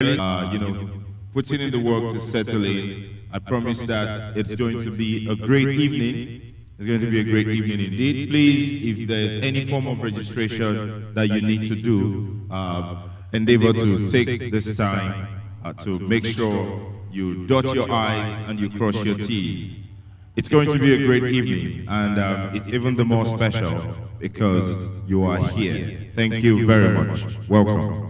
Putting in the work to settle in. I promise that it's going to be a great evening. It's going to be a great evening indeed. Please, if there's any form of registration that you need to do, endeavor to take this time to make sure you dot your I's and you cross your T's. It's going to be a great evening, and it's even the more special because you are here. Thank you very much. Welcome.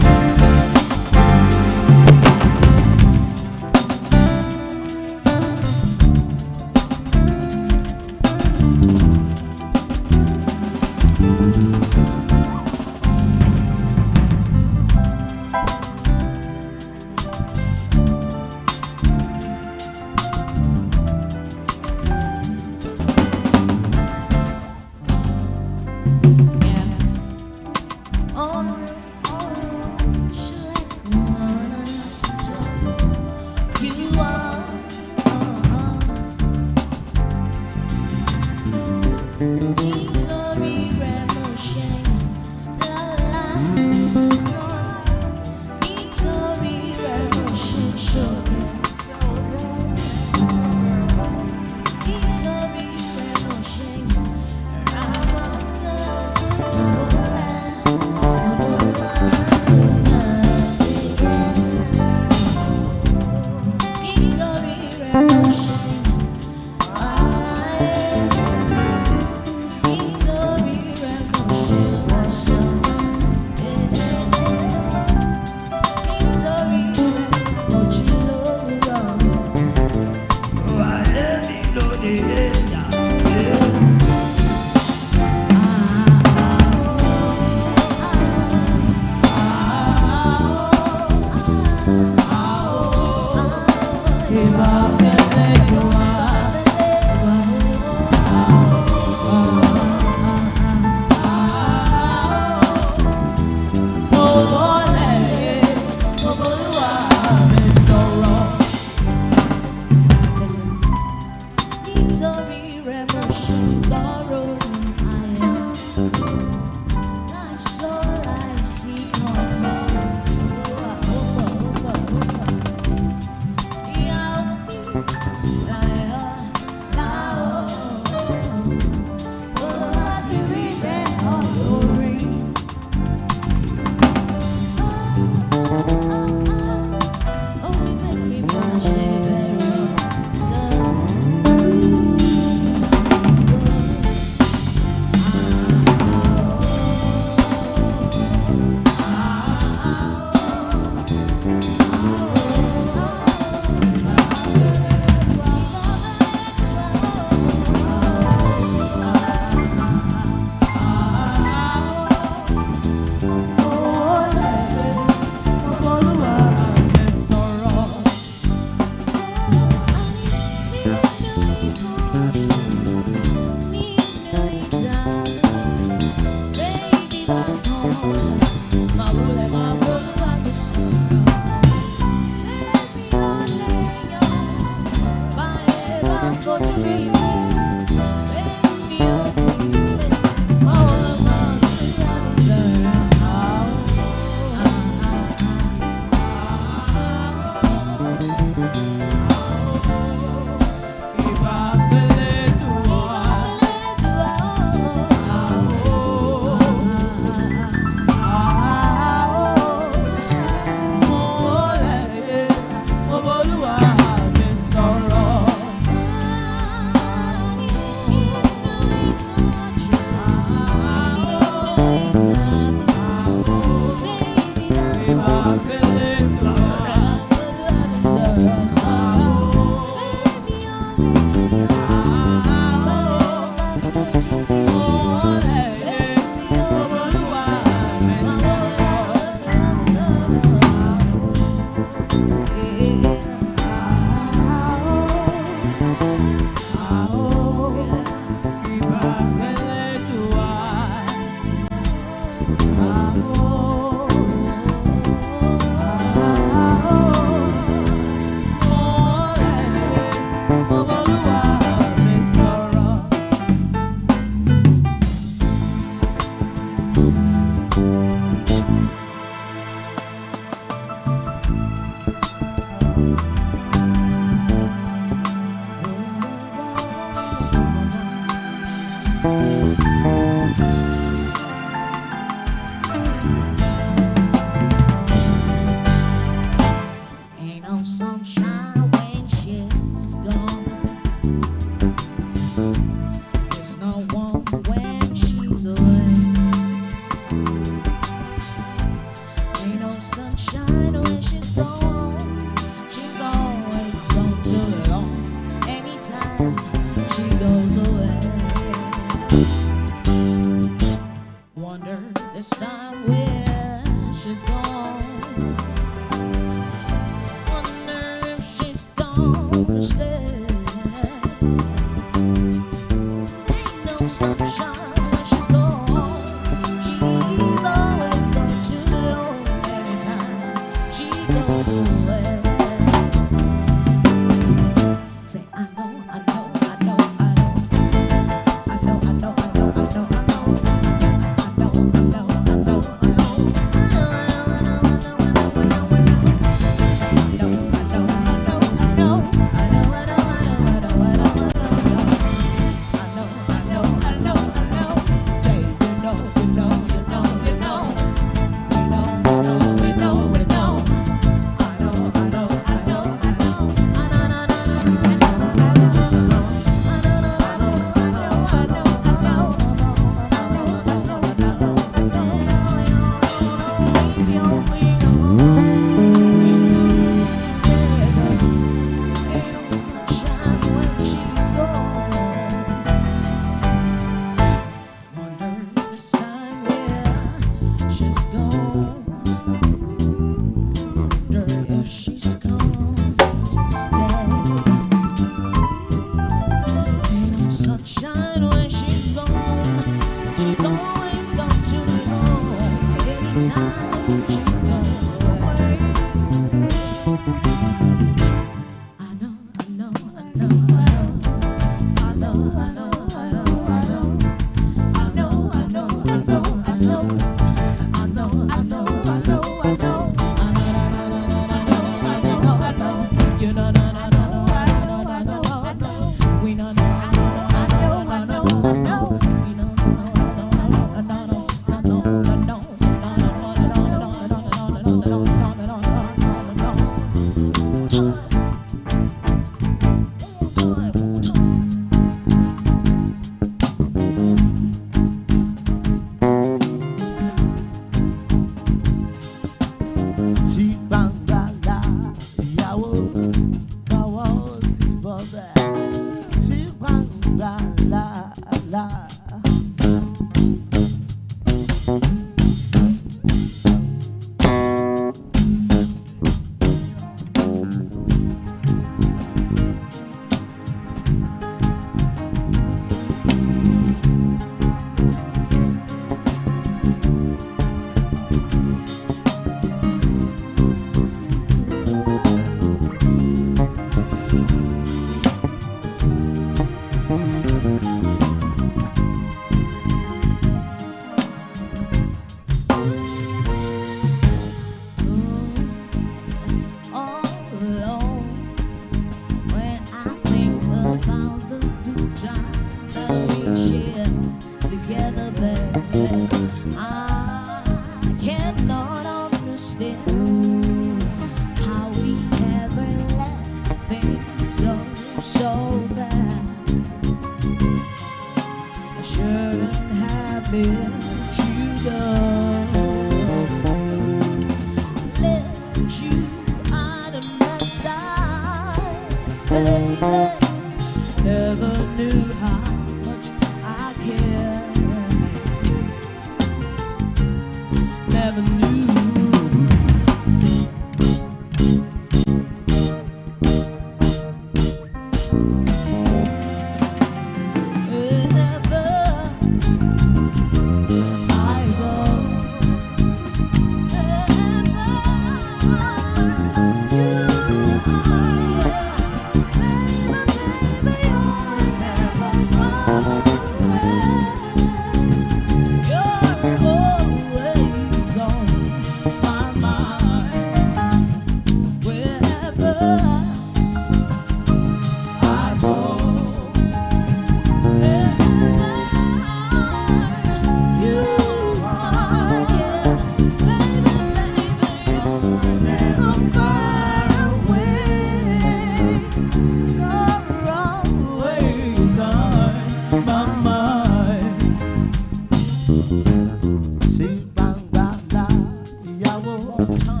Oh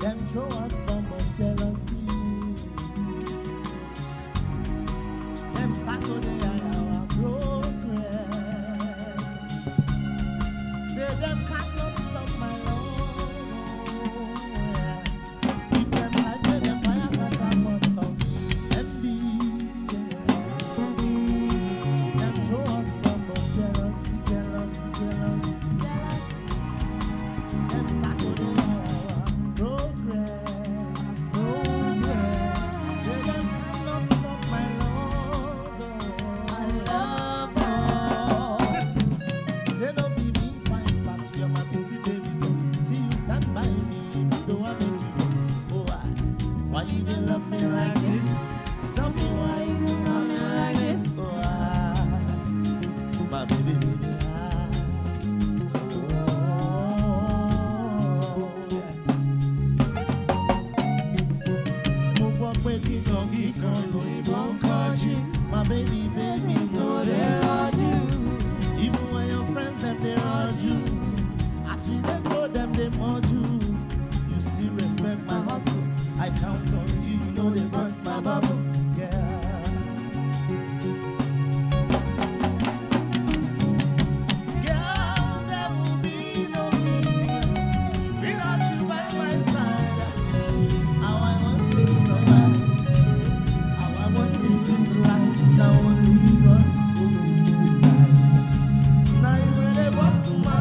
Them show us bomb of jealousy. Them start to deny our progress. Say them cannot stop my love. If them like me, them fire cut a pot of envy. Them show us bomb of jealousy, jealousy, jealousy, jealousy. Them start to deny our progress, progress. Say them cannot stop my love, my love. Listen, say no be me fine pass, you're my pretty baby girl. See you stand by me, though I make you vex. Oh, why you dey love me like this? Tell me why you dey love me like this. Oh, my baby, baby, my baby, baby, no, they ride you. Even when your friends them they ride you. As we they go them they mod you. You still respect my hustle. I count on you, you know they bust my bubble, girl. Girl, there will be no me without you by my side. How I want to survive. How I want to this life. Now only God will be to decide. Now you really boss ma.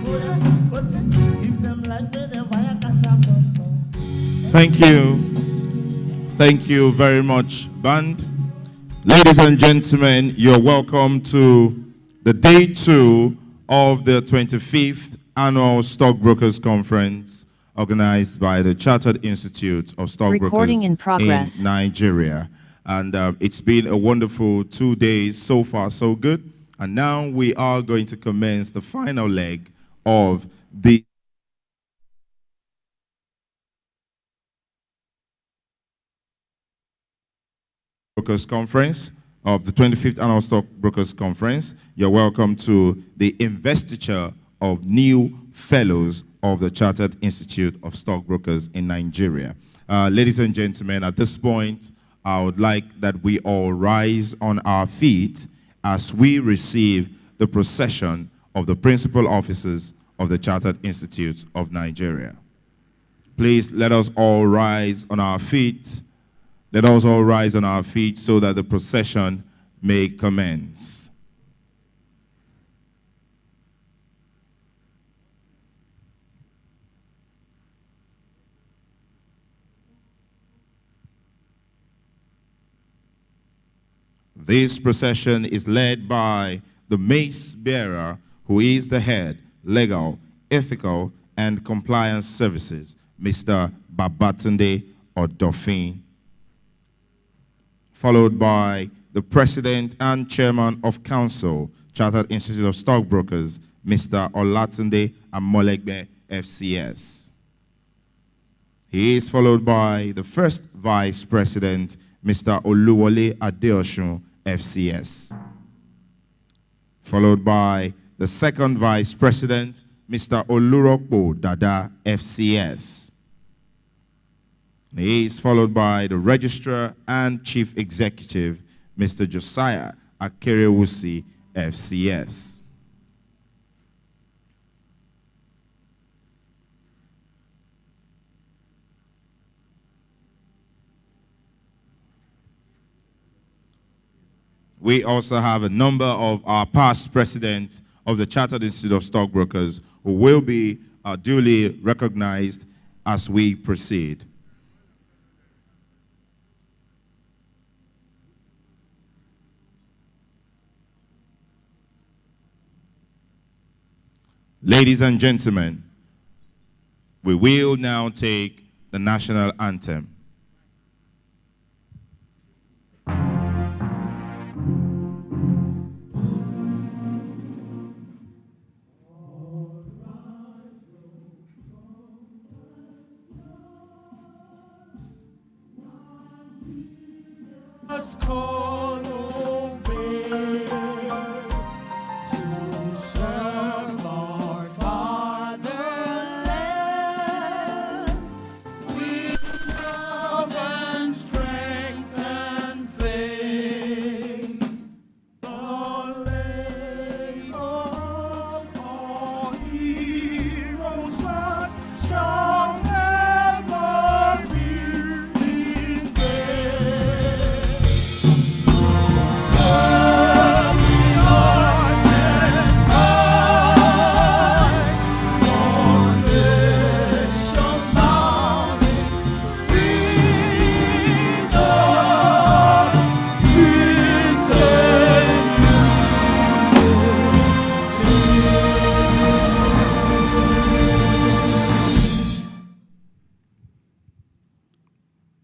Oh yeah, what's it? If them like me, them fire catapult. Thank you very much, band. Ladies and gentlemen, you're welcome to the day 2 of the 25th Annual Stockbrokers Conference organized by the Chartered Institute of Stockbrokers Recording in progress. in Nigeria. And it's been a wonderful 2 days. So far, so good. And now we are going to commence the final leg of the Brokers Conference, of the 25th Annual Stockbrokers Conference. You're welcome to the investiture of new fellows of the Chartered Institute of Stockbrokers in Nigeria. Ladies and gentlemen, at this point, I would like that we all rise on our feet as we receive the procession of the principal officers of the Chartered Institute of Nigeria. Please let us all rise on our feet. Let us all rise on our feet so that the procession may commence. This procession is led by the mace bearer, who is the head, legal, ethical, and compliance services, Mr. Babatunde Odofin, followed by the President and Chairman of Council, Chartered Institute of Stockbrokers, Mr. Olatunde Amolegbe, FCS. He is followed by the First Vice President, Mr. Oluwole Adeosun, FCS. Followed by the Second Vice President, Mr. Olurokbo Dada, FCS. He is followed by the Registrar and Chief Executive, Mr. Josiah Akerewusi, FCS. We also have a number of our past presidents of the Chartered Institute of Stockbrokers who will be duly recognized as we proceed. Ladies and gentlemen, we will now take the national anthem. Call away to serve our fatherland.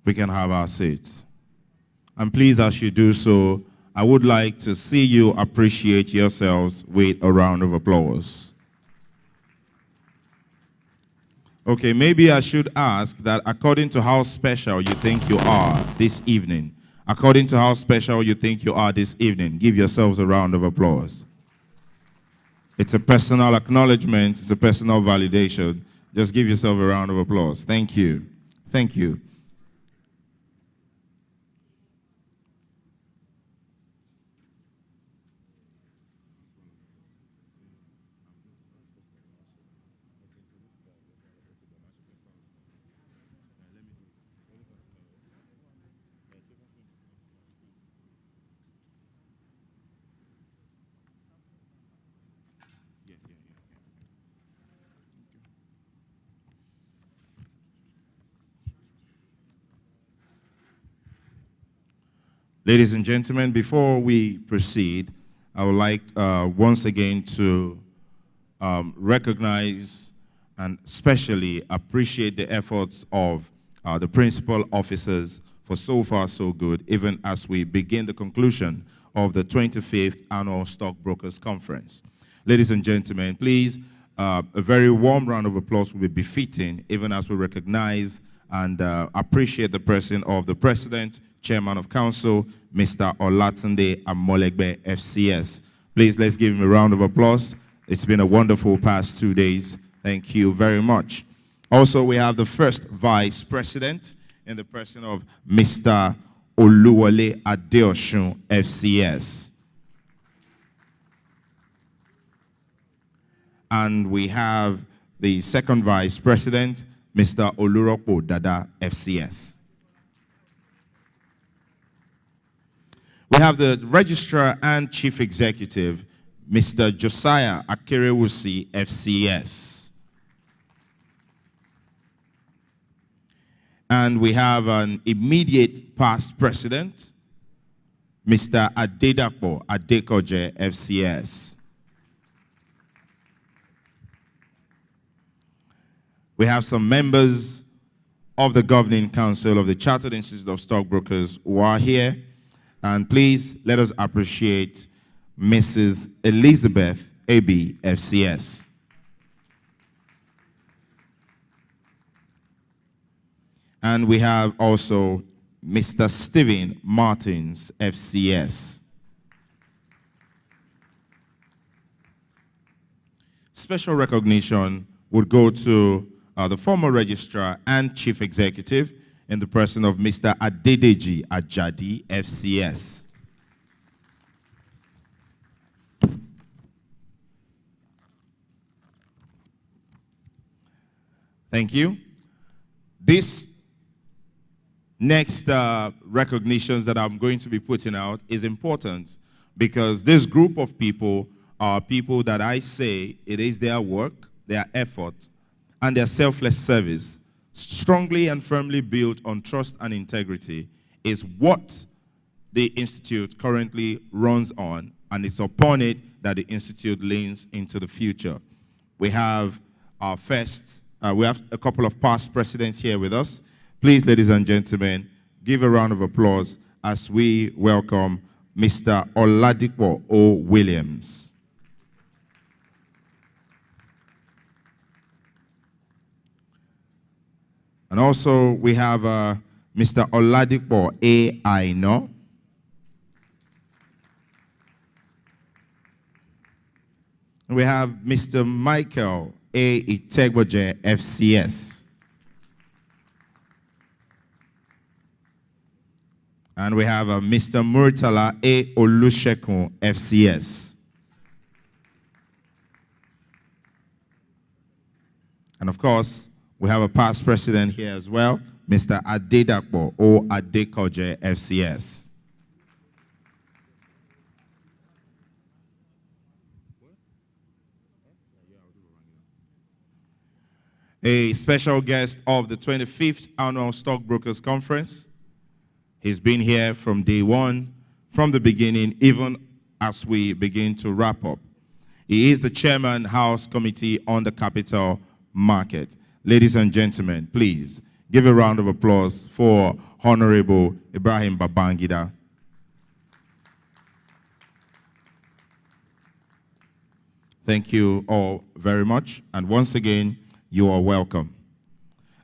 we can have our seats. And please, as you do so, I would like to see you appreciate yourselves with a round of applause. Okay, maybe I should ask that according to how special you think you are this evening, according to how special you think you are this evening, give yourselves a round of applause. It's a personal acknowledgement, it's a personal validation. Just give yourself a round of applause. Thank you. Thank you. Ladies and gentlemen, before we proceed, I would like once again to recognize and especially appreciate the efforts of the principal officers for so far so good, even as we begin the conclusion of the 25th Annual Stockbrokers Conference. Ladies and gentlemen, please, a very warm round of applause will be befitting, even as we recognize and appreciate the person of the President, Chairman of Council, Mr. Olatunde Amolegbe, FCS. Please, let's give him a round of applause. It's been a wonderful past 2 days. Thank you very much. Also, we have the first Vice President in the person of Mr. Oluwole Adeosun, FCS. And we have the second Vice President, Mr. Oluropo Dada, FCS. We have the Registrar and Chief Executive, Mr. Josiah Akerewusi, FCS. And we have an immediate past president, Mr. Adedapo Adekoje, FCS. We have some members of the Governing Council of the Chartered Institute of Stockbrokers who are here. And please let us appreciate Mrs. Elizabeth Abi, FCS. And we have also Mr. Stephen Martins, FCS. Special recognition would go to the former registrar and chief executive, in the person of Mr. Adedeji Ajadi, FCS. Thank you. This next recognitions that I'm going to be putting out is important because this group of people are people that I say it is their work, their effort, and their selfless service, strongly and firmly built on trust and integrity, is what the Institute currently runs on, and it's upon it that the Institute leans into the future. We have our first, we have a couple of past presidents here with us. Please, ladies and gentlemen, give a round of applause as we welcome Mr. Oladipo O. Williams. And also, we have Mr. Oladipo A. Aino. And we have Mr. Michael A. Itegboje, FCS. And we have Mr. Murtala A. Olusekun, FCS. And of course, we have a past president here as well, Mr. Adedapo O. Adekoje, FCS. A special guest of the 25th Annual Stockbrokers Conference. He's been here from day one, from the beginning, even as we begin to wrap up. He is the Chairman, House Committee on the Capital Market. Ladies and gentlemen, please Give a round of applause for Honorable Ibrahim Babangida. Thank you all very much. And once again, you are welcome.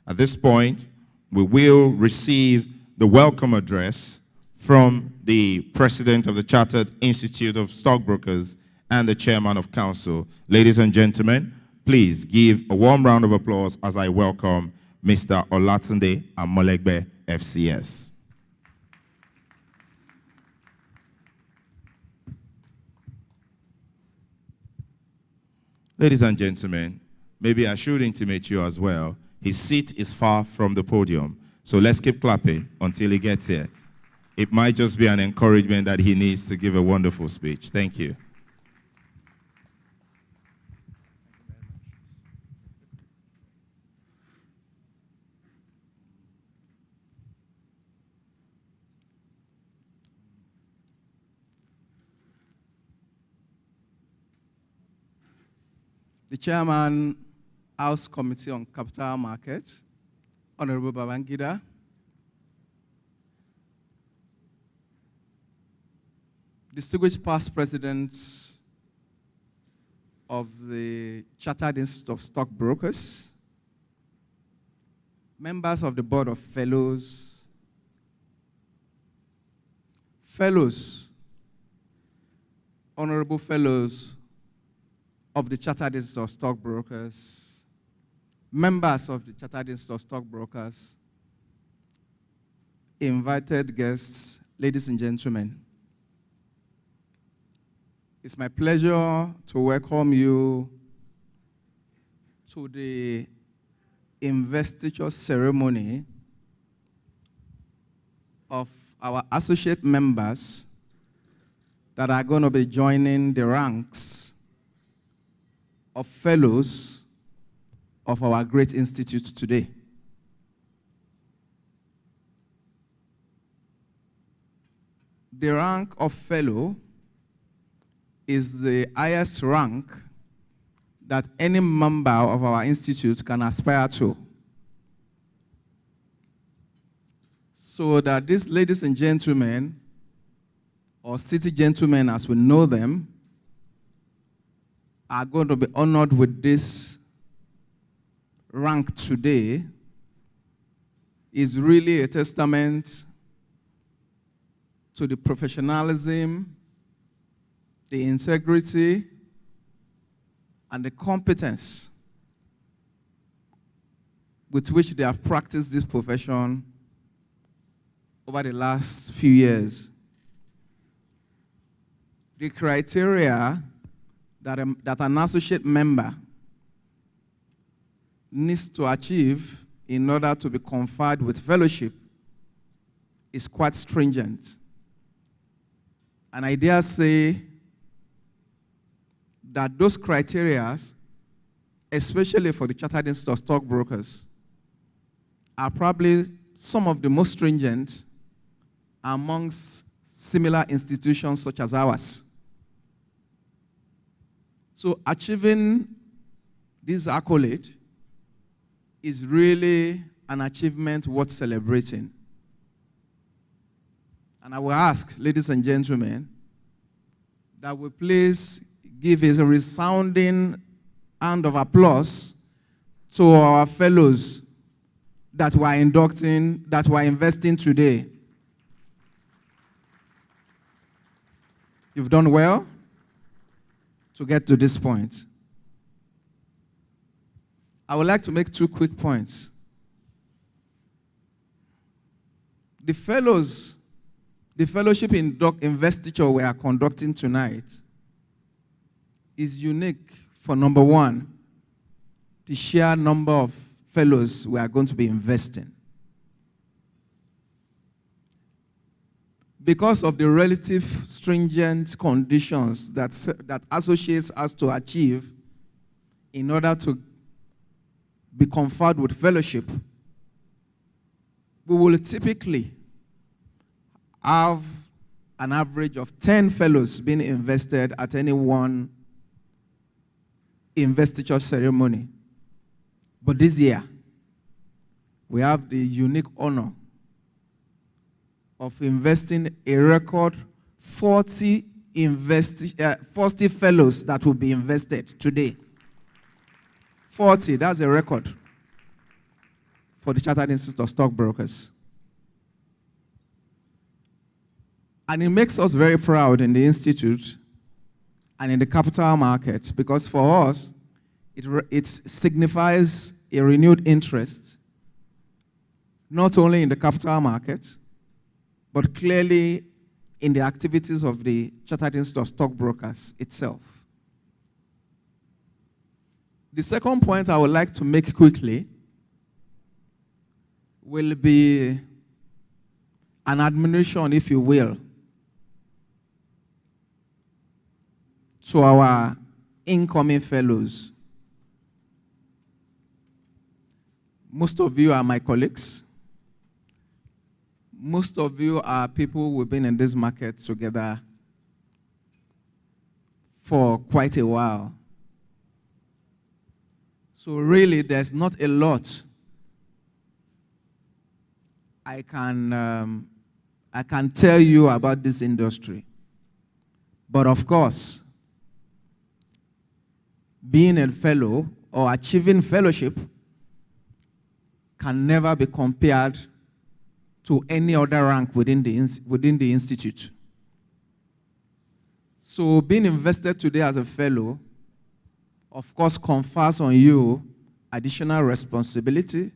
At this point, we will receive the welcome address from the President of the Chartered Institute of Stockbrokers and the Chairman of Council. Ladies and gentlemen, please give a warm round of applause as I welcome Mr. Olatunde Amolegbe, FCS. Ladies and gentlemen, maybe I should intimate you as well. His seat is far from the podium, so let's keep clapping until he gets here. It might just be an encouragement that he needs to give a wonderful speech. Thank you. The Chairman, House Committee on Capital Markets, Honorable Babangida, distinguished past presidents of the Chartered Institute of Stockbrokers, members of the Board of Fellows, honorable fellows of the Chartered Institute of Stockbrokers, members of the Chartered Institute of Stockbrokers, invited guests, ladies and gentlemen. It's my pleasure to welcome you to the investiture ceremony of our associate members that are going to be joining the ranks of fellows of our great institute today. The rank of fellow is the highest rank that any member of our institute can aspire to. So that these ladies and gentlemen, or city gentlemen as we know them, are going to be honored with this rank today is really a testament to the professionalism, the integrity, and the competence with which they have practiced this profession over the last few years. The criteria that an associate member needs to achieve in order to be conferred with fellowship is quite stringent. And I dare say that those criteria, especially for the Chartered Institute of Stockbrokers, are probably some of the most stringent amongst similar institutions such as ours. So achieving this accolade is really an achievement worth celebrating. And I will ask, ladies and gentlemen, that we please give a resounding hand of applause to our fellows that we're inducting, that we're investing today. You've done well to get to this point. I would like to make 2 quick points. The fellowship investiture we are conducting tonight is unique for, number one, the sheer number of fellows we are going to be investing. Because of the relative stringent conditions that associates us to achieve in order to be conferred with fellowship, we will typically have an average of 10 fellows being invested at any one investiture ceremony. But this year, we have the unique honor of investing a record 40 fellows that will be invested today. 40, that's a record for the Chartered Institute of Stockbrokers. And it makes us very proud in the Institute and in the capital market, because for us, it signifies a renewed interest, not only in the capital market, but clearly in the activities of the Chartered Institute of Stockbrokers itself. The second point I would like to make quickly will be an admonition, if you will, to our incoming fellows. Most of you are my colleagues. Most of you are people who've been in this market together for quite a while. So really, there's not a lot I can tell you about this industry. But of course, being a fellow or achieving fellowship can never be compared to any other rank within the institute. So being invested today as a fellow, of course, confers on you additional responsibility.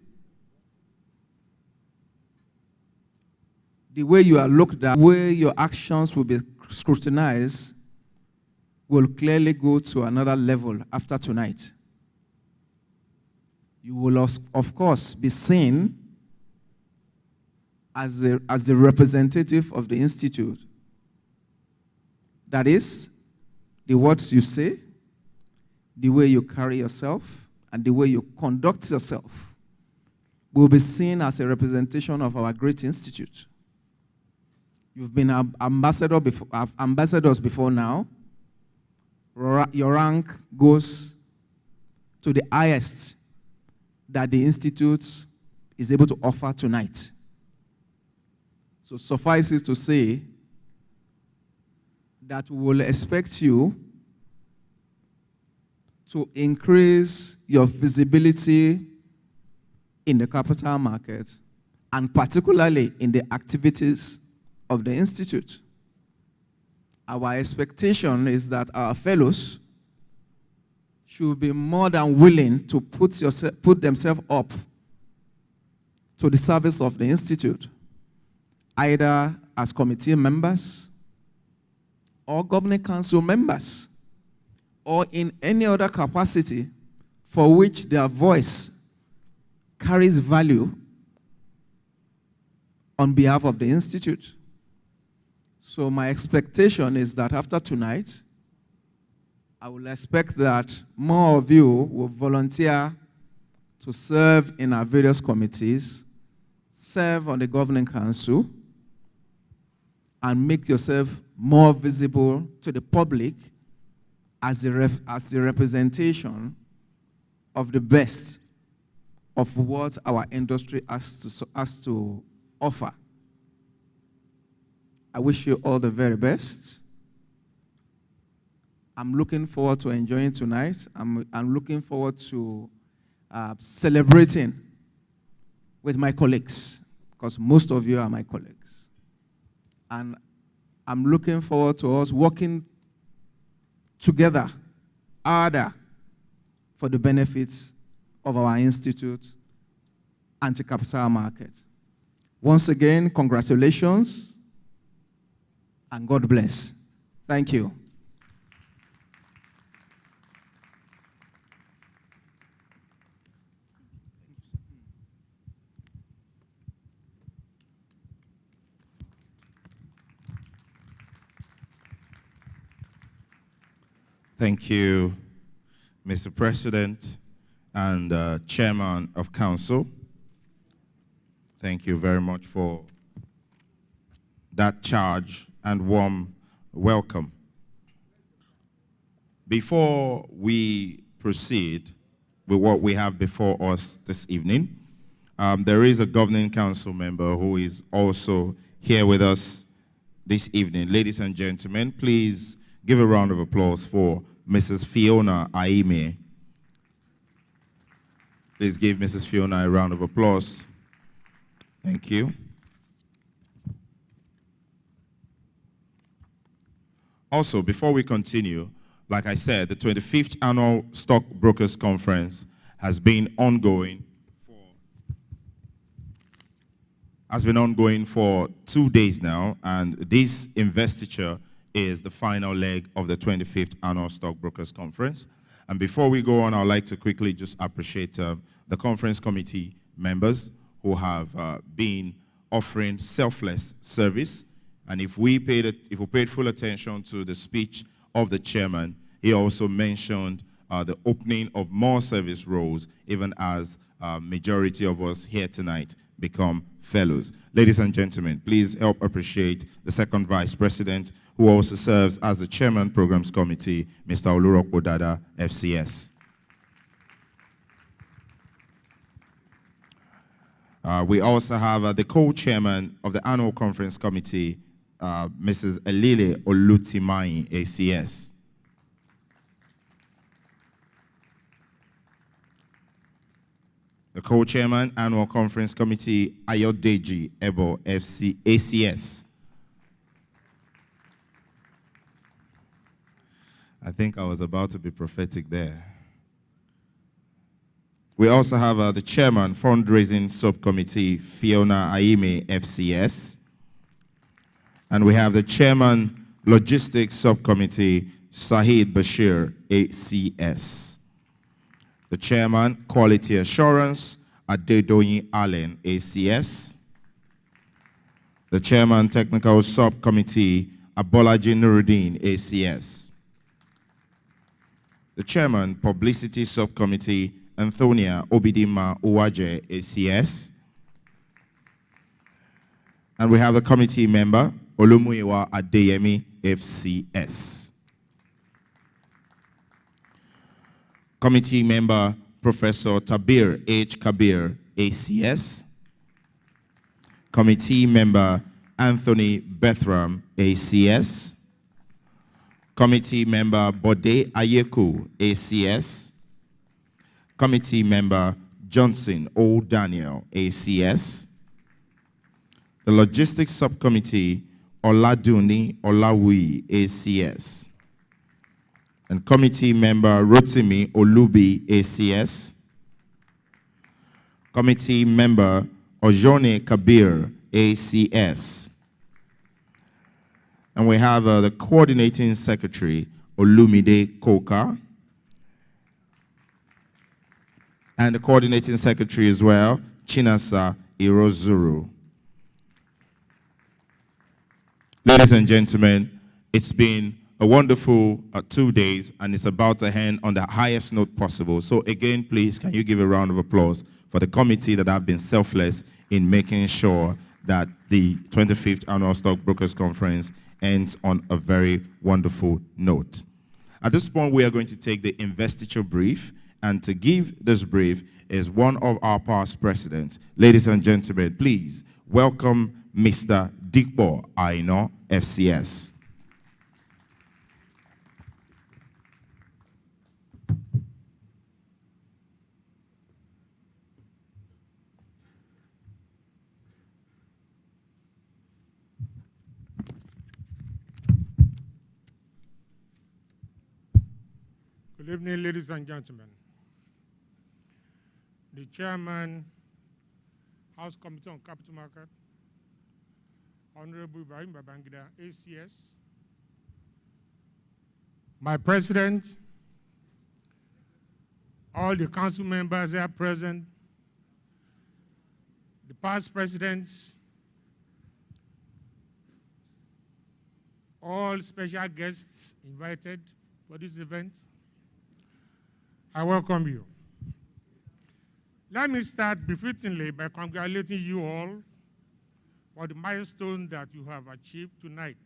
The way you are looked at, the way your actions will be scrutinized, will clearly go to another level after tonight. You will, of course, be seen as the representative of the institute. That is, the words you say, the way you carry yourself, and the way you conduct yourself will be seen as a representation of our great institute. You've been ambassadors before now. Your rank goes to the highest that the institute is able to offer tonight. So suffice it to say that we will expect you to increase your visibility in the capital market, and particularly in the activities of the institute. Our expectation is that our fellows should be more than willing to put themselves up to the service of the institute, either as committee members or governing council members, or in any other capacity for which their voice carries value on behalf of the institute. So my expectation is that after tonight, I will expect that more of you will volunteer to serve in our various committees, serve on the governing council, and make yourself more visible to the public as the representation of the best of what our industry has to offer. I wish you all the very best. I'm looking forward to enjoying tonight. I'm looking forward to celebrating with my colleagues, because most of you are my colleagues. And I'm looking forward to us working together harder for the benefits of our institute and the capital market. Once again, congratulations and God bless. Thank you. Thank you, Mr. President and Chairman of Council. Thank you very much for that charge and warm welcome. Before we proceed with what we have before us this evening, There is a governing council member who is also here with us this evening. Ladies and gentlemen, please give a round of applause for Mrs. Fiona Aime. Please give Mrs. Fiona a round of applause. Thank you. Also, before we continue, like I said, the 25th Annual Stockbrokers Conference has been ongoing for 2 days now, and this investiture is the final leg of the 25th Annual Stockbrokers Conference. And before we go on, I'd like to quickly just appreciate the conference committee members who have been offering selfless service. And if we paid full attention to the speech of the chairman, he also mentioned the opening of more service roles, even as majority of us here tonight become fellows. Ladies and gentlemen, please help appreciate the second vice president, who also serves as the chairman programs committee, Mr. Olurokpo Dada, FCS. We also have the co-chairman of the annual conference committee, Mrs. Elile Olutimai, ACS. The co-chairman, annual conference committee, Ayodeji Ebo, ACS. I think I was about to be prophetic there. We also have the chairman, fundraising subcommittee, Fiona Aime, FCS. And we have the chairman, logistics subcommittee, Sahid Bashir, ACS. The chairman, quality assurance, Adedoyin Allen, ACS. The chairman, technical subcommittee, Abolaji Nuruddin, ACS. The chairman, publicity subcommittee, Antonia Obidima Uwaje, ACS. And we have the committee member, Olumuyiwa Adeyemi, FCS. Committee member, Professor Tabir H. Kabir, ACS. Committee member, Anthony Bethram, ACS. Committee member, Bode Ayeku, ACS. Committee member, Johnson O. Daniel, ACS. The logistics subcommittee, Oladuni Olawi, ACS. And committee member, Rotimi Olubi, ACS. Committee member, Ojone Kabir, ACS. And we have the coordinating secretary, Olumide Koka. And the coordinating secretary as well, Chinasa Irozuru. Ladies and gentlemen, it's been a wonderful 2 days, and it's about to end on the highest note possible. So again, please, can you give a round of applause for the committee that have been selfless in making sure that the 25th Annual Stockbrokers Conference ends on a very wonderful note. At this point, we are going to take the investiture brief, and to give this brief is one of our past presidents. Ladies and gentlemen, please welcome Mr. Dikbo Aino, FCS. Good evening, ladies and gentlemen. The chairman, House Committee on Capital Market, Honorable Ibrahim Babangida, ACS. My president, all the council members here present, the past presidents, all special guests invited for this event, I welcome you. Let me start befittingly by congratulating you all for the milestone that you have achieved tonight.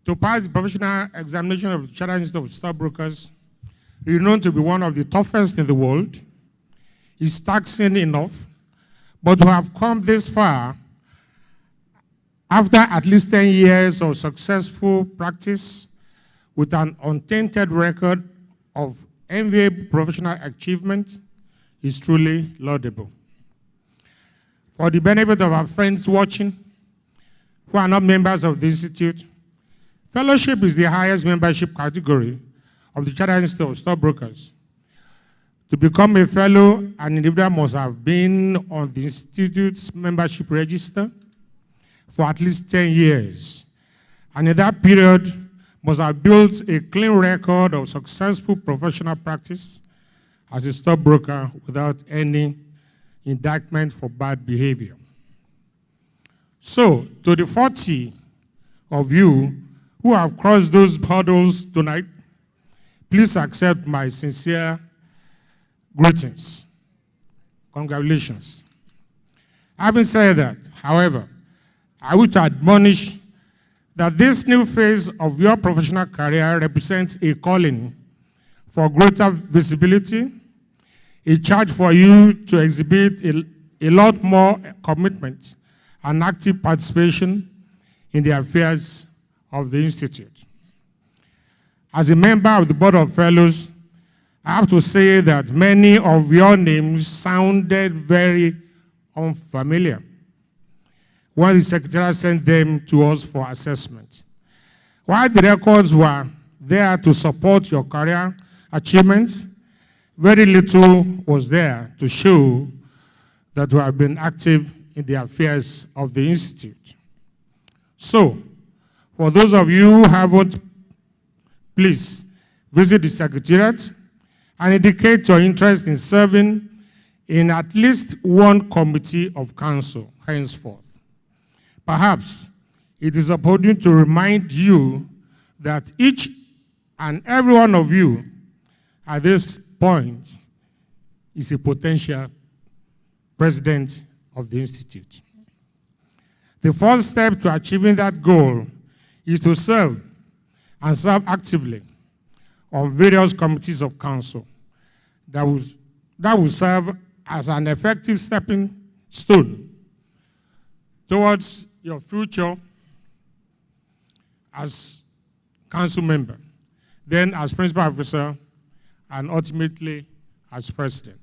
To pass the professional examination of the Chartered Institute of Stockbrokers, renowned to be one of the toughest in the world, is taxing enough, but to have come this far after at least 10 years of successful practice with an untainted record of enviable professional achievement is truly laudable. For the benefit of our friends watching who are not members of the Institute, fellowship is the highest membership category of the Chartered Institute of Stockbrokers. To become a fellow, an individual must have been on the Institute's membership register for at least 10 years, and in that period must have built a clean record of successful professional practice as a stockbroker without any indictment for bad behavior. So, to the 40 of you who have crossed those hurdles tonight, please accept my sincere greetings. Congratulations. Having said that, however, I wish to admonish that this new phase of your professional career represents a calling for greater visibility, a charge for you to exhibit a lot more commitment and active participation in the affairs of the Institute. As a member of the Board of Fellows, I have to say that many of your names sounded very unfamiliar when the Secretariat sent them to us for assessment. While the records were there to support your career achievements, very little was there to show that you have been active in the affairs of the Institute. So, for those of you who haven't, please visit the Secretariat and indicate your interest in serving in at least one committee of council henceforth. Perhaps it is opportune to remind you that each and every one of you at this point is a potential president of the Institute. The first step to achieving that goal is to serve and serve actively on various committees of council that will serve as an effective stepping stone towards your future as council member, then as principal officer, and ultimately as president.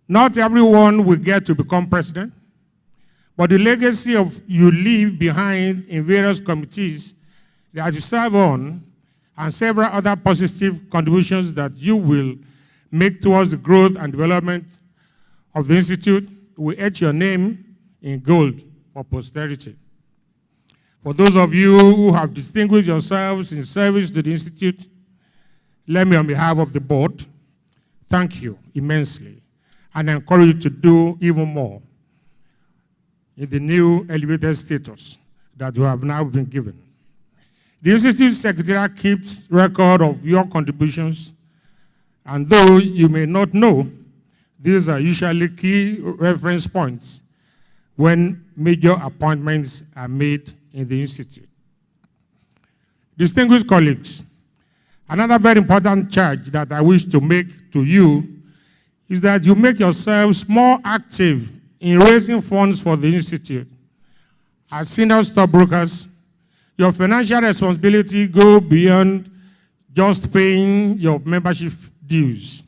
Not everyone will get to become president, but the legacy of you leave behind in various committees that you serve on and several other positive contributions that you will make towards the growth and development of the Institute will etch your name in gold for posterity. For those of you who have distinguished yourselves in service to the Institute, let me, on behalf of the board, thank you immensely and encourage you to do even more in the new elevated status that you have now been given. The Institute Secretariat keeps record of your contributions, and though you may not know, these are usually key reference points when major appointments are made in the Institute. Distinguished colleagues, another very important charge that I wish to make to you is that you make yourselves more active in raising funds for the Institute. As senior stockbrokers, your financial responsibility goes beyond just paying your membership dues.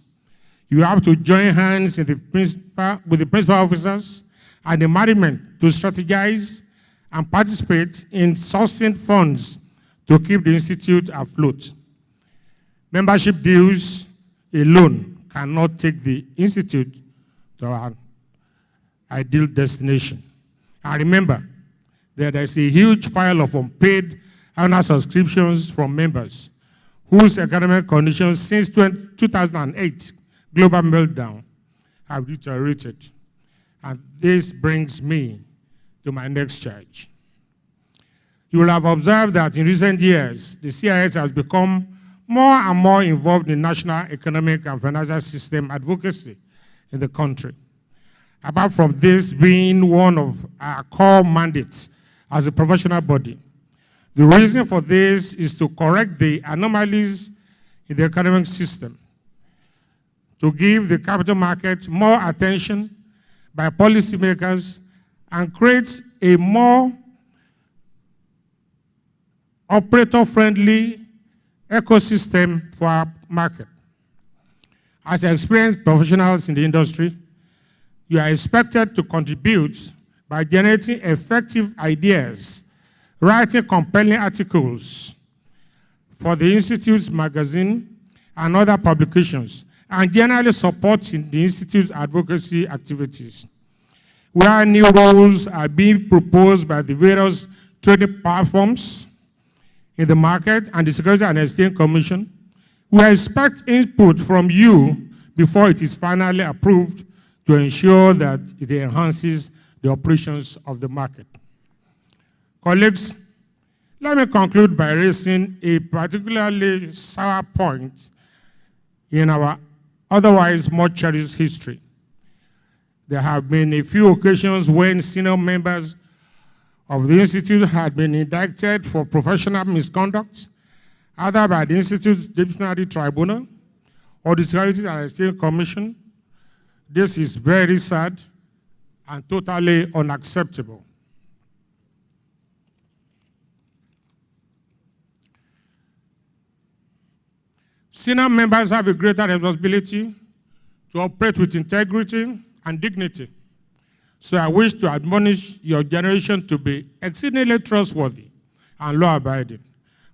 You have to join hands with the principal officers and the management to strategize and participate in sourcing funds to keep the Institute afloat. Membership dues alone cannot take the Institute to our ideal destination. And remember that there's a huge pile of unpaid annual subscriptions from members whose economic conditions since 2008 global meltdown have deteriorated. And this brings me to my next charge. You will have observed that in recent years, the CIS has become more and more involved in national economic and financial system advocacy in the country. Apart from this being one of our core mandates as a professional body, The reason for this is to correct the anomalies in the economic system, to give the capital markets more attention by policymakers, and create a more operator-friendly ecosystem for our market. As experienced professionals in the industry, you are expected to contribute by generating effective ideas, writing compelling articles for the Institute's magazine and other publications, and generally supporting the Institute's advocacy activities. Where new rules are being proposed by the various trading platforms in the market and the Securities and Exchange Commission, we expect input from you before it is finally approved to ensure that it enhances the operations of the market. Colleagues, let me conclude by raising a particularly sour point in our otherwise much cherished history. There have been a few occasions when senior members of the Institute had been indicted for professional misconduct, either by the Institute's disciplinary tribunal or the Securities and Exchange Commission. This is very sad and totally unacceptable. Senior members have a greater responsibility to operate with integrity and dignity. So I wish to admonish your generation to be exceedingly trustworthy and law-abiding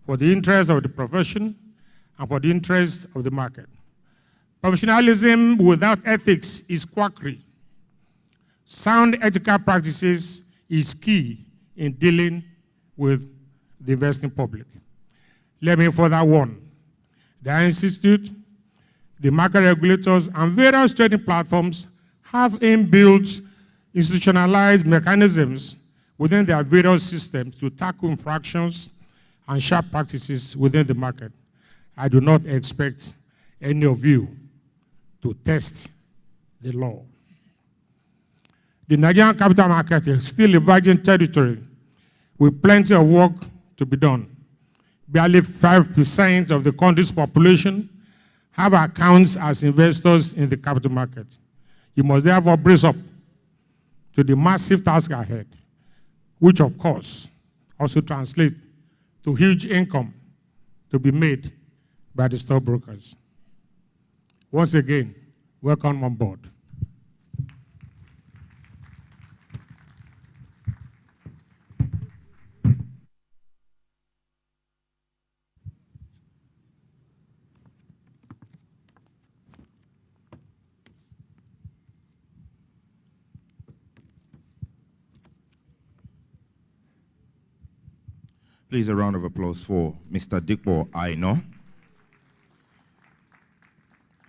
for the interest of the profession and for the interest of the market. Professionalism without ethics is quackery. Sound ethical practices is key in dealing with the investing public. Let me further warn the Institute, the market regulators, and various trading platforms have inbuilt institutionalized mechanisms within their various systems to tackle infractions and sharp practices within the market. I do not expect any of you to test the law. The Nigerian capital market is still a virgin territory with plenty of work to be done. Barely 5% of the country's population have accounts as investors in the capital market. You must therefore brace up to the massive task ahead, which of course also translates to huge income to be made by the stockbrokers. Once again, welcome on board. Please, a round of applause for Mr. Dikbo Aino.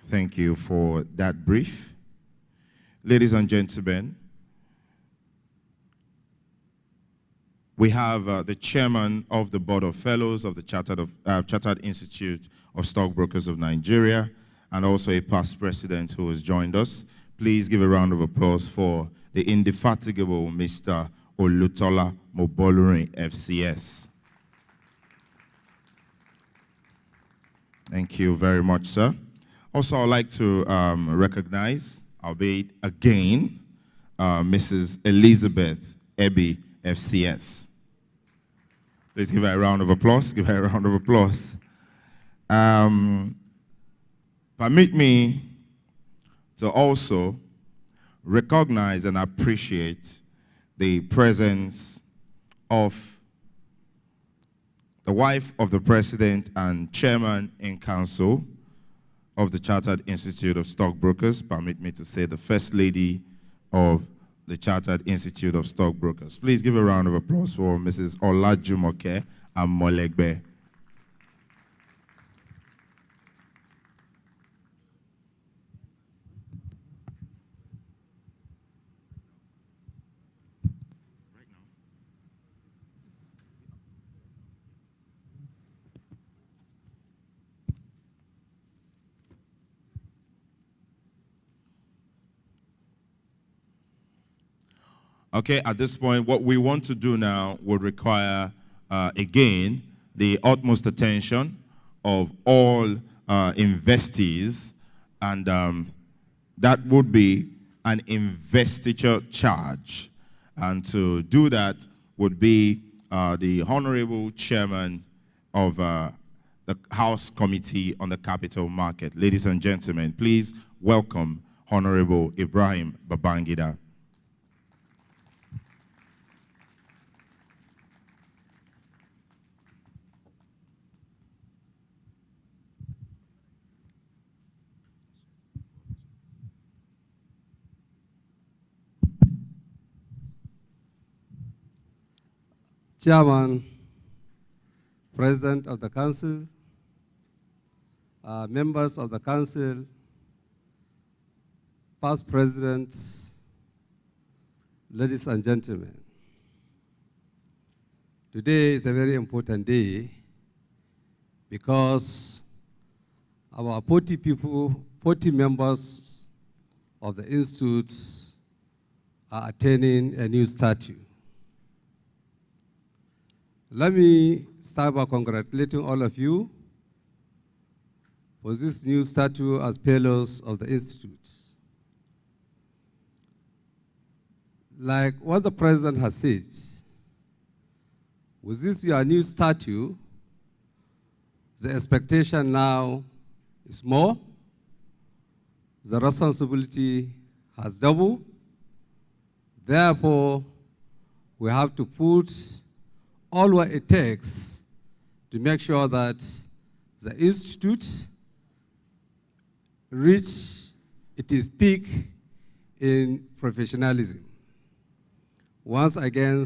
Thank you for that brief. Ladies and gentlemen, we have the chairman of the Board of Fellows of the Chartered Institute of Stockbrokers of Nigeria, and also a past president who has joined us. Please give a round of applause for the indefatigable Mr. Olutola Mobolurin, FCS. Thank you very much, sir. Also, I'd like to recognize, albeit again, Mrs. Elizabeth Ebi, FCS. Please give her a round of applause. Give her a round of applause. Permit me to also recognize and appreciate the presence of the wife of the president and chairman in council of the Chartered Institute of Stockbrokers. Permit me to say the first lady of the Chartered Institute of Stockbrokers. Please give a round of applause for Mrs. Olajumoke Amolegbe. Okay, at this point, what we want to do now would require again, the utmost attention of all investees, and that would be an investiture charge. And to do that would be the Honorable Chairman of the House Committee on the Capital Market. Ladies and gentlemen, please welcome Honorable Ibrahim Babangida. Chairman, President of the Council, members of the Council, past presidents, ladies and gentlemen. Today is a very important day because our 40 members of the Institute are attaining a new statue. Let me start by congratulating all of you for this new statue as fellows of the Institute. Like what the President has said, with this your new statue, the expectation now is more, the responsibility has doubled, therefore we have to put all what it takes to make sure that the Institute reach its peak in professionalism. Once again,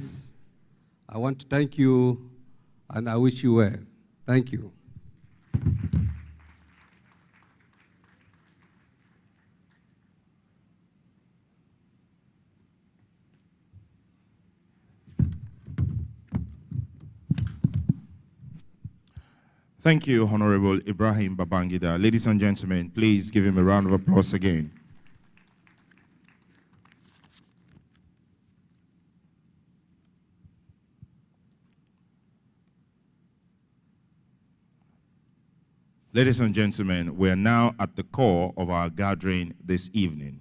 I want to thank you and I wish you well. Thank you. Thank you, Honorable Ibrahim Babangida. Ladies and gentlemen, please give him a round of applause again. Ladies and gentlemen, we are now at the core of our gathering this evening.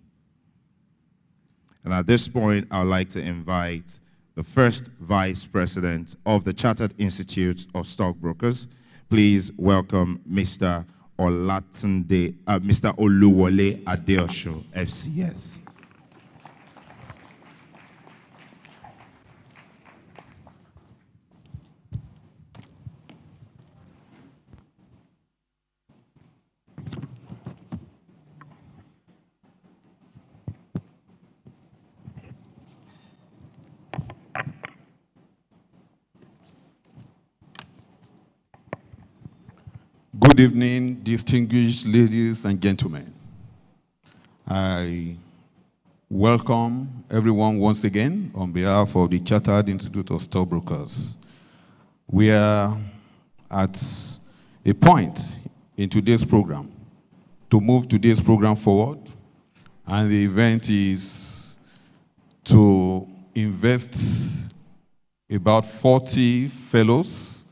And at this point, I would like to invite the first Vice President of the Chartered Institute of Stockbrokers. Please welcome Mr. Mr. Oluwole Adeosho, FCS. Good evening, distinguished ladies and gentlemen. I welcome everyone once again on behalf of the Chartered Institute of Stockbrokers. We are at a point in today's program to move today's program forward, and the event is to invest about 40 fellows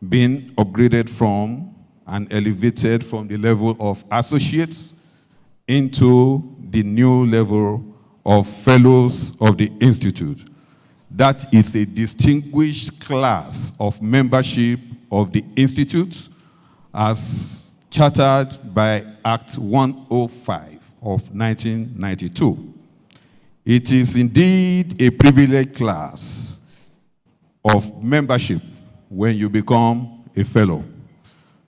being upgraded from and elevated from the level of associates into the new level of fellows of the Institute. That is a distinguished class of membership of the Institute as chartered by Act 105 of 1992. It is indeed a privileged class of membership when you become a fellow.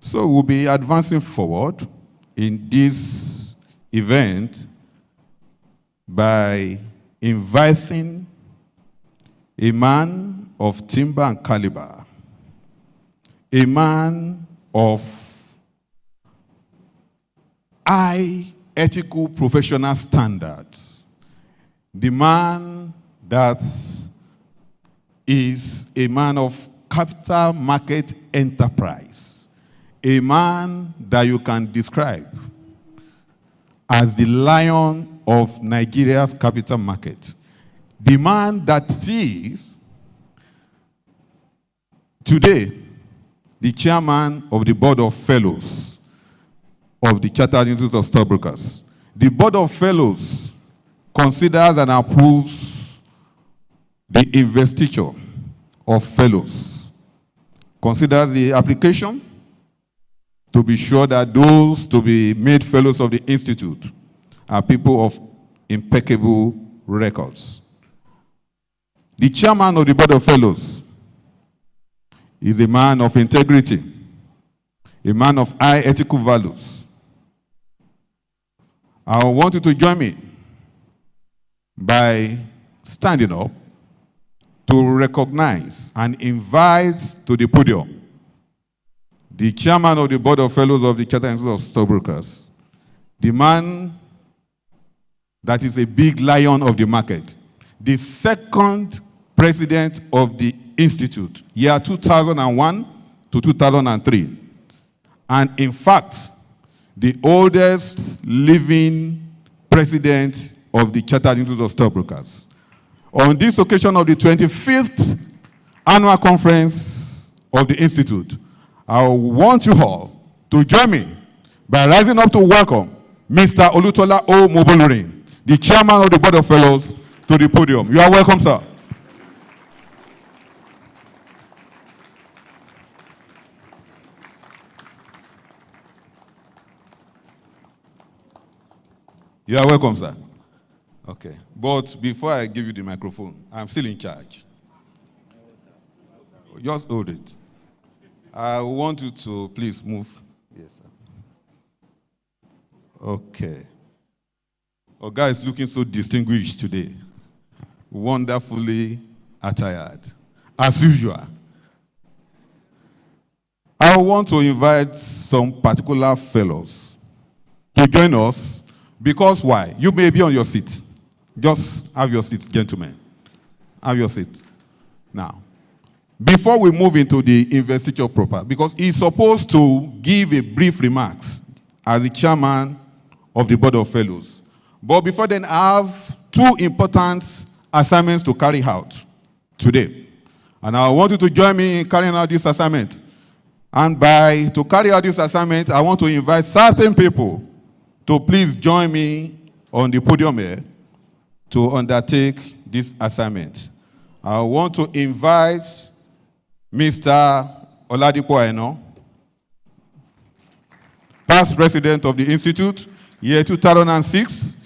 So we'll be advancing forward in this event by inviting a man of timber and caliber, a man of high ethical professional standards, the man that is a man of capital market enterprise, a man that you can describe as the lion of Nigeria's capital market, the man that sees Today, the chairman of the Board of Fellows of the Chartered Institute of Stockbrokers. The Board of Fellows considers and approves the investiture of fellows, considers the application to be sure that those to be made fellows of the Institute are people of impeccable records. The chairman of the Board of Fellows is a man of integrity, a man of high ethical values. I want you to join me by standing up to recognize and invite to the podium the chairman of the Board of Fellows of the Chartered Institute of Stockbrokers, the man that is a big lion of the market, the second president of the Institute, year 2001 to 2003. And in fact, the oldest living president of the Chartered Institute of Stockbrokers. On this occasion of the 25th annual conference of the Institute, I want you all to join me by rising up to welcome Mr. Olutola O. Mobolorin, the chairman of the Board of Fellows, to the podium. You are welcome, sir. You are welcome, sir. Okay. But before I give you the microphone, I'm still in charge. Just hold it. I want you to please move. Yes, sir. Okay. Oga is looking so distinguished today. Wonderfully attired. As usual. I want to invite some particular fellows to join us. Because why? You may be on your seat. Just have your seat, gentlemen. Have your seat. Now, before we move into the investiture proper, because he's supposed to give a brief remarks as the chairman of the Board of Fellows. But before then, I have two important assignments to carry out today. And I want you to join me in carrying out this assignment. And to carry out this assignment, I want to invite certain people to please join me on the podium here to undertake this assignment. I want to invite Mr. Oladipo Aino, past president of the Institute, year 2006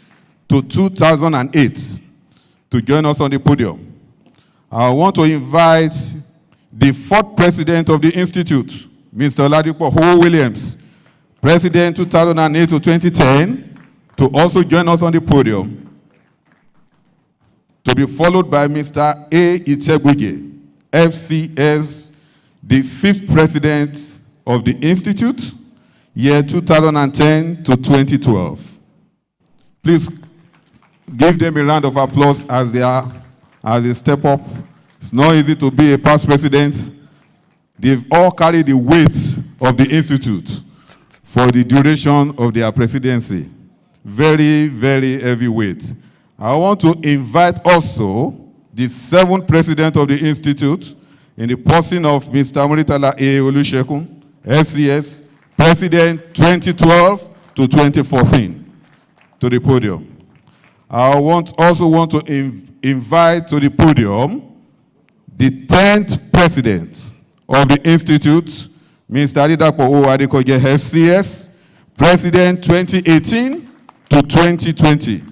to 2008, to join us on the podium. I want to invite the fourth president of the Institute, Mr. Oladipo Ho Williams, president 2008 to 2010, to also join us on the podium, to be followed by Mr. A. Itsegbuge, FCS, the fifth president of the Institute, year 2010 to 2012. Please give them a round of applause as they step up. It's not easy to be a past president. They've all carried the weight of the Institute for the duration of their presidency. Very, very heavy weight. I want to invite also the seventh president of the Institute, in the person of Mr. Muritala A. Olusekun, FCS, president 2012 to 2014, to the podium. I also want to invite to the podium the 10th president of the Institute, Mr. Adidapo O. Adekoye, FCS, president 2018 to 2020.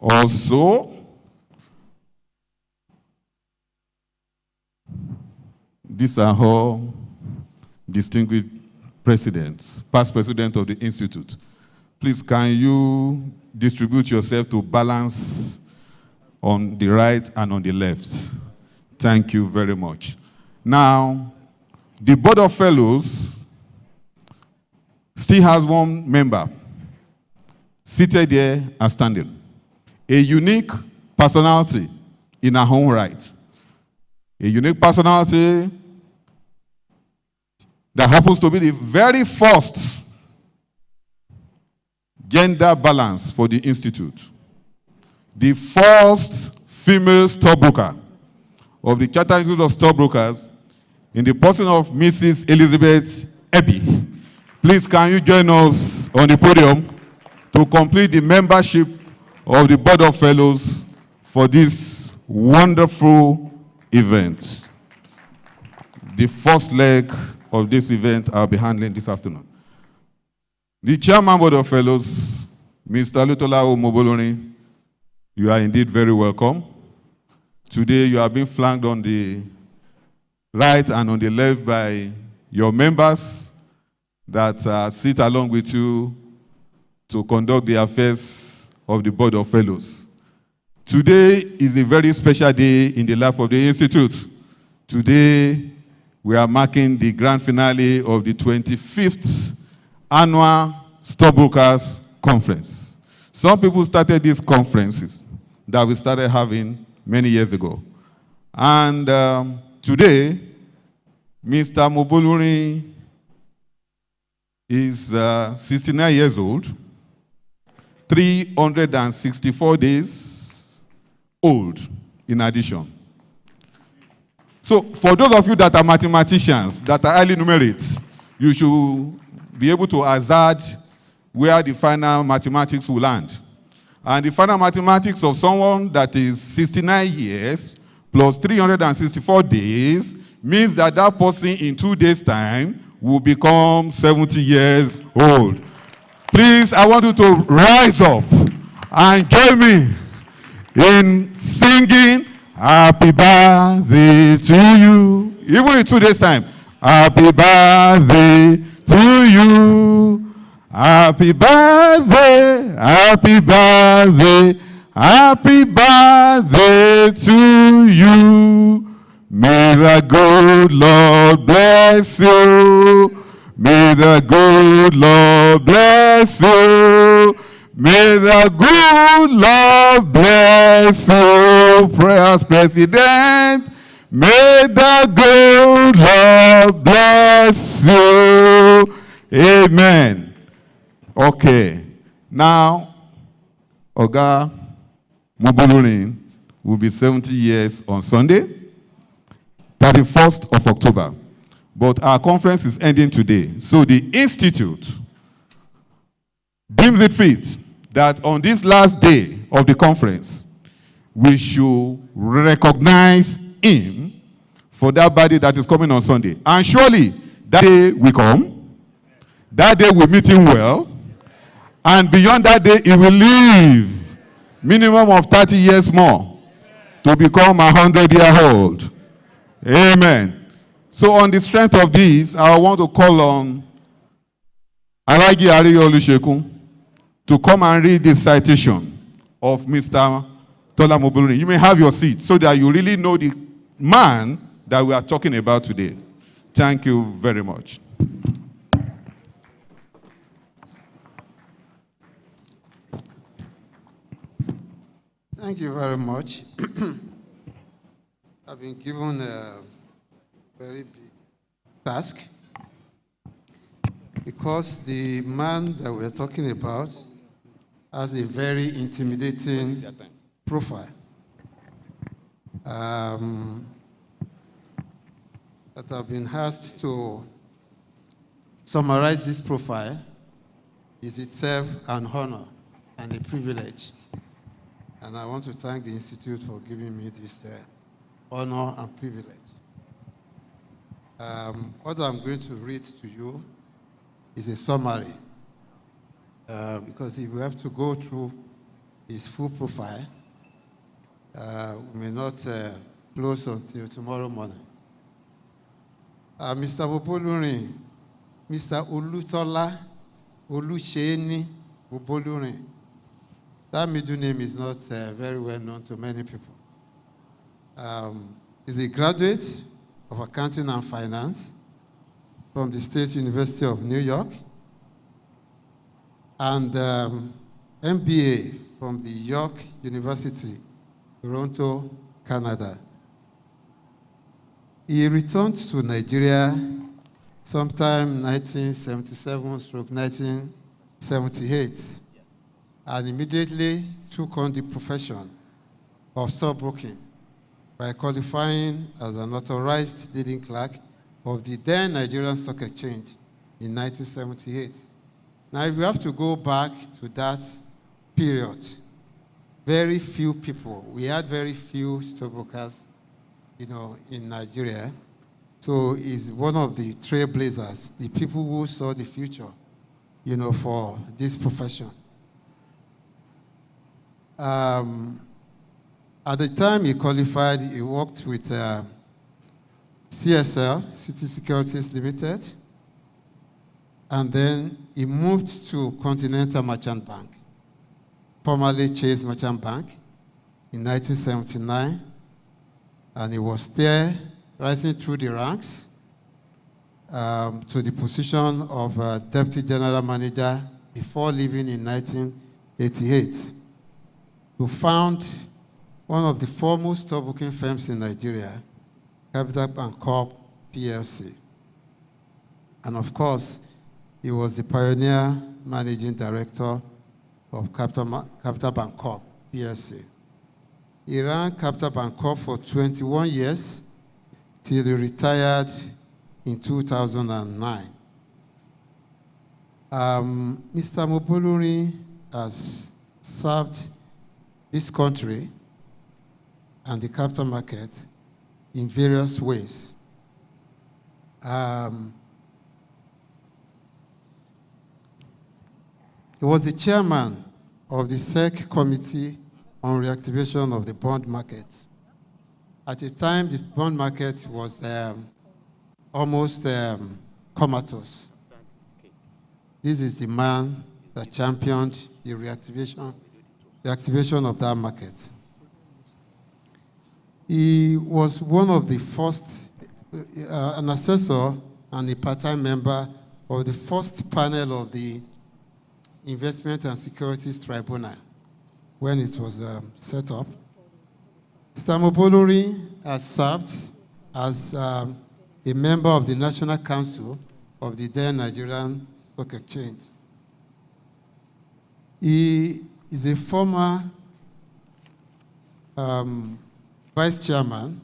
Also, these are all distinguished presidents, past president of the Institute. Please, can you distribute yourself to balance on the right and on the left? Thank you very much. Now, the Board of Fellows still has one member seated there and standing. A unique personality in her own right. A unique personality that happens to be the very first gender balance for the Institute. The first female stockbroker of the Chartered Institute of Stockbrokers, in the person of Mrs. Elizabeth Ebby. Please, can you join us on the podium to complete the membership of the Board of Fellows for this wonderful event. The first leg of this event I'll be handling this afternoon. The Chairman Board of Fellows, Mr. Lutola Omoboloni, you are indeed very welcome. Today you are being flanked on the right and on the left by your members that sit along with you to conduct the affairs of the Board of Fellows. Today is a very special day in the life of the Institute. Today, we are marking the grand finale of the 25th Annual Stockbrokers Conference. Some people started these conferences that we started having many years ago. And today, Mr. Moboluri is 69 years old, 364 days old in addition. So for those of you that are mathematicians, that are highly numerates, you should be able to hazard where the final mathematics will land. And the final mathematics of someone that is 69 years plus 364 days means that that person in 2 days' time will become 70 years old. Please, I want you to rise up and join me in singing Happy Birthday to you. Even in 2 days' time. Happy birthday to you. Happy birthday, happy birthday, happy birthday to you. May the good Lord bless you. May the good Lord bless you. May the good Lord bless you. Prayers, President. May the good Lord bless you. Amen. Okay. Now, Oga Mobolurin will be 70 years on Sunday, 31st of October. But our conference is ending today. So the Institute deems it fit that on this last day of the conference, we should recognize him for that birthday that is coming on Sunday. And surely that day will come. That day will meet him well. And beyond that day, he will live minimum of 30 years more to become 100-year-old. Amen. So on the strength of this, I want to call on Alagi Ariyo to come and read the citation of Mr. Tola Moboluni. You may have your seat so that you really know the man that we are talking about today. Thank you very much. Thank you very much. I've been given a very big task because the man that we're talking about has a very intimidating profile. That I've been asked to summarize this profile is itself an honor and a privilege. And I want to thank the Institute for giving me this honor and privilege. What I'm going to read to you is a summary, because if we have to go through his full profile, we may not close until tomorrow morning. Mr. Bobolurin, Mr. Olutola Olusheni Bobolurin. That middle name is not very well known to many people. He's a graduate of Accounting and Finance from the State University of New York and MBA from the York University, Toronto, Canada. He returned to Nigeria sometime 1977-1978 and immediately took on the profession of stockbroking by qualifying as an authorized dealing clerk of the then Nigerian Stock Exchange in 1978. Now, if we have to go back to that period, very few people, we had very few stockbrokers, in Nigeria. So he's one of the trailblazers, the people who saw the future, for this profession. At the time he qualified, he worked with CSL, City Securities Limited, and then he moved to Continental Merchant Bank, formerly Chase Merchant Bank, in 1979, and he was there rising through the ranks to the position of Deputy General Manager before leaving in 1988 to found one of the foremost stockbroking firms in Nigeria, Capital Bank Corp PLC. And of course, he was the pioneer managing director of Capital Bank Corp PLC. He ran Capital Bank Corp for 21 years till he retired in 2009. Mr. Moboluri has served this country and the capital market in various ways. He was the chairman of the SEC Committee on Reactivation of the Bond Market. At the time, the bond market was almost comatose. This is the man that championed the reactivation of that market. He was one of the first, an assessor and a part-time member of the first panel of the Investment and Securities Tribunal when it was set up. Mr. Moboluri has served as a member of the National Council of the then Nigerian Stock Exchange. He is a former Vice Chairman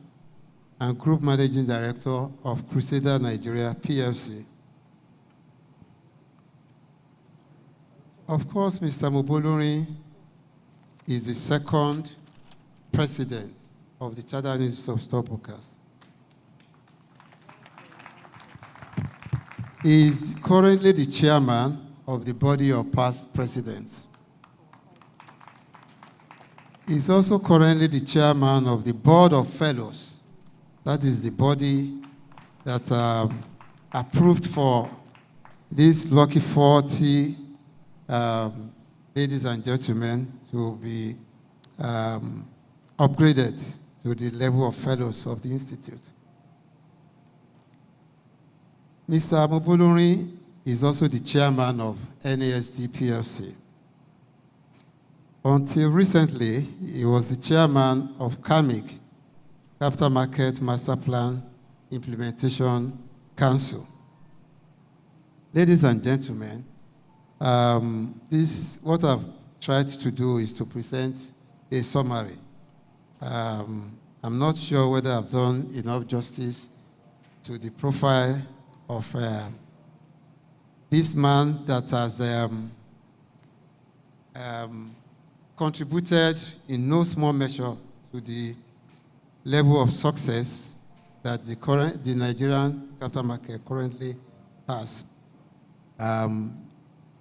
and Group Managing Director of Crusader Nigeria PLC. Of course, Mr. Moboluri is the second president of the Chartered Institute of Stockbrokers. He is currently the chairman of the body of past presidents. He is also currently the chairman of the Board of Fellows. That is the body that approved for this lucky 40 ladies and gentlemen to be upgraded to the level of fellows of the Institute. Mr. Moboluri is also the chairman of NASD PLC. Until recently, he was the chairman of CAMIC, Capital Market Master Plan Implementation Council. Ladies and gentlemen, what I've tried to do is to present a summary. I'm not sure whether I've done enough justice to the profile of this man that has contributed in no small measure to the level of success that the Nigerian capital market currently has.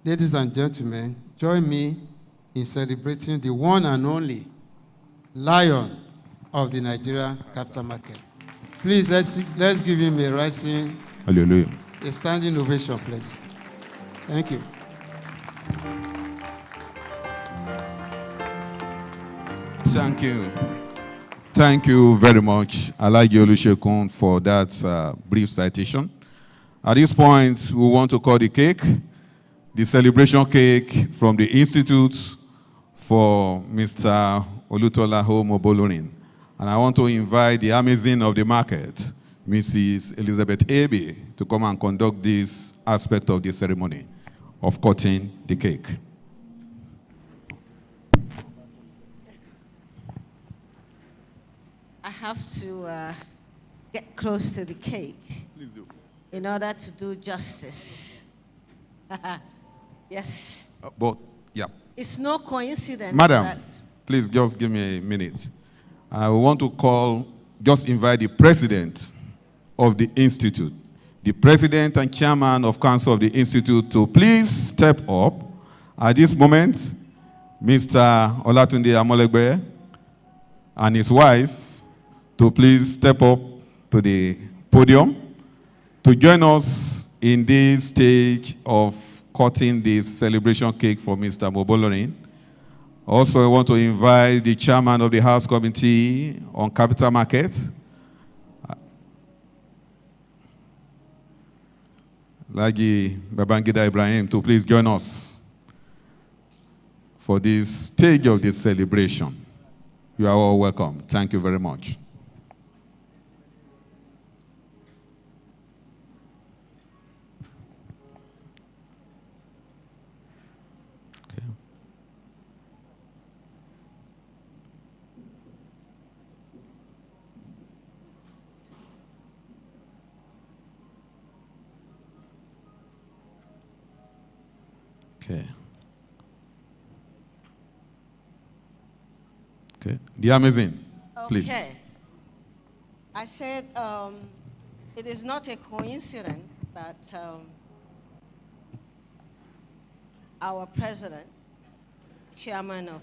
Ladies and gentlemen, join me in celebrating the one and only lion of the Nigerian capital market. Please, let's give him a rising, Hallelujah. a standing ovation, please. Thank you. Thank you. Thank you very much, Alhaji Olusekun, for that brief citation. At this point, we want to cut the cake, the celebration cake from the Institute for Mr. Olutola Moboluri. And I want to invite the Amazon of the market, Mrs. Elizabeth Abbey, to come and conduct this aspect of the ceremony of cutting the cake. I have to get close to the cake Please do. in order to do justice. Yes. But, yeah. It's no coincidence Madam, that please just give me a minute. I want to just invite the president of the institute, the president and chairman of council of the institute to please step up. At this moment, Mr. Olatunde Amolegbe and his wife to please step up to the podium to join us in this stage of cutting this celebration cake for Mr. Mobolorin. Also, I want to invite the chairman of the House Committee on Capital Markets, Laji Babangida Ibrahim, to please join us for this stage of this celebration. You are all welcome. Thank you very much. Okay. Okay. Okay. The Amazing, please. Okay. I said it is not a coincidence that our president, chairman of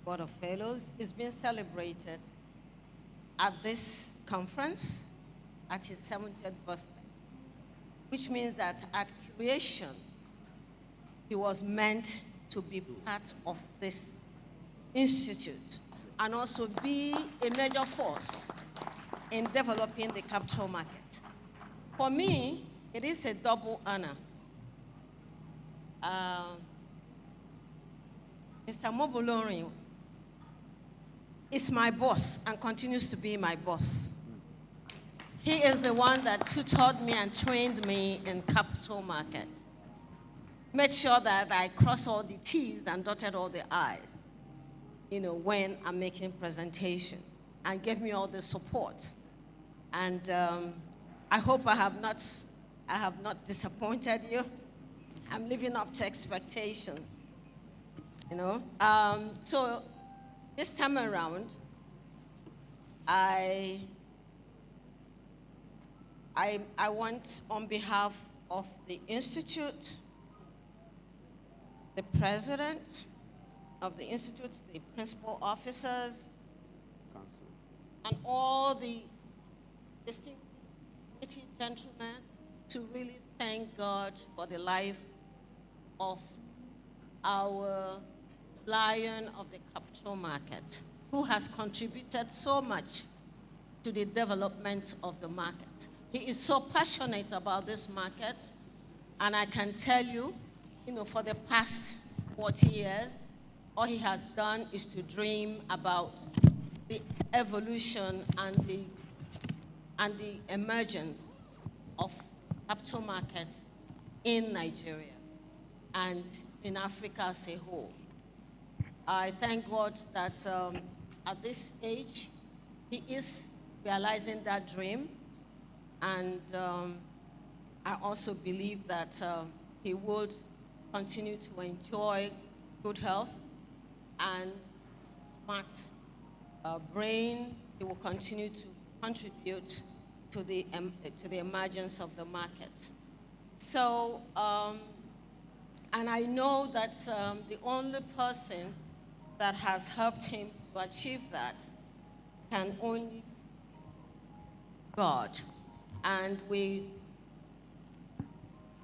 Board of Fellows, is being celebrated at this conference at his 70th birthday, which means that at creation, he was meant to be part of this institute and also be a major force in developing the capital market. For me, it is a double honor. Mr. Mobolorin is my boss and continues to be my boss. He is the one that tutored me and trained me in capital market. Made sure that I crossed all the T's and dotted all the I's, when I'm making presentation, and gave me all the support. And I hope I have not disappointed you. I'm living up to expectations, So this time around, I want, on behalf of the Institute, the president of the Institute, the principal officers, and all the distinguished gentlemen, to really thank God for the life of our lion of the capital market, who has contributed so much to the development of the market. He is so passionate about this market, and I can tell you, for the past 40 years, all he has done is to dream about the evolution and the emergence of capital markets in Nigeria and in Africa as a whole. I thank God that at this age, he is realizing that dream, and I also believe that he would continue to enjoy good health and smart brain. He will continue to contribute to the emergence of the market. So, and I know that the only person that has helped him to achieve that can only be God. And we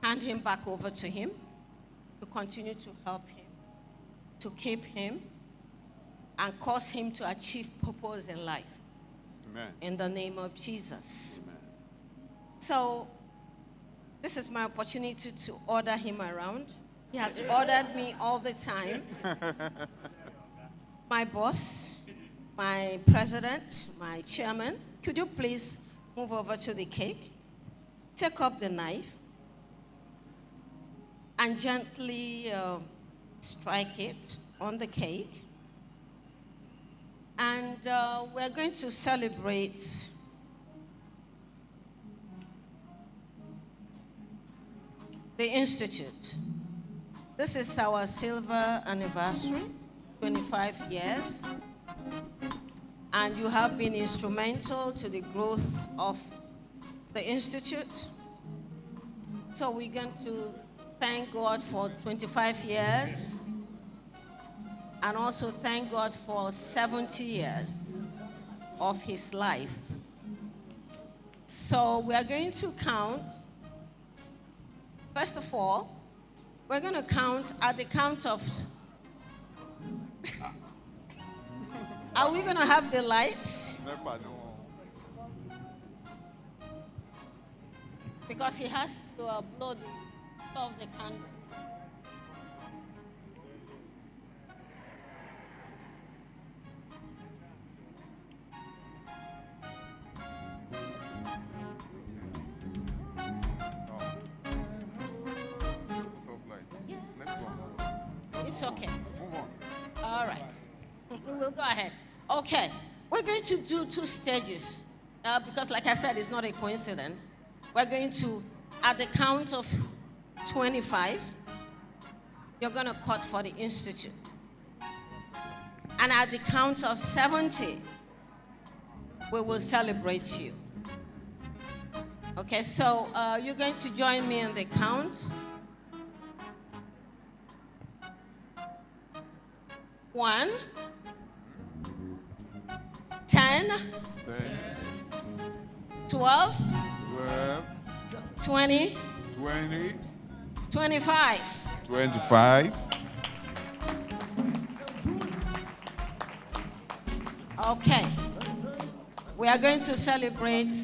hand him back over to him to continue to help him, to keep him, and cause him to achieve purpose in life. Amen. In the name of Jesus. Amen. So, this is my opportunity to order him around. He has ordered me all the time. My boss, my president, my chairman, could you please move over to the cake, take up the knife, and gently strike it on the cake. And we're going to celebrate the Institute. This is our silver anniversary, 25 years. And you have been instrumental to the growth of the Institute. So we're going to thank God for 25 years and also thank God for 70 years of his life. So we are going to count. First of all, we're going to count at the count of... Are we going to have the lights? Because he has to blow the top of the candle. It's okay. All right. We'll go ahead. Okay. We're going to do 2 stages because, like I said, it's not a coincidence. We're going to, at the count of 25, you're going to cut for the Institute. And at the count of 70, we will celebrate you. Okay, so you're going to join me in the count. 1, 10, 12, 20, 25. 25. Okay. We are going to celebrate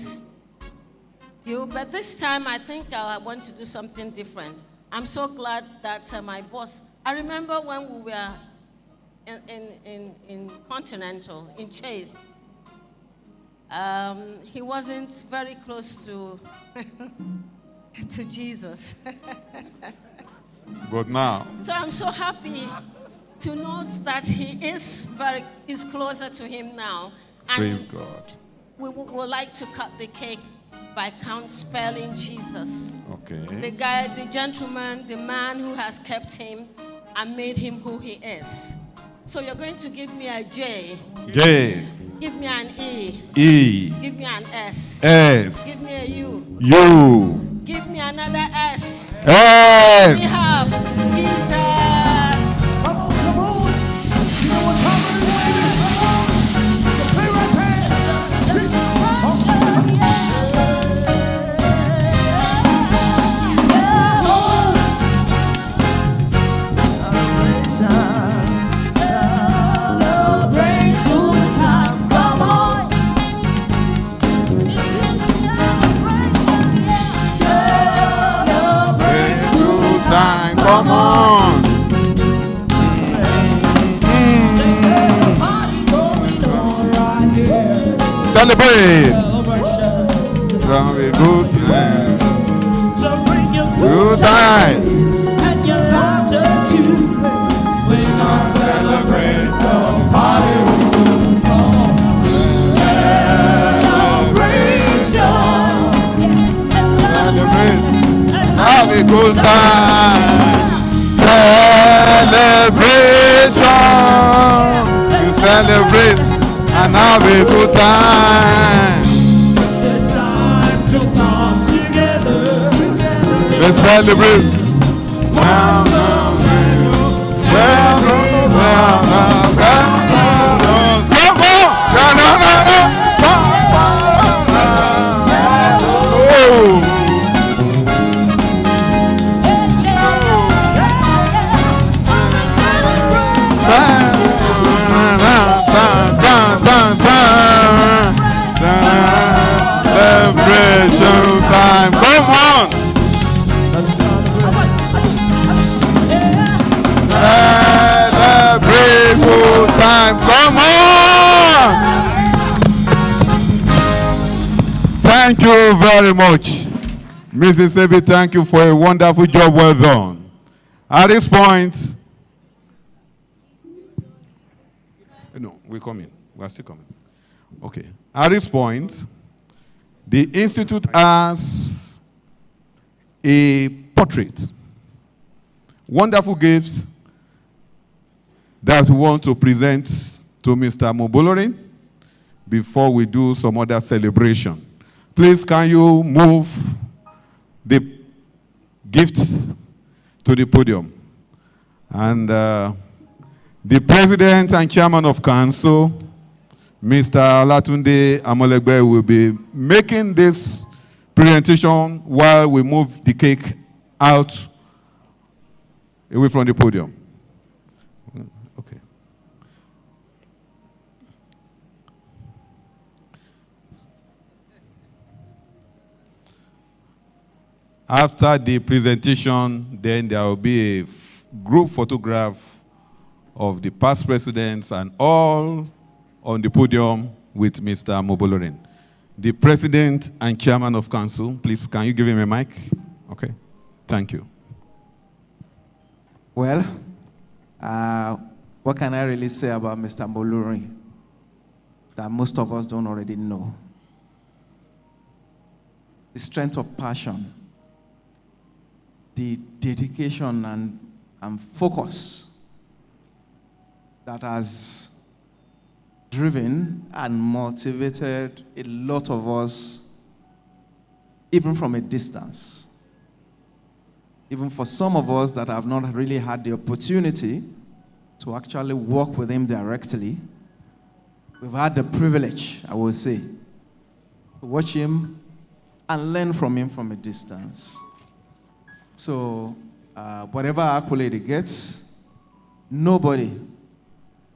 you, but this time I think I want to do something different. I'm so glad that my boss, I remember when we were in Continental, in Chase, he wasn't very close to to Jesus. But now, So I'm so happy to note that he is closer to him now. And praise God. we would like to cut the cake by spelling Jesus. Okay. The gentleman, the man who has kept him and made him who he is. So you're going to give me a J. J. Give me an E. E. Give me an S. S. Give me a U. U. Give me another S. S. We have Jesus. Come on, come on. You know what time it is? Play right hands. Sing. Celebrate good times, come on. It's a celebration, yes. Celebrate Good time, come on. There's a party going on right here. Celebrate. Celebration. Have a good time. So bring your Good time. and your laughter too. We're gonna celebrate the party. Come on. Celebration. Let's celebrate. Have a good time. Celebration. We celebrate and have a good time. It's time to come together. Let's celebrate. Celebration time. Come on. Celebrate good time. Come on. Thank you very much. Mrs. Ebi, thank you for a wonderful job well done. At this point, no, we come in. We're still coming. Okay. At this point, the Institute has a portrait. Wonderful gifts that we want to present to Mr. Mobolorin before we do some other celebration. Please, can you move the gift to the podium? And the President and Chairman of Council, Mr. Olatunde Amolegbe, will be making this presentation while we move the cake out away from the podium. Okay. After the presentation, then there will be a group photograph of the past presidents and all on the podium with Mr. Mobolorin. The President and Chairman of Council, please, can you give him a mic? Okay, thank you. Well, what can I really say about Mr. Mobolorin that most of us don't already know? The strength of passion, the dedication and focus that has driven and motivated a lot of us, even from a distance. Even for some of us that have not really had the opportunity to actually work with him directly, we've had the privilege, I will say, to watch him and learn from him from a distance. So, whatever accolade he gets, nobody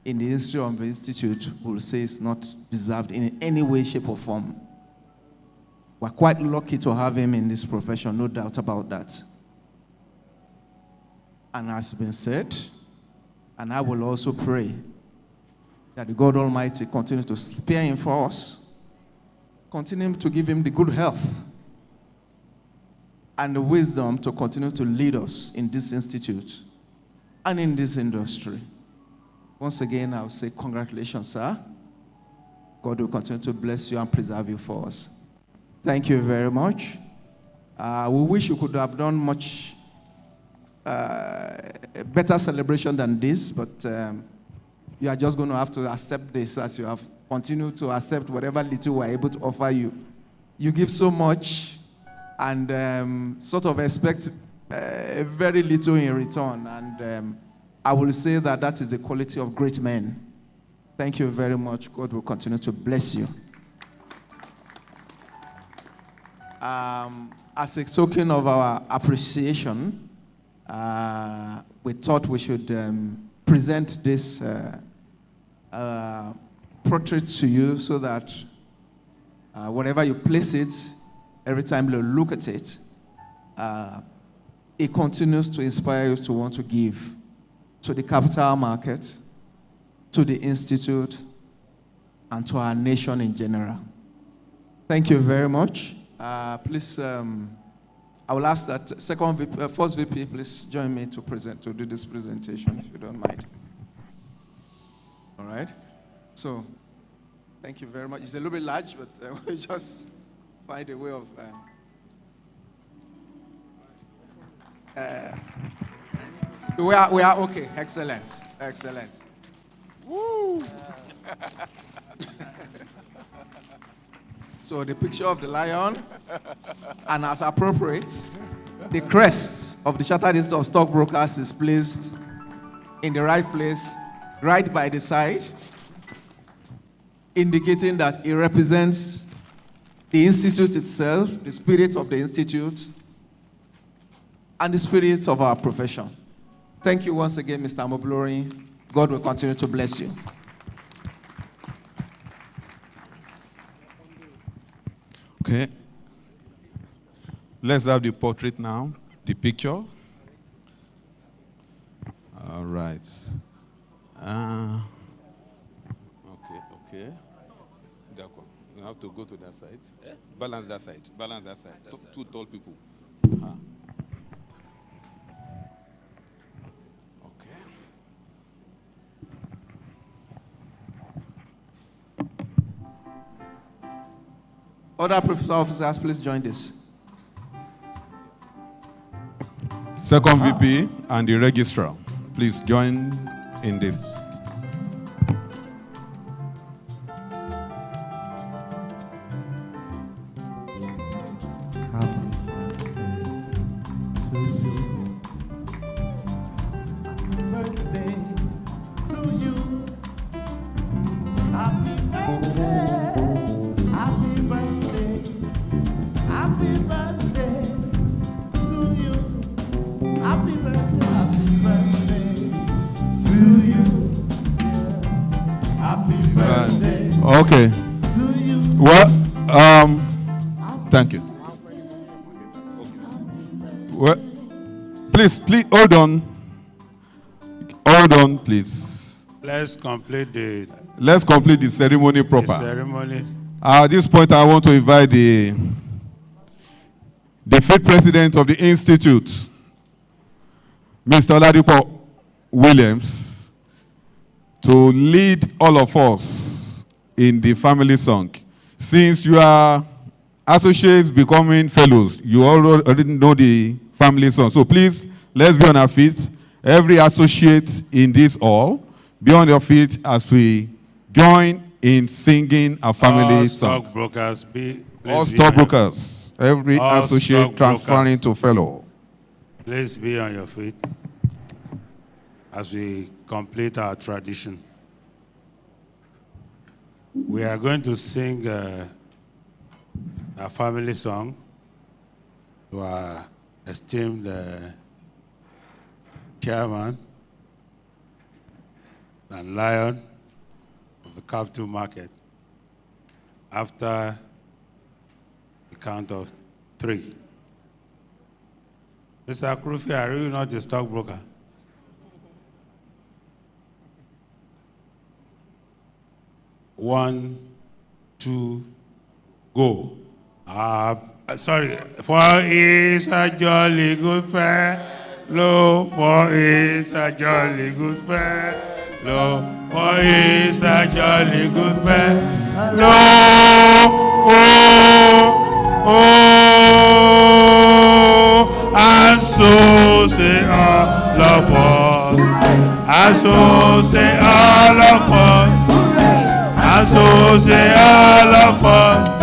in the history of the Institute will say it's not deserved in any way, shape, or form. We're quite lucky to have him in this profession, no doubt about that. And as been said, and I will also pray that the God Almighty continue to spare him for us, continue to give him the good health and the wisdom to continue to lead us in this institute and in this industry. Once again, I'll say congratulations, sir. God will continue to bless you and preserve you for us. Thank you very much. We wish we could have done much better celebration than this, but you are just going to have to accept this as you have continued to accept whatever little we're able to offer you. You give so much and sort of expect very little in return, and I will say that that is the quality of great men. Thank you very much. God will continue to bless you. As a token of our appreciation, we thought we should present this portrait to you so that whenever you place it, every time you look at it, it continues to inspire you to want to give to the capital market, to the Institute, and to our nation in general. Thank you very much. Please, I will ask that first VP, please join me to do this presentation, if you don't mind. All right. So, thank you very much. It's a little bit large, but we'll just find a way of. We are okay. Excellent. Excellent. Woo! So the picture of the lion, and as appropriate, the crest of the Chartered Institute of Stockbrokers is placed in the right place, right by the side, indicating that it represents the Institute itself, the spirit of the Institute, and the spirit of our profession. Thank you once again, Mr. Mobolorin. God will continue to bless you. Okay. Let's have the portrait now, the picture. All right. Okay. You have to go to that side. Yeah. Balance that side. Two tall people. Other professor officers, please join this. Second VP and the registrar, please join in this. Happy birthday to you. Happy birthday to you. Happy birthday. Happy birthday. Happy birthday to you. Happy birthday to you. Yeah. Happy birthday Okay. to you. Well, thank you. Well, please, hold on. Hold on, please. Let's complete the Ceremony proper. ceremonies. At this point, I want to invite the fifth president of the Institute, Mr. Oladipo Williams, to lead all of us in the family song. Since you are associates becoming fellows, you already know the family song. So please, let's be on our feet. Every associate in this hall, be on your feet as we join in singing a family All song. stockbrokers, All stockbrokers, every All associate stockbrokers. transferring to fellow. Please be on your feet as we complete our tradition. We are going to sing a family song to our esteemed chairman and lion of the capital market after the count of 3. Mr. Akrufi, are you not the stockbroker? One, two, go. Sorry. For is a jolly good fellow, for is a jolly good fellow, for is a jolly good fellow. Oh, oh, and so say all of us, and so say all of us, and so say all of us.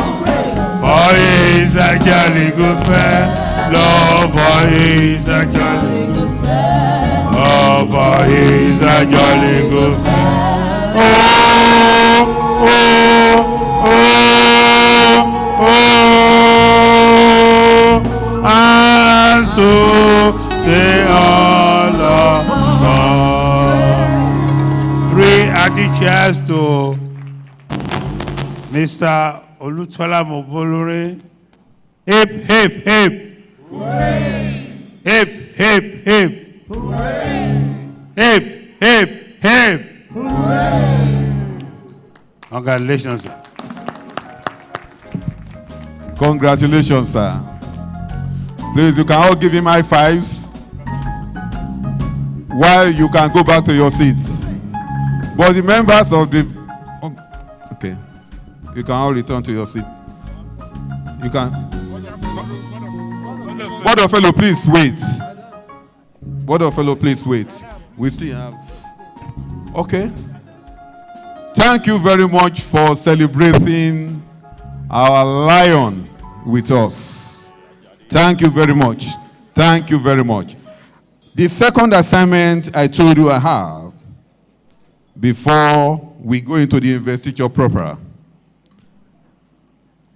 For he is a jolly good fellow, for he is a jolly good fellow, oh, for he is a jolly good fellow. Oh, oh, oh, oh, and so they all of us. 3 acting chairs to Mr. Olutola Mobolore. Hip, hip, hip. Hooray. Hip, hip, hip. Hooray. Hip, hip, hip. Hooray. Congratulations, sir. Congratulations, sir. Please, you can all give him high fives while you can go back to your seats. But the members of the... Okay. You can all return to your seat. You can... Board of Fellow, please wait. Board of Fellow, please wait. We still have... Okay. Thank you very much for celebrating our lion with us. Thank you very much. Thank you very much. The second assignment I told you I have before we go into the investiture proper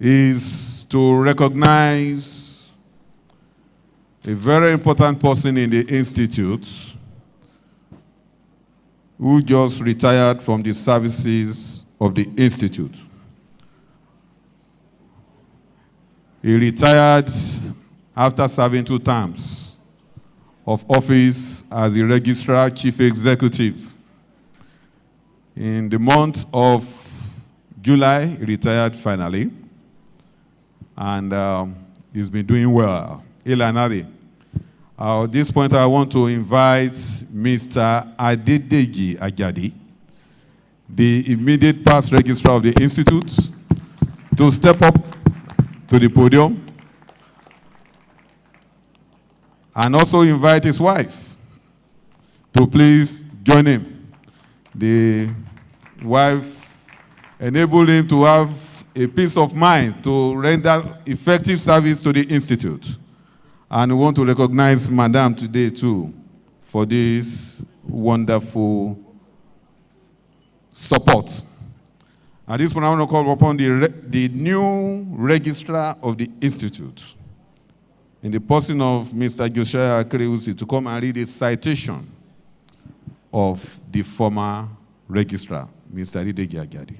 is to recognize a very important person in the Institute who just retired from the services of the Institute. He retired after serving 2 terms of office as the Registrar Chief Executive. In the month of July, he retired finally, and he's been doing well. Ilanari. At this point, I want to invite Mr. Adedeji Ajadi, the immediate past registrar of the Institute, to step up to the podium. And also invite his wife to please join him. The wife enabled him to have a peace of mind to render effective service to the Institute. And we want to recognize Madam today too for this wonderful support. At this point, I want to call upon the new registrar of the Institute, in the person of Mr. Josiah Akreusi, to come and read a citation of the former registrar, Mr. Adedeji Ajadi.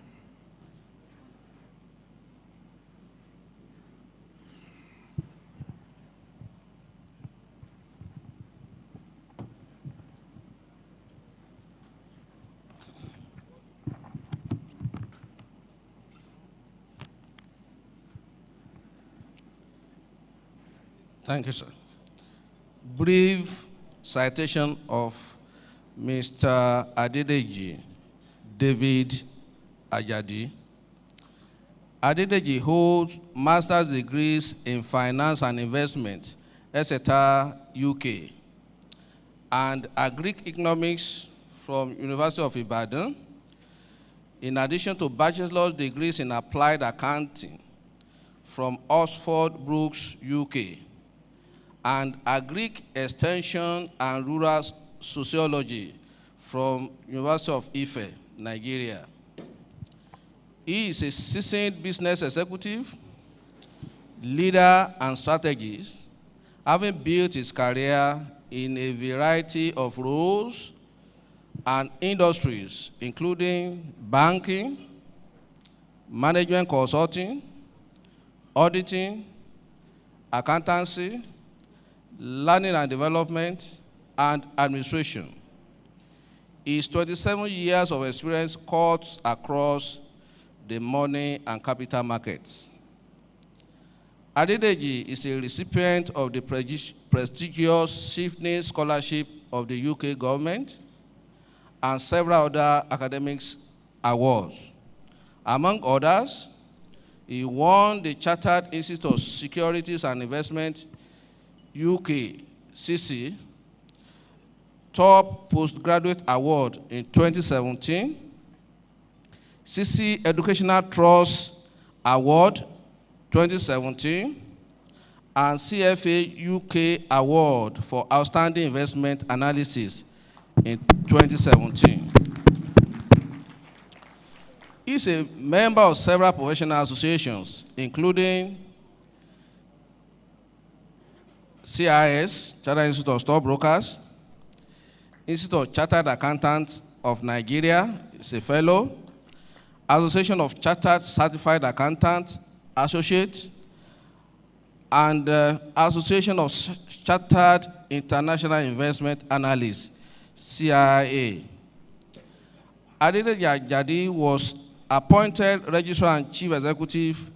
Thank you, sir. Brief citation of Mr. Adedeji David Ajadi. Adedeji holds master's degrees in finance and investment, Exeter, UK, and Agric Economics from University of Ibadan, in addition to bachelor's degrees in applied accounting from Oxford Brookes, UK, and Agric Extension and Rural Sociology from University of Ife, Nigeria. He is a seasoned business executive, leader, and strategist, having built his career in a variety of roles and industries, including banking, management consulting, auditing, accountancy, learning and development, and administration. His 27 years of experience cuts across the money and capital markets. Adedeji is a recipient of the prestigious Sifney Scholarship of the UK government and several other academics awards. Among others, he won the Chartered Institute of Securities and Investment UK CC Top Postgraduate Award in 2017, CC Educational Trust Award 2017, and CFA UK Award for Outstanding Investment Analysis in 2017. He is a member of several professional associations, including CIS, Chartered Institute of Stockbrokers, Institute of Chartered Accountants of Nigeria, is a fellow, Association of Chartered Certified Accountants, Associate, and Association of Chartered International Investment Analysts, CIA. Adedeji Ajadi was appointed Registrar and Chief Executive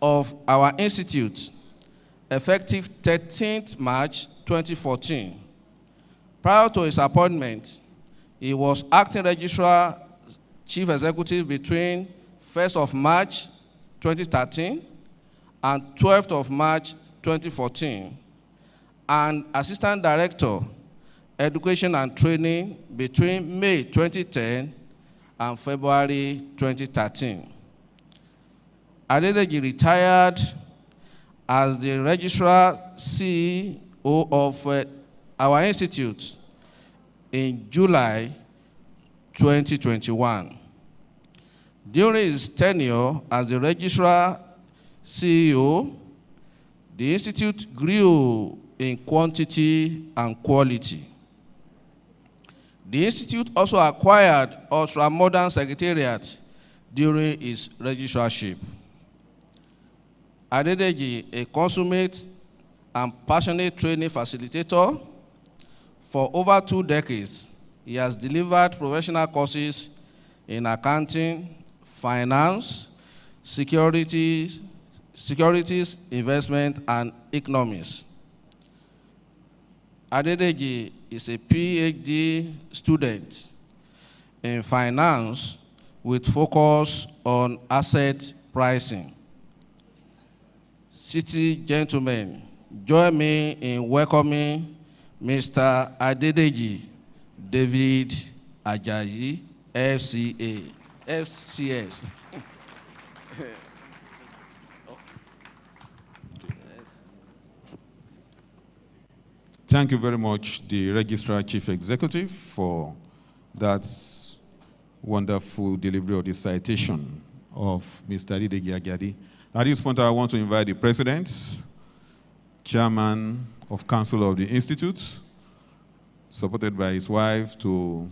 of our Institute, effective 13th March 2014. Prior to his appointment, he was acting Registrar Chief Executive between 1st of March 2013 and 12th of March 2014, and Assistant Director, Education and Training between May 2010 and February 2013. Adedeji retired as the Registrar CEO of our Institute in July 2021. During his tenure as the Registrar CEO, the Institute grew in quantity and quality. The Institute also acquired ultra-modern secretariat during its registrarship. Adedeji, a consummate and passionate training facilitator, for over 2 decades, he has delivered professional courses in accounting, finance, securities, investment, and economics. Adedeji is a PhD student in finance with focus on asset pricing. city gentlemen, join me in welcoming Mr. Adedeji David Ajayi, FCS. Thank you very much, the Registrar Chief Executive, for that wonderful delivery of the citation of Mr. Adedeji Agadi. At this point, I want to invite the President, Chairman of Council of the Institute, supported by his wife, to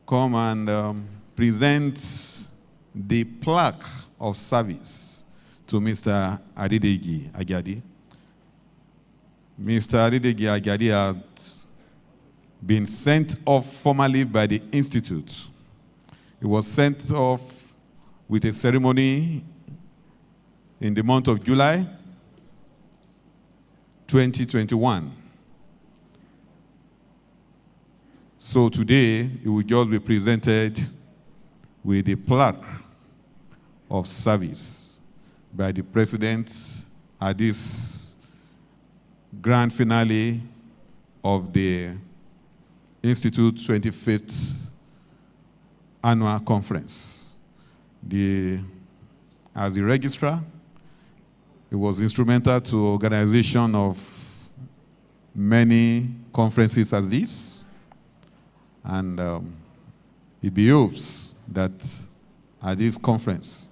come and present the plaque of service to Mr. Adedeji Agadi. Mr. Adedeji Agadi had been sent off formally by the Institute. He was sent off with a ceremony in the month of July 2021. So today, he will just be presented with a plaque of service by the President at this grand finale of the Institute 25th Annual Conference. As the registrar, he was instrumental to organization of many conferences as this, and he behoves that at this conference,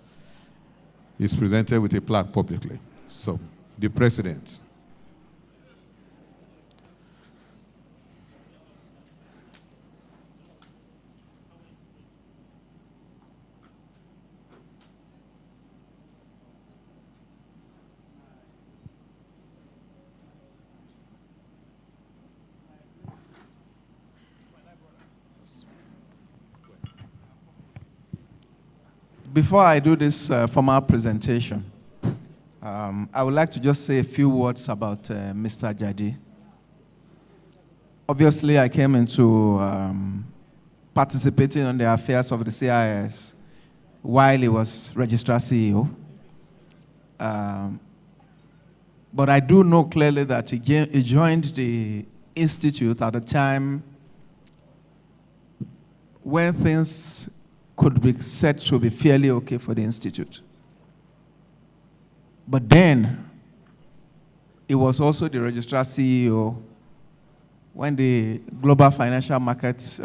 he's presented with a plaque publicly. So, the President. Before I do this formal presentation, I would like to just say a few words about Mr. Ajadi. Obviously, I came into participating in the affairs of the CIS while he was Registrar CEO. But I do know clearly that he joined the Institute at a time when things could be said to be fairly okay for the Institute. But then, he was also the Registrar CEO when the global financial market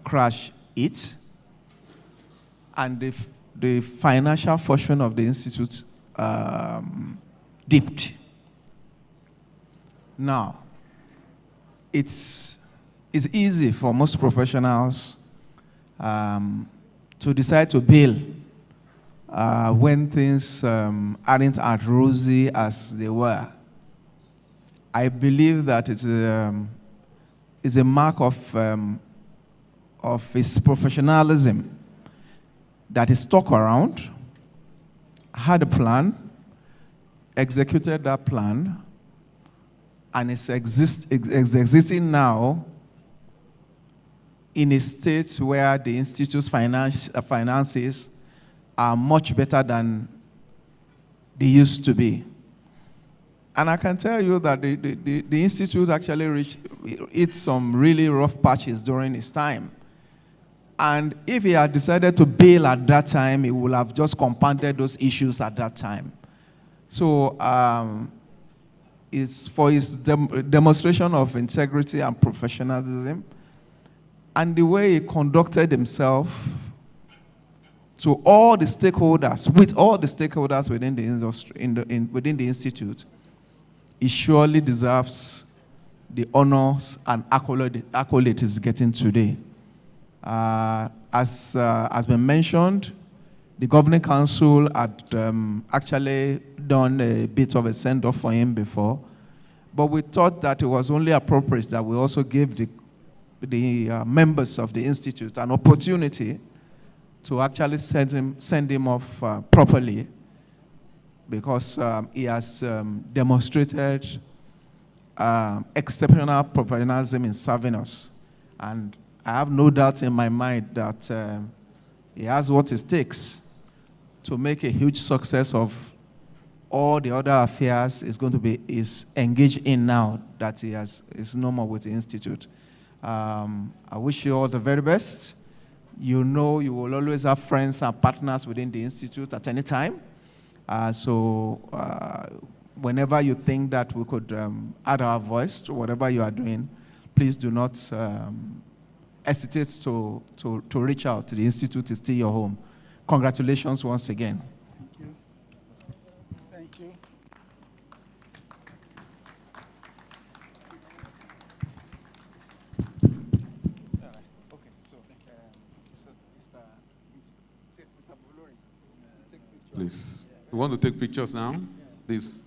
crash hit, and the financial fortune of the Institute dipped. Now, it's easy for most professionals to decide to bail when things aren't as rosy as they were. I believe that it's a mark of his professionalism that he stuck around, had a plan, executed that plan, and is existing now in a state where the Institute's finances are much better than they used to be. And I can tell you that the Institute actually hit some really rough patches during its time. And if he had decided to bail at that time, he would have just compounded those issues at that time. So it's for his demonstration of integrity and professionalism, and the way he conducted himself to all the stakeholders, with all the stakeholders within the industry, within the Institute, he surely deserves the honors and accolades he's getting today. As has been mentioned, the Governing Council had actually done a bit of a send-off for him before, but we thought that it was only appropriate that we also give the members of the Institute an opportunity to actually send him off properly, because he has demonstrated exceptional professionalism in serving us. And I have no doubt in my mind that he has what it takes to make a huge success of all the other affairs is engaged in now that is no more with the Institute. I wish you all the very best. You know you will always have friends and partners within the Institute at any time. So whenever you think that we could add our voice to whatever you are doing, please do not hesitate to reach out to the Institute. It's still your home. Congratulations once again. Thank you. Okay, so Mr. Bolori, take a picture. Please. You want to take pictures now? Please.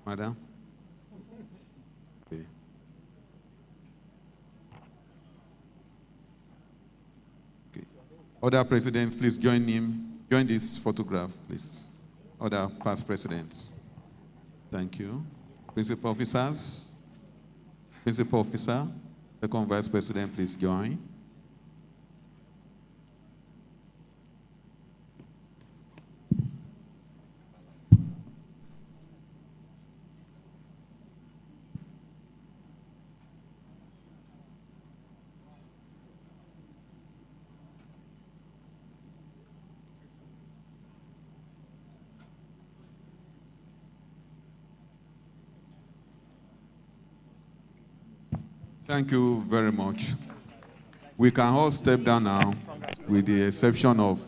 Madam? Okay. Okay. Other presidents, please join him. Join this photograph, please. Other past presidents. Thank you. Principal officers. Principal officer. Second vice president, please join. Thank you very much. We can all step down now, with the exception of...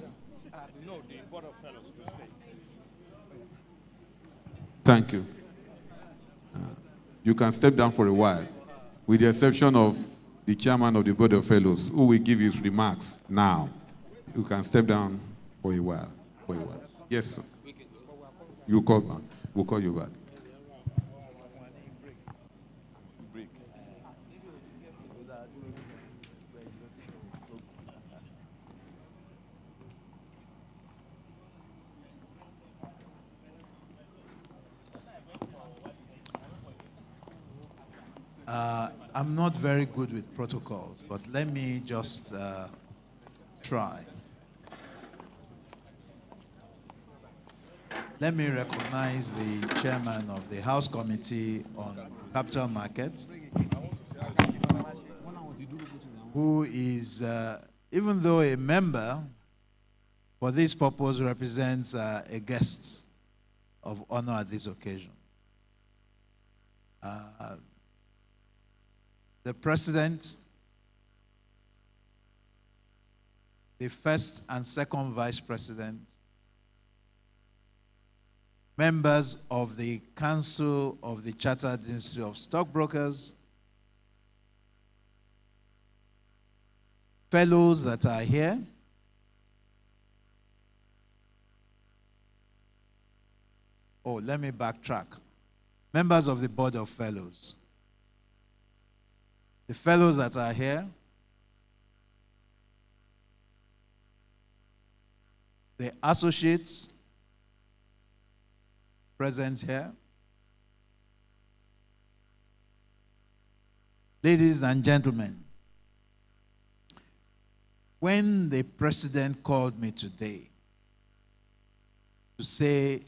Thank you. You can step down for a while, with the exception of the chairman of the Board of Fellows, who will give his remarks now. You can step down for a while. Yes, sir. You call back. We'll call you back. I'm not very good with protocols, but let me just try. Let me recognize the chairman of the House Committee on Capital Markets, who is, even though a member, for this purpose represents a guest of honor at this occasion. The President, the first and second Vice President, members of the Council of the Chartered Institute of Stockbrokers, fellows that are here, let me backtrack. Members of the Board of Fellows, the fellows that are here, the associates present here, ladies and gentlemen, when the president called me today to say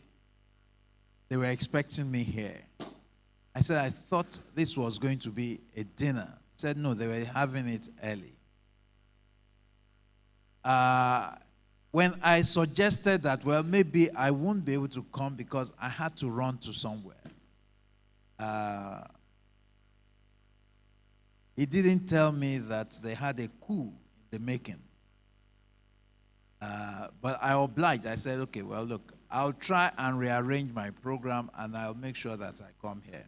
they were expecting me here, I said, I thought this was going to be a dinner. He said, no, they were having it early. When I suggested that, well, maybe I won't be able to come because I had to run to somewhere, he didn't tell me that they had a coup in the making. But I obliged. I said, okay, well, look, I'll try and rearrange my program and I'll make sure that I come here.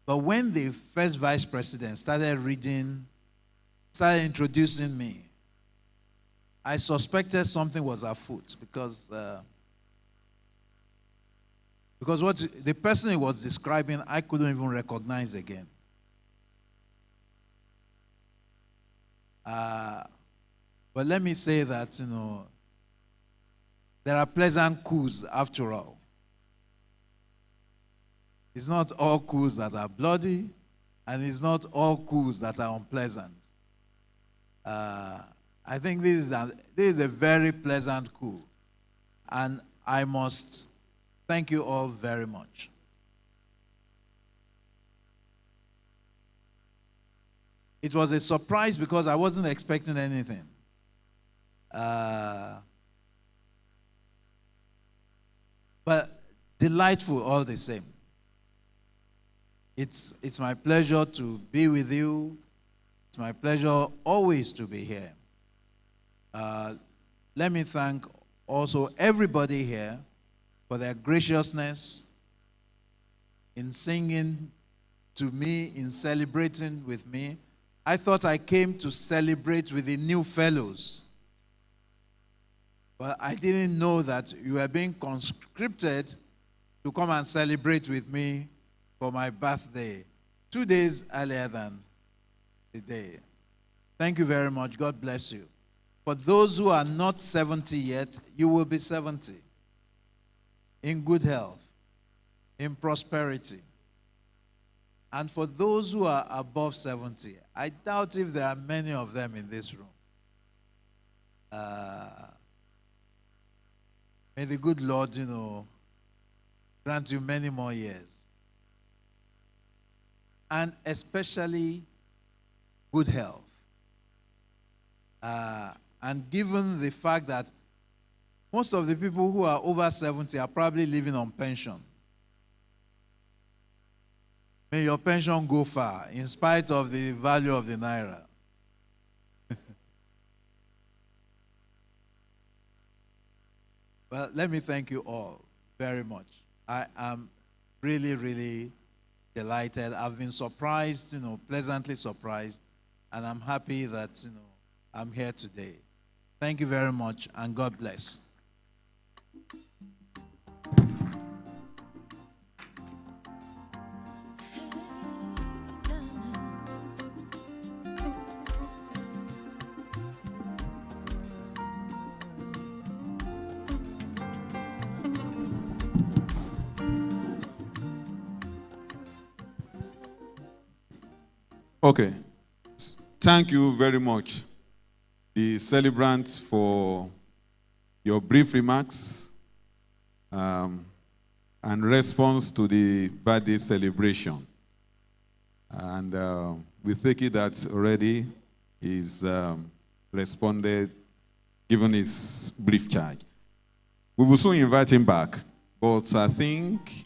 But when the first vice president started introducing me, I suspected something was afoot because what the person he was describing, I couldn't even recognize again. But let me say that, there are pleasant coups after all. It's not all coups that are bloody, and it's not all coups that are unpleasant. I think this is a very pleasant coup, and I must thank you all very much. It was a surprise because I wasn't expecting anything. But delightful all the same. It's my pleasure to be with you. It's my pleasure always to be here. Let me thank also everybody here for their graciousness in singing to me, in celebrating with me. I thought I came to celebrate with the new fellows. But I didn't know that you were being conscripted to come and celebrate with me for my birthday, 2 days earlier than the day. Thank you very much. God bless you. For those who are not 70 yet, you will be 70. In good health, in prosperity. And for those who are above 70, I doubt if there are many of them in this room. May the good Lord, grant you many more years. And especially good health. And given the fact that most of the people who are over 70 are probably living on pension, may your pension go far in spite of the value of the naira. Well, let me thank you all very much. I am really, really delighted. I've been surprised, pleasantly surprised, and I'm happy that, I'm here today. Thank you very much, and God bless. Okay. Thank you very much, the celebrants, for your brief remarks and response to the birthday celebration. And we take it that already he's responded, given his brief charge. We will soon invite him back, but I think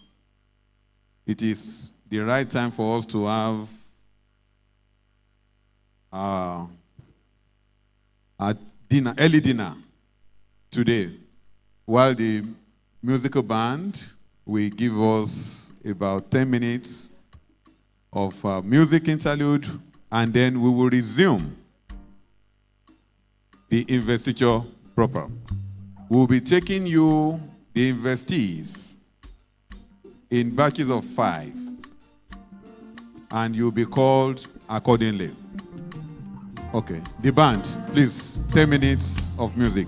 it is the right time for us to have early dinner today, while the musical band will give us about 10 minutes of music interlude, and then we will resume the investiture proper. We'll be taking you, the investees, in batches of 5, and you'll be called accordingly. Okay, the band, please, 10 minutes of music.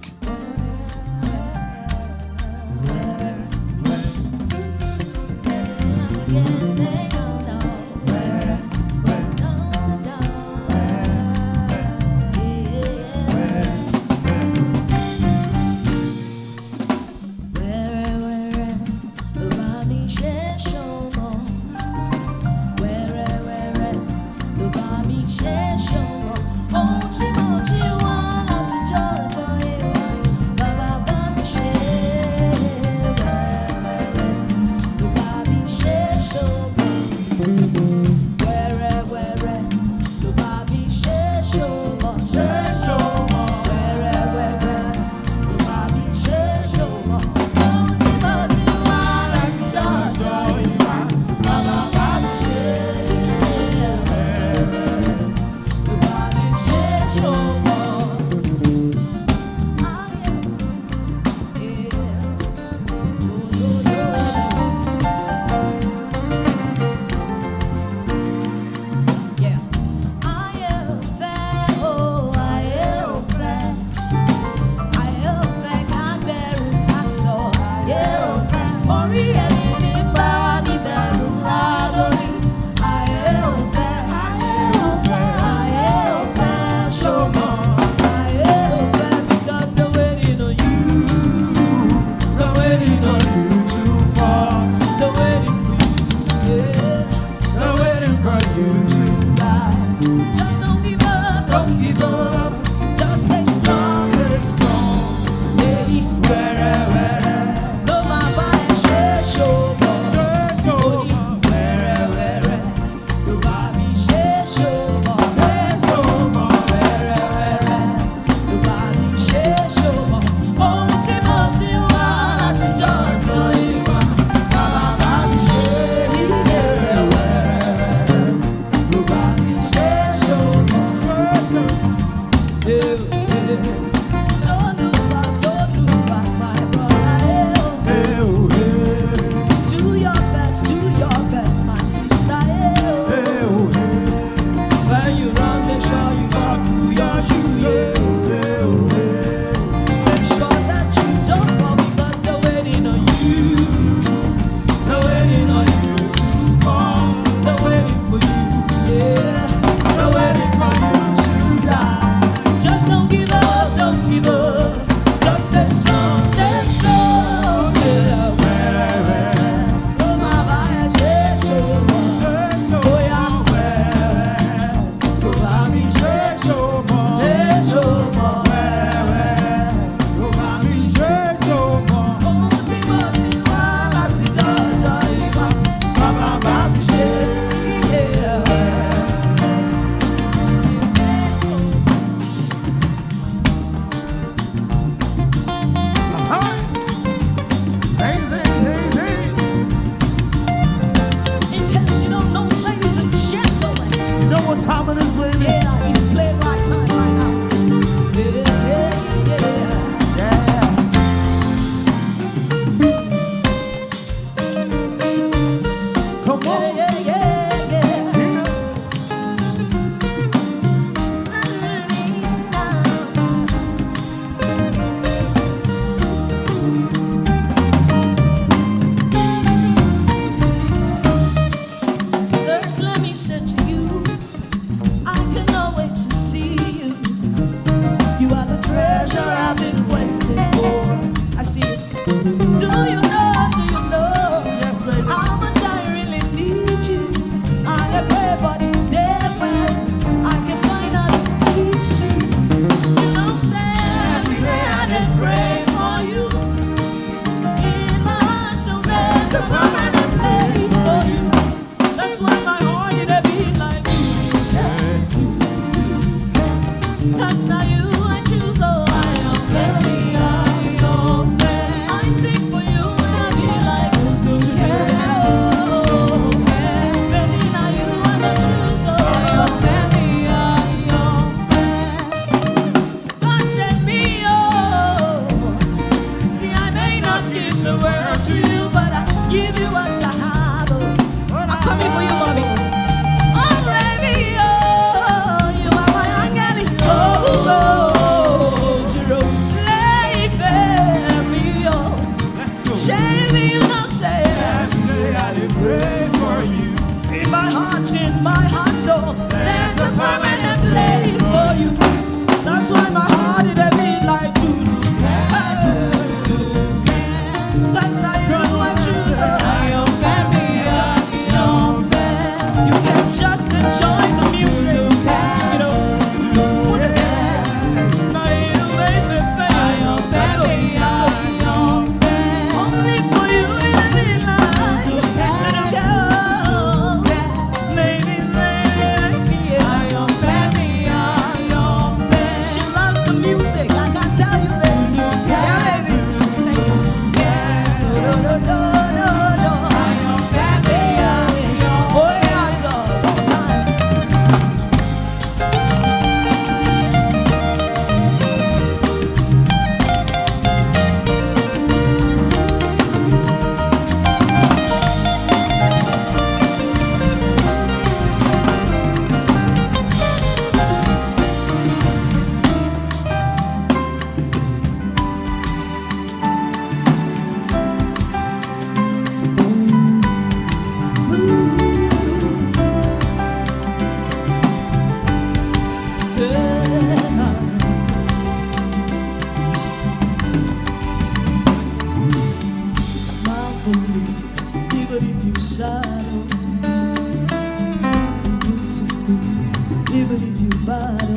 battle.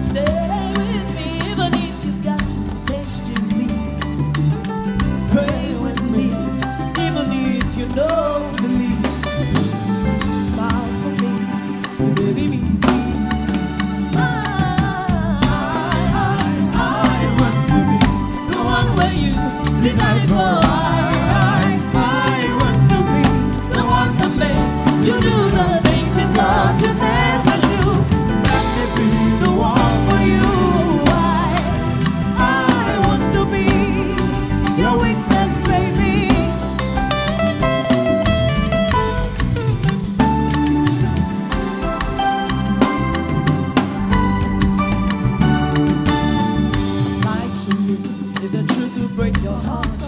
Stay with me even if you've got some things to leave. Pray with me even if you don't believe. Smile for me, baby me. I want to be the one where you deny for. I want to be the one that makes you do the things you thought you never do. Let me be the one for you. I want to be your weakness, baby. Lie to me if the truth will break your heart.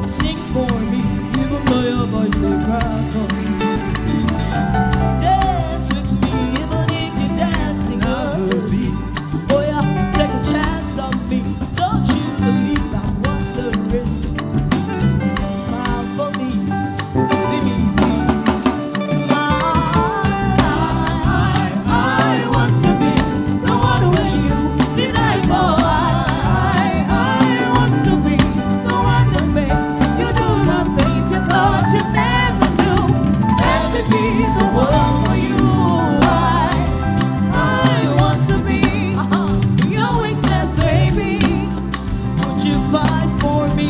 Sing for me even though your voice will crack. Dance with me even if you're dancing on the beat. Oh yeah, take a chance on me. Don't you believe I want the risk? Smile for me, baby, please. Smile. I want to be the one where you deny for. I want to be the one that makes you do the things you thought you never do. Let me be the one for you. I want to be your weakness, baby. Would you fight for me?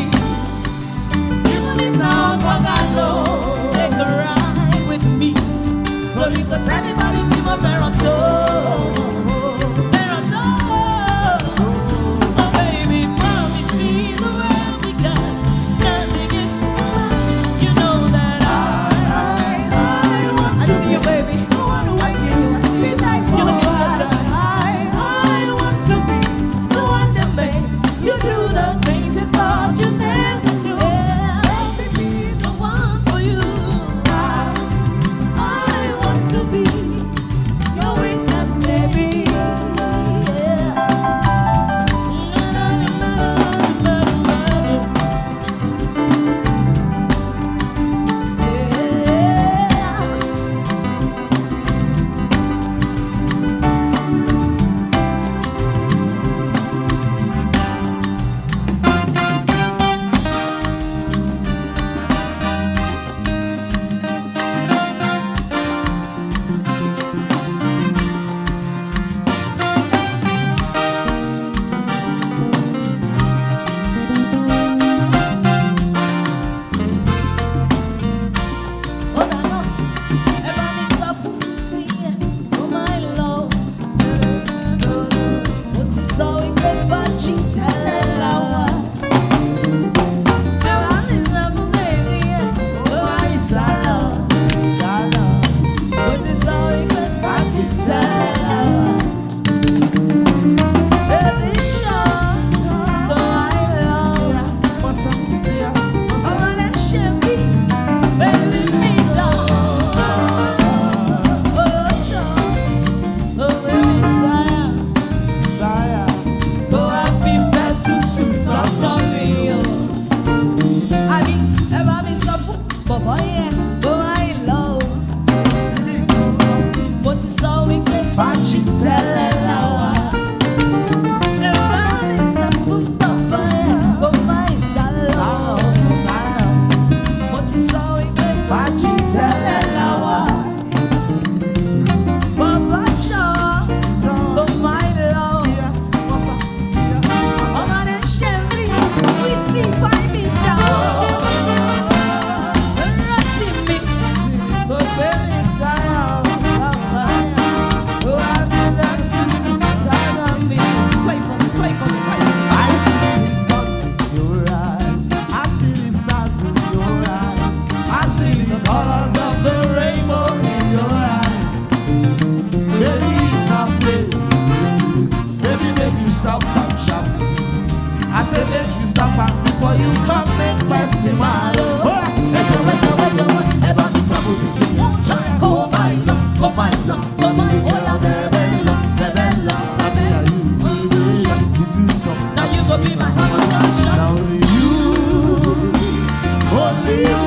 Even if now I know, take a ride with me. So because anybody to my parents, oh baby, promise me the world because nothing is too much. You know that I want to see you, baby. I see you. You're looking good. I want to be the one that makes you do the things you thought you never do. Let me be the one for you. I want to be your weakness, baby. Only you,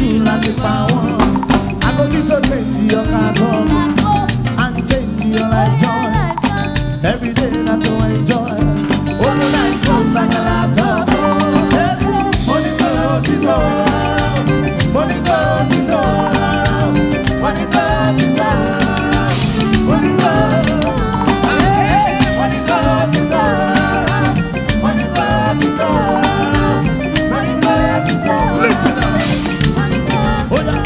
tún láti pa wọ́n. I go need to change your carton and change your life joy. Every day not to enjoy. All the night comes like a laptop. Yes, money goes to money goes to money goes to money goes to money goes to money goes to money goes to. Listen up. Hold on.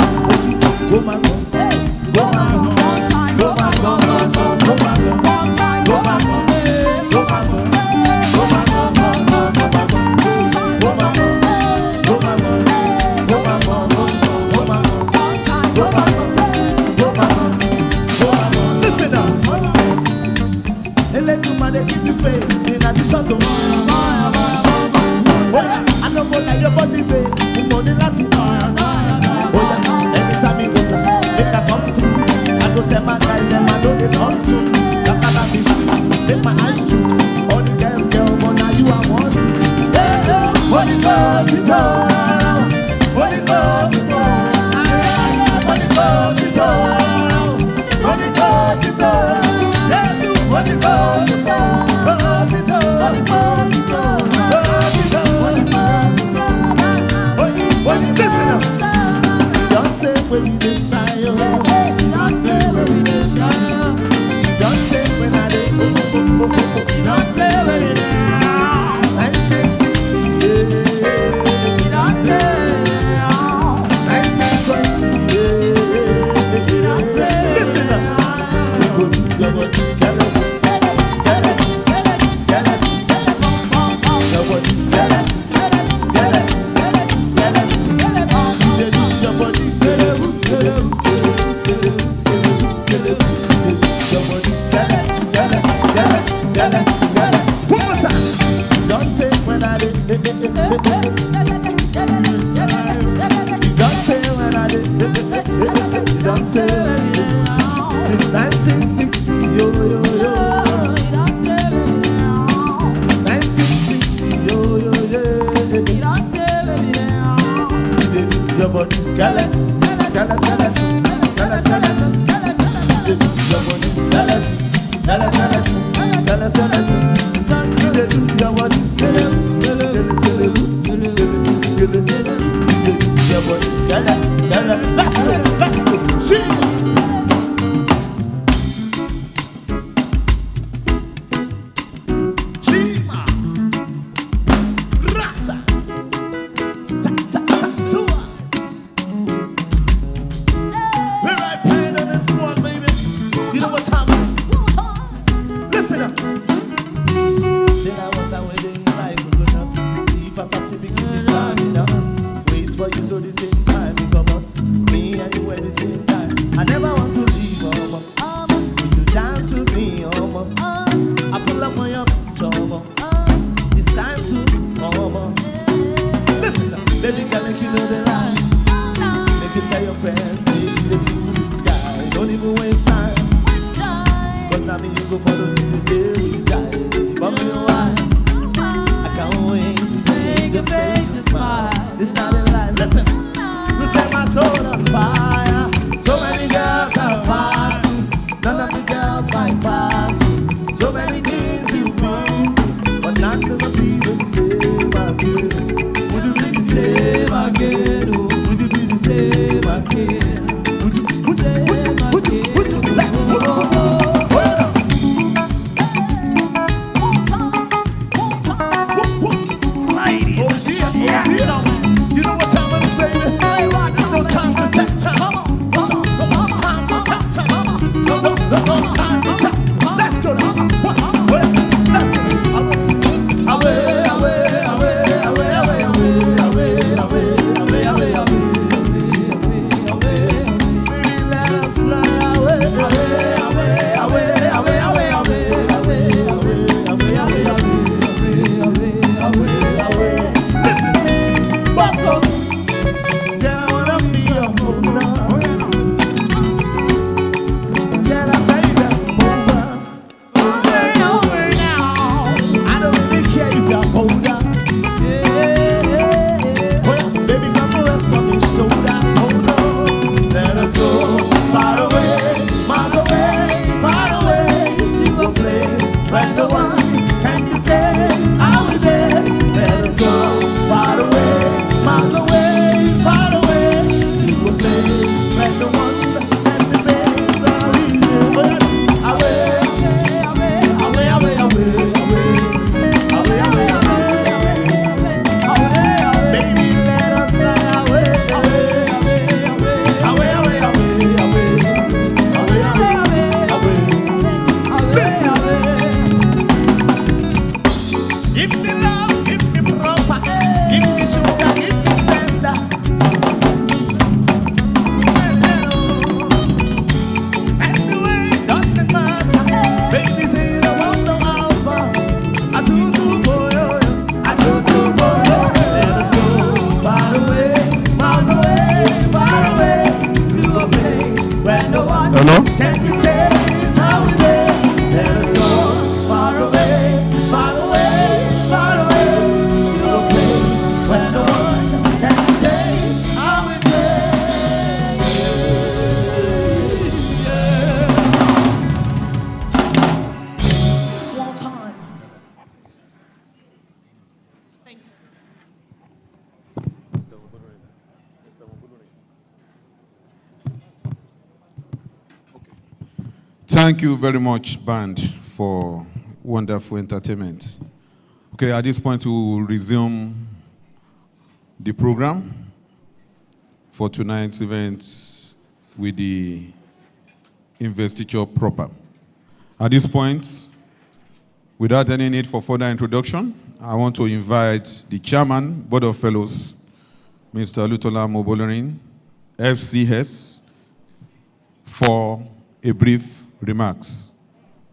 Go my go. Go my go. Go my go. Go my go. Go my go. Go my go. Go my go. Go my go. Go my go. Go my go. Go my go. Go my go. Go my go. Go my go. Listen now. Eledumare give you faith in addition to money. Oh yeah, I know go like your body babe. Money láti oh yeah, anytime you go fly, make I come through. I go tell my guys them I know they come soon. Look at that fish, make my eyes shoot. All the girls girl, but now you are one. Money goes to town, money goes to town, money goes to town, money goes to town. Yes, money goes to town, goes to town, money goes to town, goes to town, money goes to town. Listen up. Don't take when we dey shine, yo. Don't take when we dey shine. Don't take when I dey Don't take when we dey 1960, yeah. Don't take 1920, yeah. Don't take. Listen up. We go do your body skeleton, skeleton, skeleton, skeleton, skeleton. Your body skeleton, skeleton, skeleton, skeleton. Your body skeleton, skeleton, skeleton, skeleton. Your body skeleton, skeleton, skeleton, skeleton, skeleton. One more time. Don't take when I did. Don't take when I did. Don't take. Since 1960, yo yo yo. 1960, yo yo yo. Your body skeleton, skeleton, skeleton, skeleton, skeleton. Your body skeleton, skeleton, skeleton, skeleton. Your body skeleton, skeleton, skeleton, skeleton. Your body skeleton, skeleton. Let's go, let's go. Shima, Rata, Sa sa sa Zua. We're right playing on this one, baby. You know what time? Listen up. Say now what I'm waiting like coconut. See Papa see me give me stamina. Wait for you so the same time you come out. Me and you at the same time. I never want to leave, Would you dance with me, I pull up on your job. It's time to listen up. Baby can make you know the lie. Make you tell your friends, say they feel this guy. Don't even waste time. Cause now me you go follow till the day we die. But me why? I can't wait to make your face to smile. This not a lie. Listen, you set my soul on fire. So many girls have passed you. None of the girls like pass you. So many things you've been through, but not gonna be the same again. Would you be the same again? Would you be the same again? Would you let go? You know what time it is, baby? It's no time to take time. No time to take time. No time to take. Let's go now. Let's go. Away, away, away, away, away, away, away, away, away, away, away. Baby, let us fly away, away, away, away, away, away, away, away, away, away, away, away. Listen. Bucko. Yeah, I wanna be your owner. Yeah, I tell you that over. Over and over now. I don't really care if you're older. Well, baby, come and rest on my shoulder. Give me love, give me proper, give me sugar, give me tender. Anyway, doesn't matter. Baby, say you don't want no alpha. I do boy, I do boy. Let us go far away, miles away, far away to a place where no one Hello? can be taken how we live. Let us go far away, far away, far away to a place where no one can be taken how we live. One time. Thank you. Thank you very much, band, for wonderful entertainment. Okay, at this point, we will resume the program for tonight's event with the investiture proper. At this point, without any need for further introduction, I want to invite the chairman, Board of Fellows, Mr. Lutola Mobolorin, FCS, for a brief remarks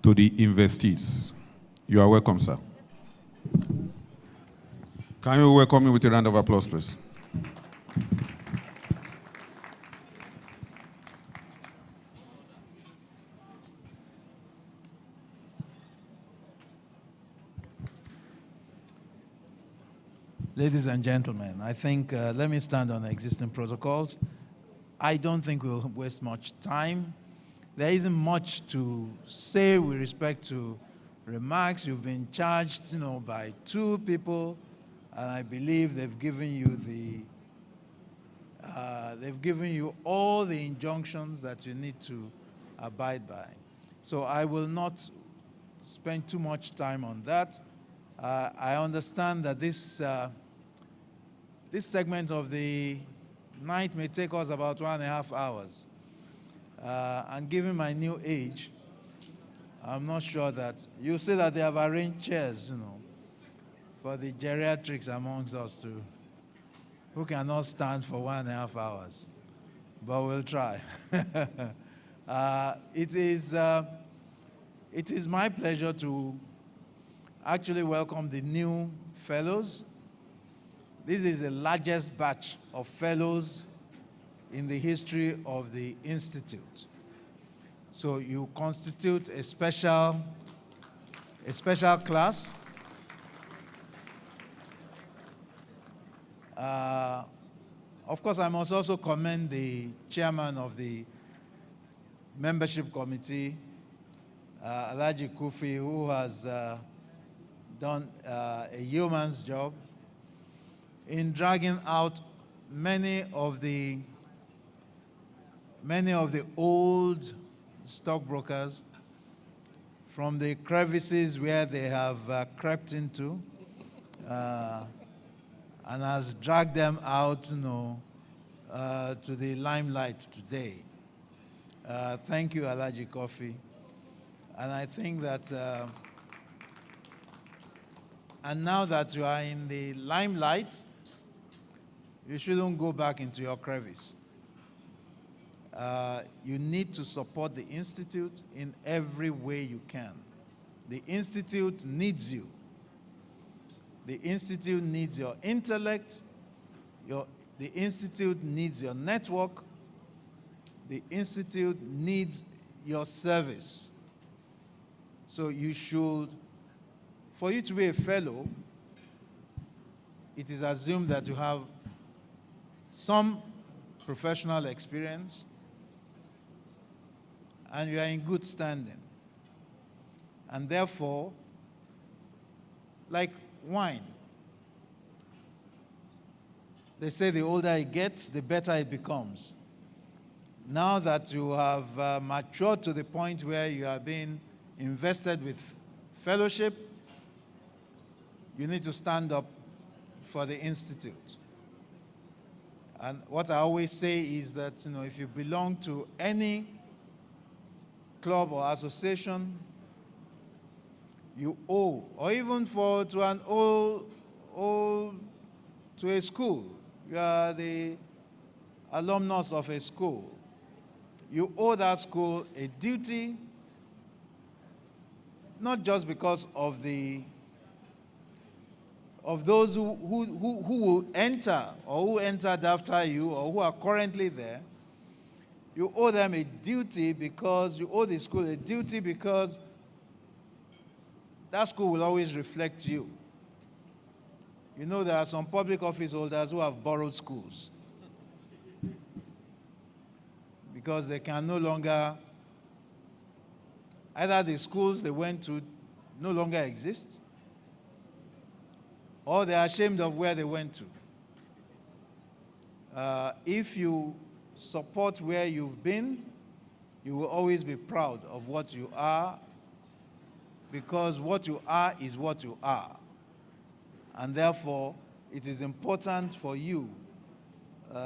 to the investees. You are welcome, sir. Can you welcome me with a round of applause, please? Ladies and gentlemen, I think, let me stand on existing protocols. I don't think we'll waste much time. There isn't much to say with respect to remarks. You've been charged, by two people, and I believe they've given you all the injunctions that you need to abide by. So I will not spend too much time on that. I understand that this segment of the night may take us about 1.5 hours. And given my new age, I'm not sure that you say that they have arranged chairs, for the geriatrics amongst us who cannot stand for 1.5 hours. But we'll try. It is my pleasure to actually welcome the new fellows. This is the largest batch of fellows in the history of the Institute. So you constitute a special class. Of course, I must also commend the chairman of the membership committee, Alhaji Kufi, who has done a yeoman's job in dragging out many of the old stockbrokers from the crevices where they have crept into, and has dragged them out, to the limelight today. Thank you, Alhaji Kofi. And I think that, and now that you are in the limelight, you shouldn't go back into your crevice. You need to support the Institute in every way you can. The Institute needs you. The Institute needs your intellect. The Institute needs your network. The Institute needs your service. So you should, for you to be a fellow, it is assumed that you have some professional experience and you are in good standing. And therefore, like wine, they say the older it gets, the better it becomes. Now that you have matured to the point where you are being invested with fellowship, you need to stand up for the Institute. And what I always say is that, if you belong to any club or association, you owe, or even to an to a school, you are the alumnus of a school, you owe that school a duty, not just because of those who will enter or who entered after you or who are currently there. You owe them a duty because you owe the school a duty because that school will always reflect you. You know, there are some public office holders who have borrowed schools because they can no longer, either the schools they went to no longer exist, or they are ashamed of where they went to. If you support where you've been, you will always be proud of what you are, because what you are is what you are. And therefore, it is important for you.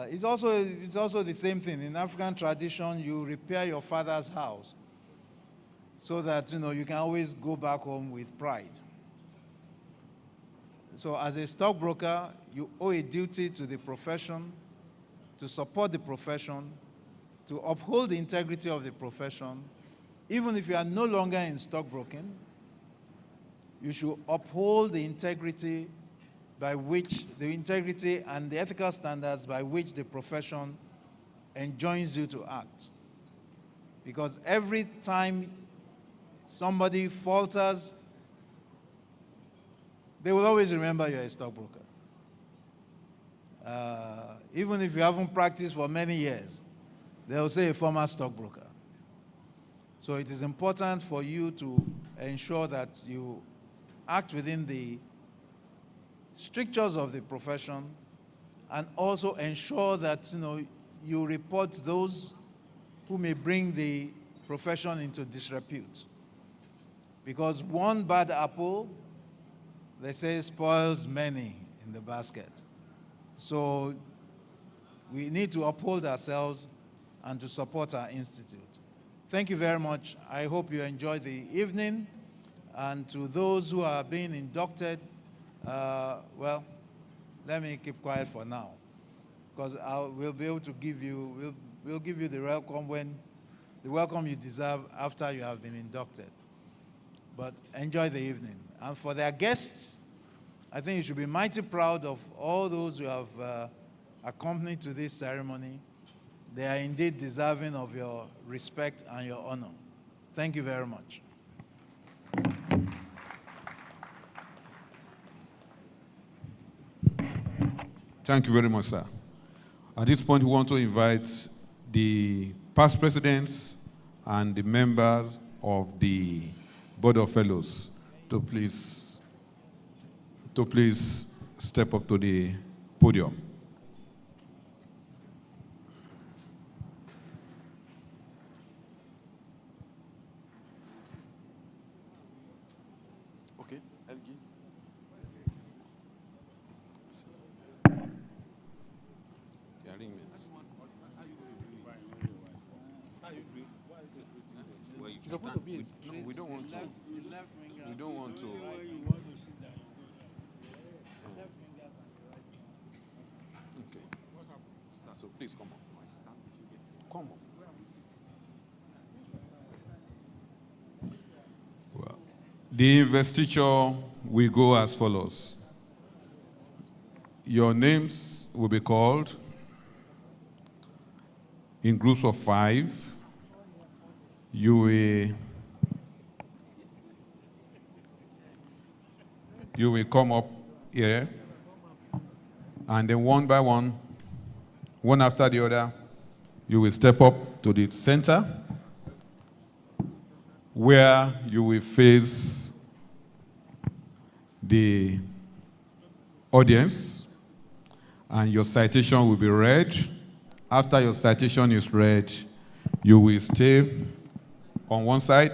It's also the same thing. In African tradition, you repair your father's house so that you can always go back home with pride. So as a stockbroker, you owe a duty to the profession, to support the profession, to uphold the integrity of the profession. Even if you are no longer in stockbroking, you should uphold the integrity and the ethical standards by which the profession enjoins you to act. Because every time somebody falters, they will always remember you're a stockbroker. Even if you haven't practiced for many years, they'll say a former stockbroker. So it is important for you to ensure that you act within the strictures of the profession, and also ensure that you report those who may bring the profession into disrepute. Because one bad apple, they say, spoils many in the basket. So we need to uphold ourselves and to support our institute. Thank you very much. I hope you enjoyed the evening. And to those who are being inducted, well, let me keep quiet for now, because we'll be able to give you, we'll give you the welcome you deserve after you have been inducted. But enjoy the evening. And for their guests, I think you should be mighty proud of all those who have accompanied to this ceremony. They are indeed deserving of your respect and your honor. Thank you very much. Thank you very much, sir. At this point, we want to invite the past presidents and the members of the Board of Fellows to please step up to the podium. Okay, Elgi. It's supposed to be no, we don't want to. We don't want to. Okay. So please come on. Come on. Well, the investiture will go as follows. Your names will be called in groups of 5. You will come up here, and then one by one, one after the other, you will step up to the center, where you will face the audience, and your citation will be read. After your citation is read, you will stay on one side,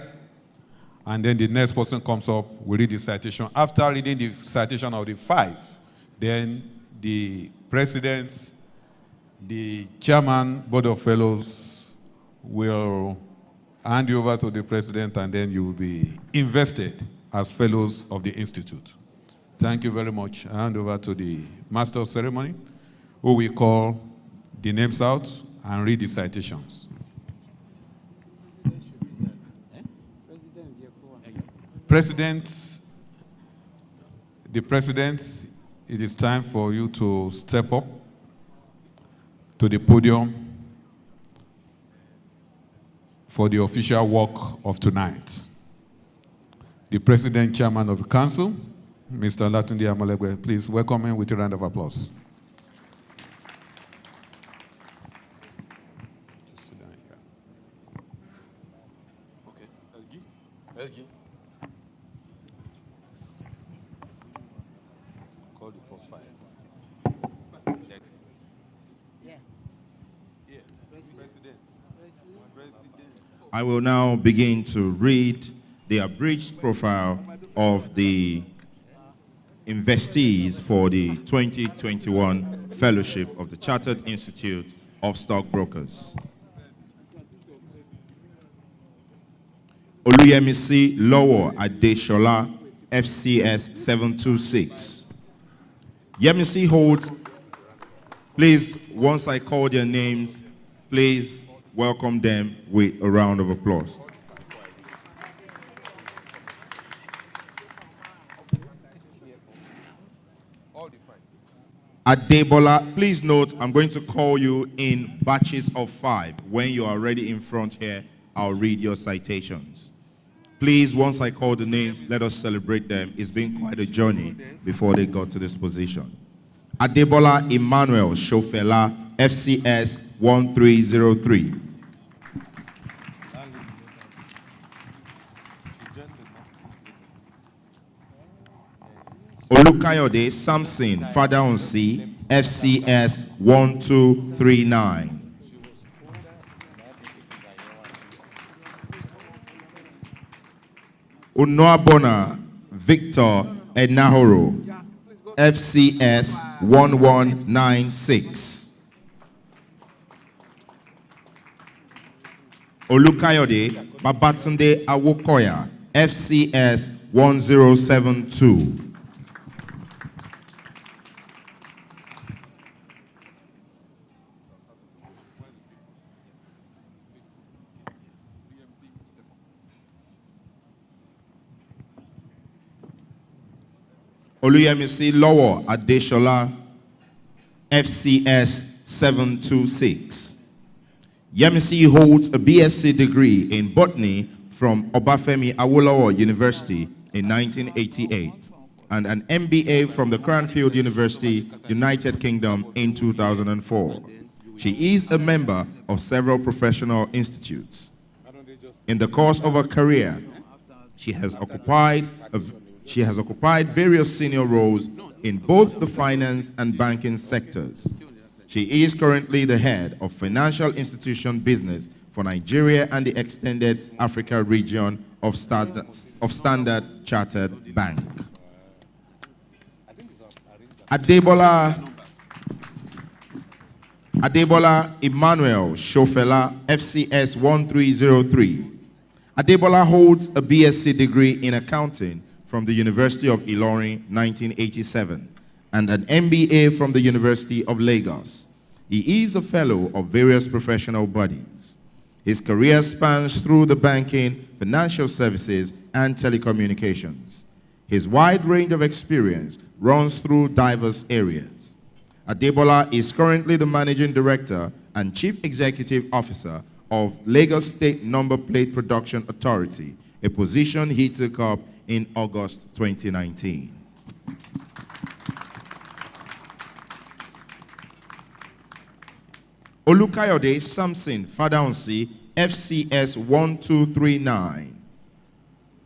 and then the next person comes up, will read the citation. After reading the citation of the 5, then the president, the chairman, Board of Fellows will hand you over to the president, and then you will be invested as fellows of the Institute. Thank you very much. I hand over to the Master of Ceremony, who will call the names out and read the citations. The President, it is time for you to step up to the podium for the official work of tonight. The President, Chairman of the Council, Mr. Latunde Amolegbe, please welcome him with a round of applause. Just sit down here. Okay, LG. Call the first five. Exit. Yeah. Yeah. President. I will now begin to read the abridged profile of the investees for the 2021 Fellowship of the Chartered Institute of Stockbrokers. Oluyemisi Lowo Adeshola, FCS 726. Yemisi holds, please, once I call their names, please welcome them with a round of applause. Adebola, please note, I'm going to call you in batches of 5. When you are ready in front here, I'll read your citations. Please, once I call the names, let us celebrate them. It's been quite a journey before they got to this position. Adebola Emmanuel Shofela, FCS 1303. Olukayode Samson Fadaunsi, FCS 1239. Unoabona Victor Enahoro, FCS 1196. Olukayode Babatunde Awokoya, FCS 1072. Oluyemisi Lowo Adeshola, FCS 726. Yemisi holds a BSc degree in botany from Obafemi Awolowo University in 1988 and an MBA from the Cranfield University, United Kingdom in 2004. She is a member of several professional institutes. In the course of her career, she has occupied various senior roles in both the finance and banking sectors. She is currently the head of financial institution business for Nigeria and the extended Africa region of Standard Chartered Bank. Adebola Emmanuel Shofela, FCS 1303. Adebola holds a BSc degree in accounting from the University of Ilorin, 1987, and an MBA from the University of Lagos. He is a fellow of various professional bodies. His career spans through the banking, financial services, and telecommunications. His wide range of experience runs through diverse areas. Adebola is currently the Managing Director and Chief Executive Officer of Lagos State Number Plate Production Authority, a position he took up in August 2019. Olukayode Samson Fadaunsi, FCS 1239.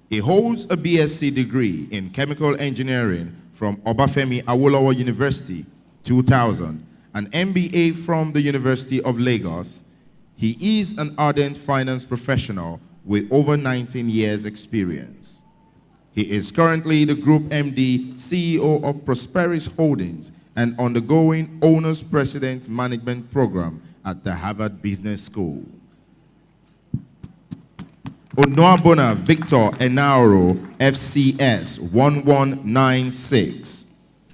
He holds a BSc degree in chemical engineering from Obafemi Awolowo University, 2000, an MBA from the University of Lagos. He is an ardent finance professional with over 19 years experience. He is currently the Group MD, CEO of Prosperis Holdings and undergoing Owners President's Management Program at the Harvard Business School. Onoabona Victor Enauro, FCS 1196.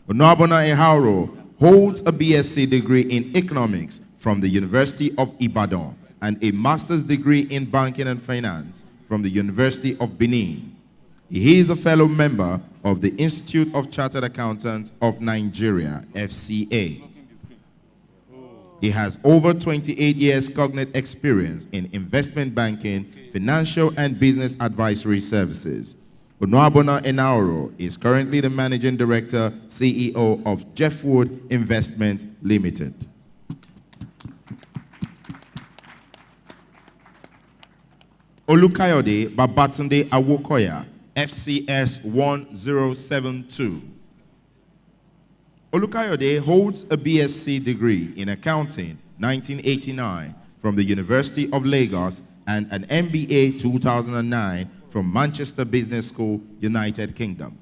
Onoabona Ehauro holds a BSc degree in economics from the University of Ibadan and a master's degree in banking and finance from the University of Benin. He is a fellow member of the Institute of Chartered Accountants of Nigeria, FCA. He has over 28 years cognate experience in investment banking, financial and business advisory services. Onoabona Enauro is currently the Managing Director, CEO of Jeffwood Investment Limited. Olukayode Babatunde Awokoya, FCS 1072. Olukayode holds a BSc degree in accounting 1989 from the University of Lagos and an MBA 2009 from Manchester Business School, United Kingdom.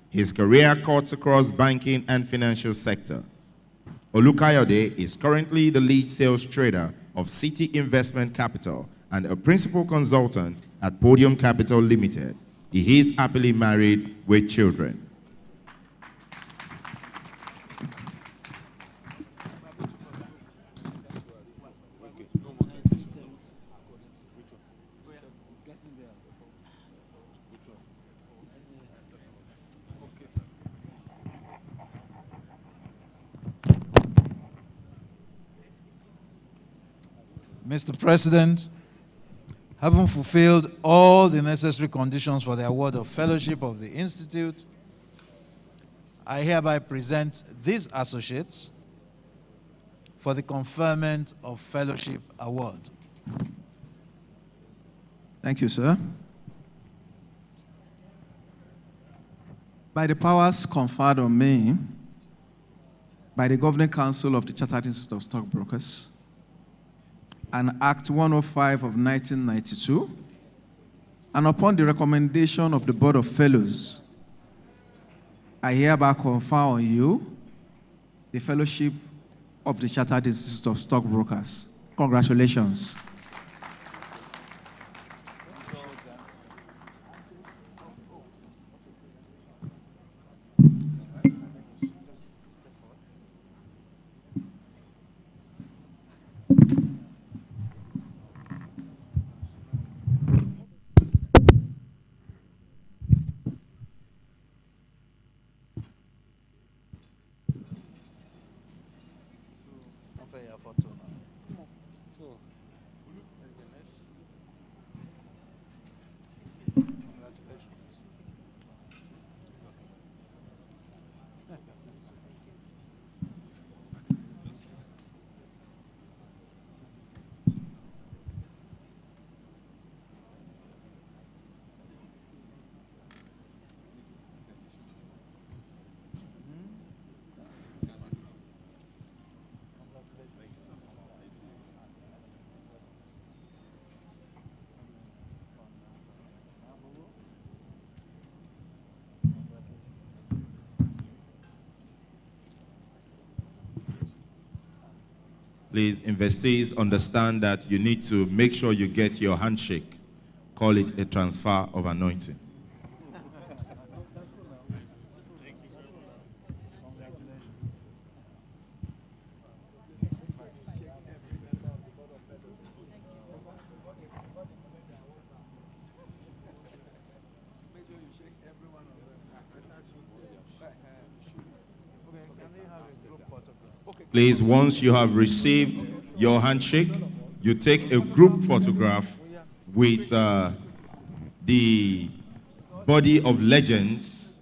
His career cuts across banking and financial sectors. Olukayode is currently the lead sales trader of City Investment Capital and a principal consultant at Podium Capital Limited. He is happily married with children. Mr. President, having fulfilled all the necessary conditions for the award of fellowship of the Institute, I hereby present these associates for the conferment of fellowship award. Thank you, sir. By the powers conferred on me by the Governing Council of the Chartered Institute of Stockbrokers and Act 105 of 1992, and upon the recommendation of the Board of Fellows, I hereby confer on you the fellowship of the Chartered Institute of Stockbrokers. Congratulations. Please, investees, understand that you need to make sure you get your handshake. Call it a transfer of anointing. Please, once you have received your handshake, you take a group photograph with the body of legends,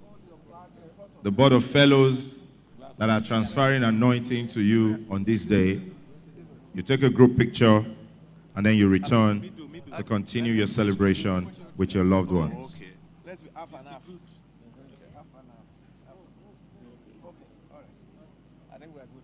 the board of fellows that are transferring anointing to you on this day. You take a group picture, and then you return to continue your celebration with your loved ones. Okay. Let's be half and half. I think we are good.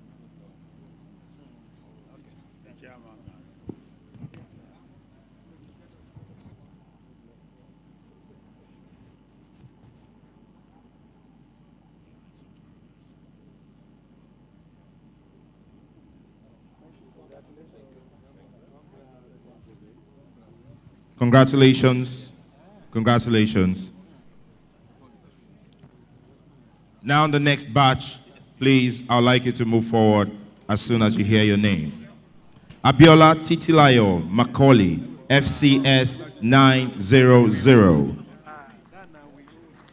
Congratulations. Congratulations. Now the next batch, please, I'd like you to move forward as soon as you hear your name. Abiola Titilayo Macaulay, FCS 900.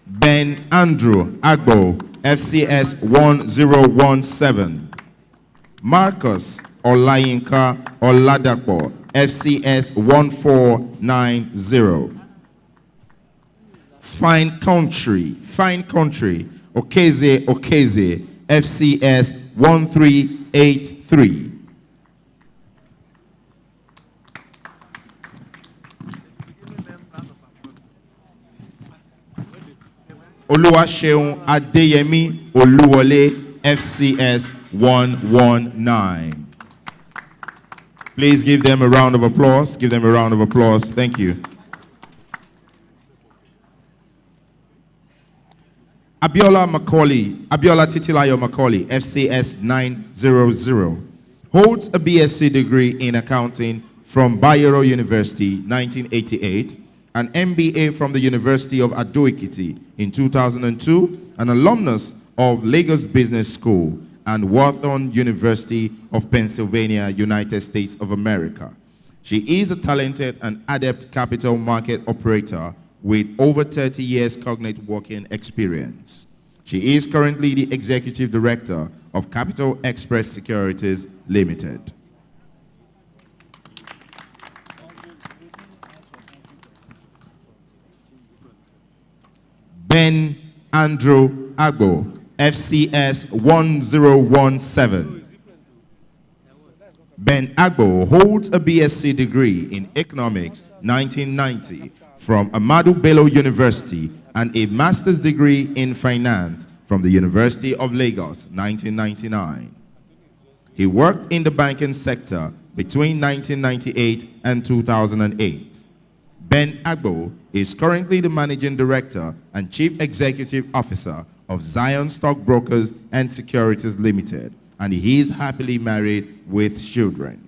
Ben Andrew Agbo, FCS 1017. Marcus Olayinka Oladapo, FCS 1490. Fine Country, Okeze Okeze, FCS 1383. Oluwaseun Adeyemi Oluwole, FCS 119. Please give them a round of applause. Give them a round of applause. Thank you. Abiola Titilayo Macaulay, FCS 900, holds a BSc degree in accounting from Bayero University, 1988, an MBA from the University of Ado-Ekiti in 2002, an alumnus of Lagos Business School and Wharton University of Pennsylvania, United States of America. She is a talented and adept capital market operator with over 30 years cognate working experience. She is currently the Executive Director of Capital Express Securities Limited. Ben Andrew Agbo, FCS 1017. Ben Agbo holds a BSc degree in Economics 1990 from Ahmadu Bello University and a master's degree in finance from the University of Lagos 1999. He worked in the banking sector between 1998 and 2008. Ben Agbo is currently the Managing Director and Chief Executive Officer of Zion Stockbrokers and Securities Limited, and he is happily married with children.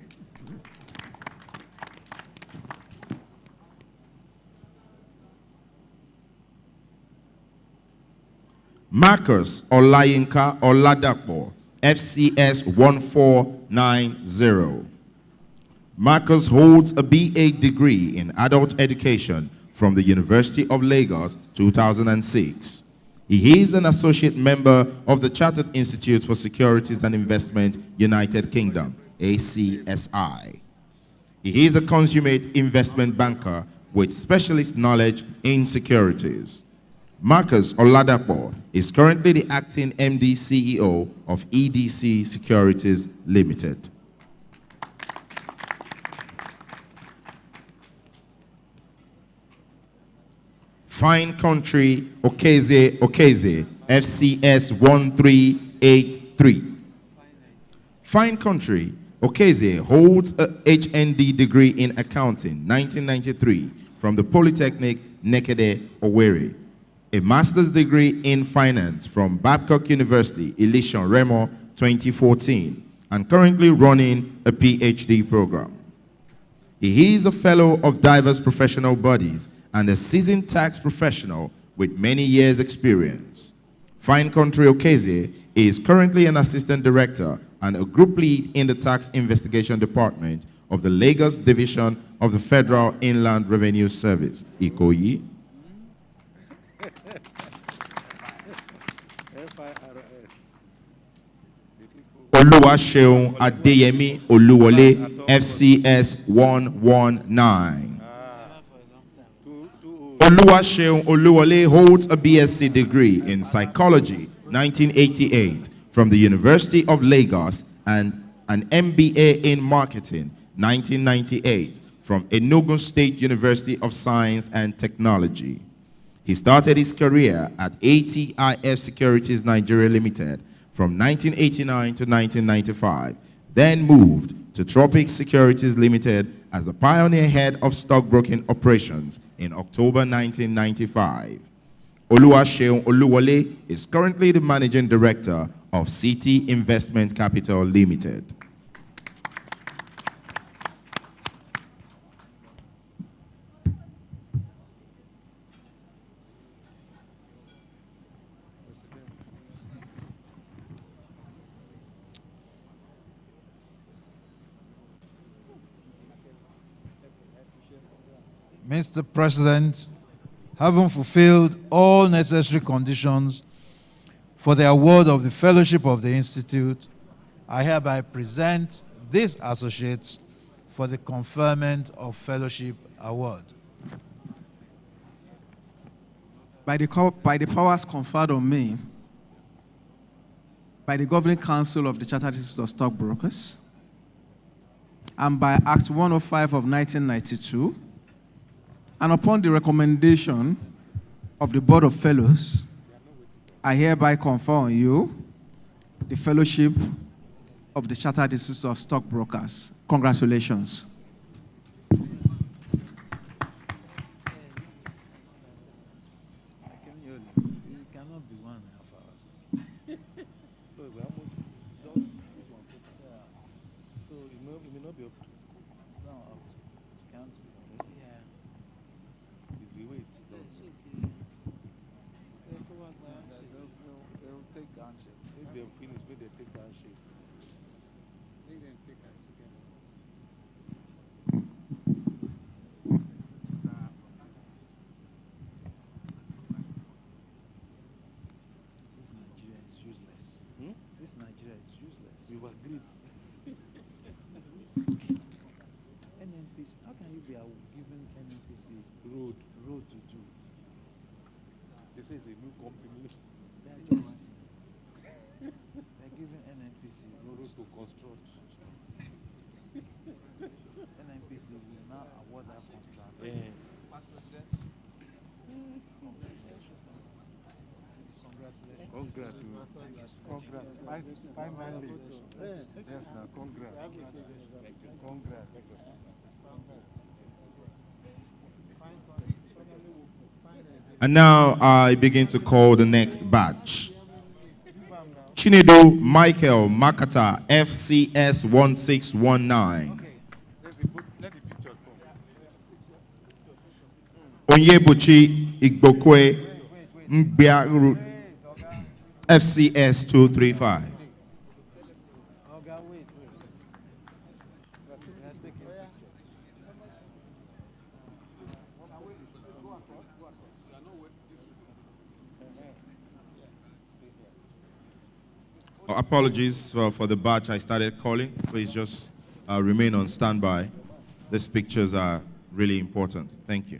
Marcus Olayinka Oladapo, FCS 1490. Marcus holds a BA degree in adult education from the University of Lagos, 2006. He is an associate member of the Chartered Institute for Securities and Investment, United Kingdom, ACSI. He is a consummate investment banker with specialist knowledge in securities. Marcus Oladapo is currently the acting MD CEO of EDC Securities Limited. Fine Country Okeze Okeze, FCS 1383. Fine Country Okeze holds a HND degree in accounting 1993 from the Polytechnic Nekede Owerri, a master's degree in finance from Babcock University, Ileshan Remo 2014, and currently running a PhD program. He is a fellow of diverse professional bodies and a seasoned tax professional with many years' experience. Fine Country Okeze is currently an assistant director and a group lead in the tax investigation department of the Lagos Division of the Federal Inland Revenue Service, Ikoyi. Oluwaseun Adeyemi Oluwole, FCS 119. Oluwaseun Oluwole holds a BSc degree in psychology 1988 from the University of Lagos and an MBA in marketing 1998 from Enugu State University of Science and Technology. He started his career at ATIF Securities Nigeria Limited from 1989 to 1995, then moved to Tropic Securities Limited as the pioneer head of stockbroking operations in October 1995. Oluwaseun Oluwole is currently the managing director of City Investment Capital Limited. Mr. President, having fulfilled all necessary conditions for the award of the Fellowship of the Institute, I hereby present these associates for the conferment of Fellowship Award. By the powers conferred on me by the Governing Council of the Chartered Institute of Stockbrokers and by Act 105 of 1992, and upon the recommendation of the Board of Fellows, I hereby confer on you the Fellowship of the Chartered Institute of Stockbrokers. Congratulations. And now I begin to call the next batch. Chinedu Michael Makata, FCS 1619. Onyebuchi Igbokwe Mbiaru, FCS 235. Apologies for the batch I started calling. Please just remain on standby. These pictures are really important. Thank you.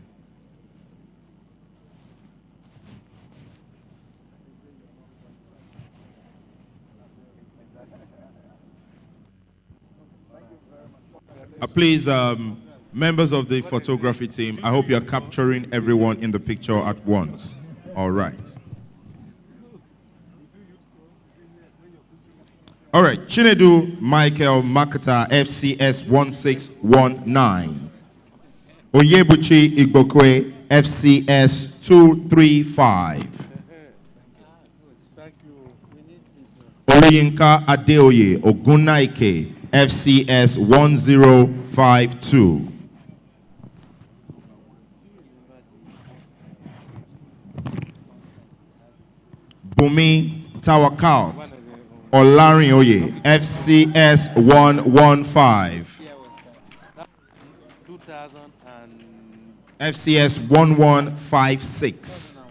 Please, members of the photography team, I hope you're capturing everyone in the picture at once. All right. All right, Chinedu Michael Makata, FCS 1619. Onyebuchi Igbokwe, FCS 235. Oriyinka Adeoye Ogunaike, FCS 1052. Bumi Tawakat Olarinoye, FCS 115. FCS 1156.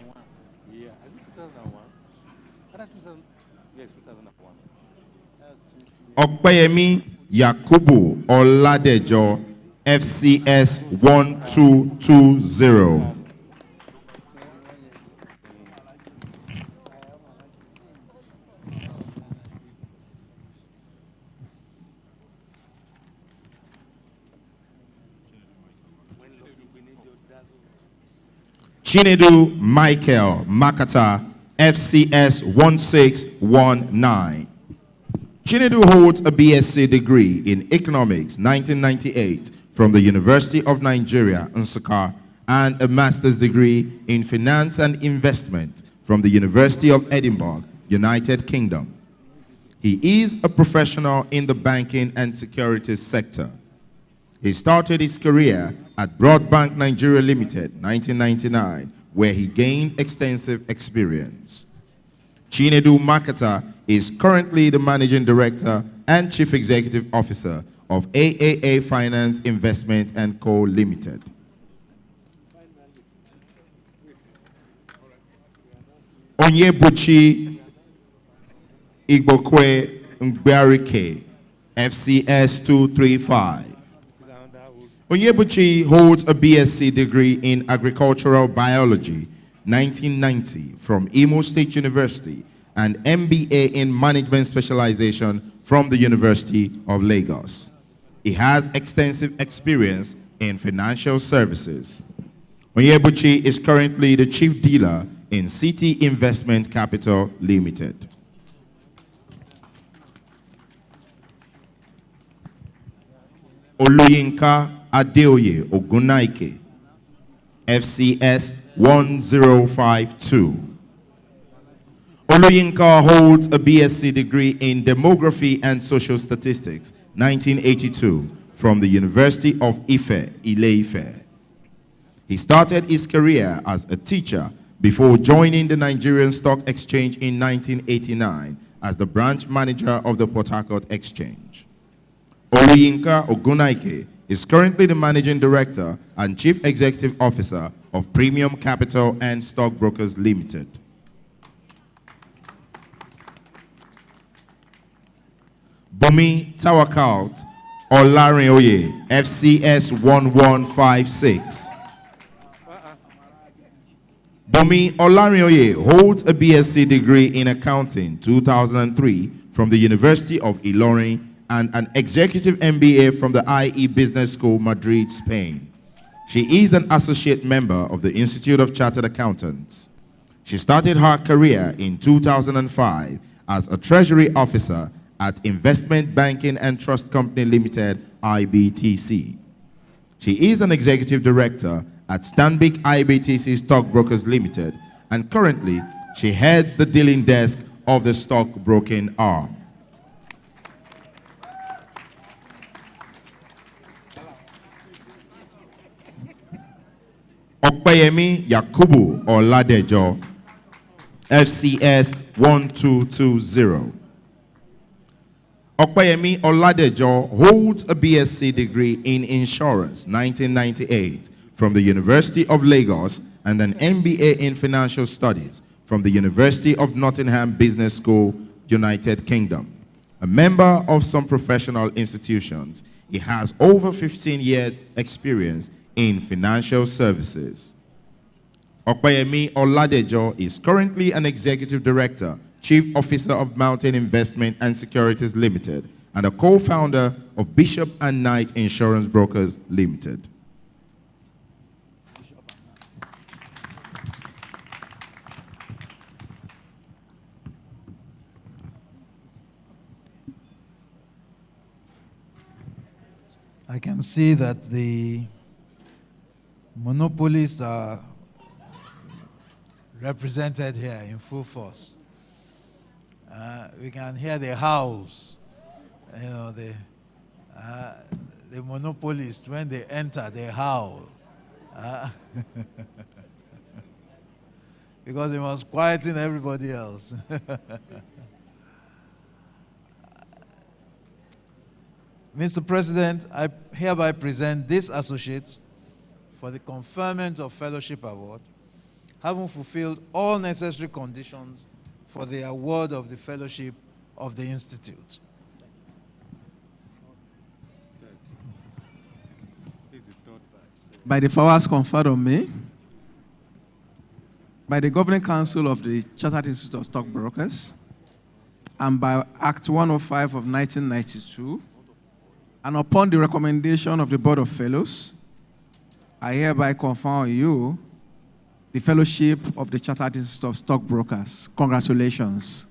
Okpeyemi Yakubu Oladejo, FCS 1220. Chinedu Michael Makata, FCS 1619. Chinedu holds a BSc degree in Economics 1998 from the University of Nigeria, Nsukka, and a master's degree in Finance and Investment from the University of Edinburgh, United Kingdom. He is a professional in the banking and securities sector. He started his career at Broadbank Nigeria Limited, 1999, where he gained extensive experience. Chinedu Makata is currently the Managing Director and Chief Executive Officer of AAA Finance Investment & Co. Limited. Onyebuchi Igbokwe Ngbarike, FCS 235. Onyebuchi holds a BSc degree in Agricultural Biology, 1990, from Imo State University, and MBA in Management Specialization from the University of Lagos. He has extensive experience in financial services. Onyebuchi is currently the chief dealer in City Investment Capital Limited. Oluyinka Adeoye Ogunaike, FCS 1052. Oluyinka holds a BSc degree in Demography and Social Statistics, 1982, from the University of Ife, Ile-Ife. He started his career as a teacher before joining the Nigerian Stock Exchange in 1989 as the branch manager of the Port Harcourt Exchange. Oluyinka Ogunaike is currently the Managing Director and Chief Executive Officer of Premium Capital and Stockbrokers Limited. Bumi Tawakalt Olarinoye, FCS 1156. Bumi Olarinoye holds a BSc degree in Accounting 2003 from the University of Ilorin and an Executive MBA from the IE Business School, Madrid, Spain. She is an associate member of the Institute of Chartered Accountants. She started her career in 2005 as a treasury officer at Investment Banking and Trust Company Limited, IBTC. She is an executive director at Stanbic IBTC Stockbrokers Limited, and currently she heads the dealing desk of the stockbroking arm. Okpeyemi Yakubu Oladejo, FCS 1220. Okpeyemi Oladejo holds a BSc degree in Insurance, 1998, from the University of Lagos and an MBA in Financial Studies from the University of Nottingham Business School, United Kingdom. A member of some professional institutions, he has over 15 years' experience in financial services. Okpeyemi Oladejo is currently an executive director, chief officer of Mountain Investment and Securities Limited, and a co-founder of Bishop and Knight Insurance Brokers Limited. I can see that the monopolists are represented here in full force. We can hear the howls, you know, the monopolists, when they enter, they howl. Because they must quieten everybody else. Mr. President, I hereby present these associates for the conferment of Fellowship Award, having fulfilled all necessary conditions for the award of the Fellowship of the Institute. By the powers conferred on me, by the Governing Council of the Chartered Institute of Stockbrokers, and by Act 105 of 1992, and upon the recommendation of the Board of Fellows, I hereby confer on you the Fellowship of the Chartered Institute of Stockbrokers. Congratulations.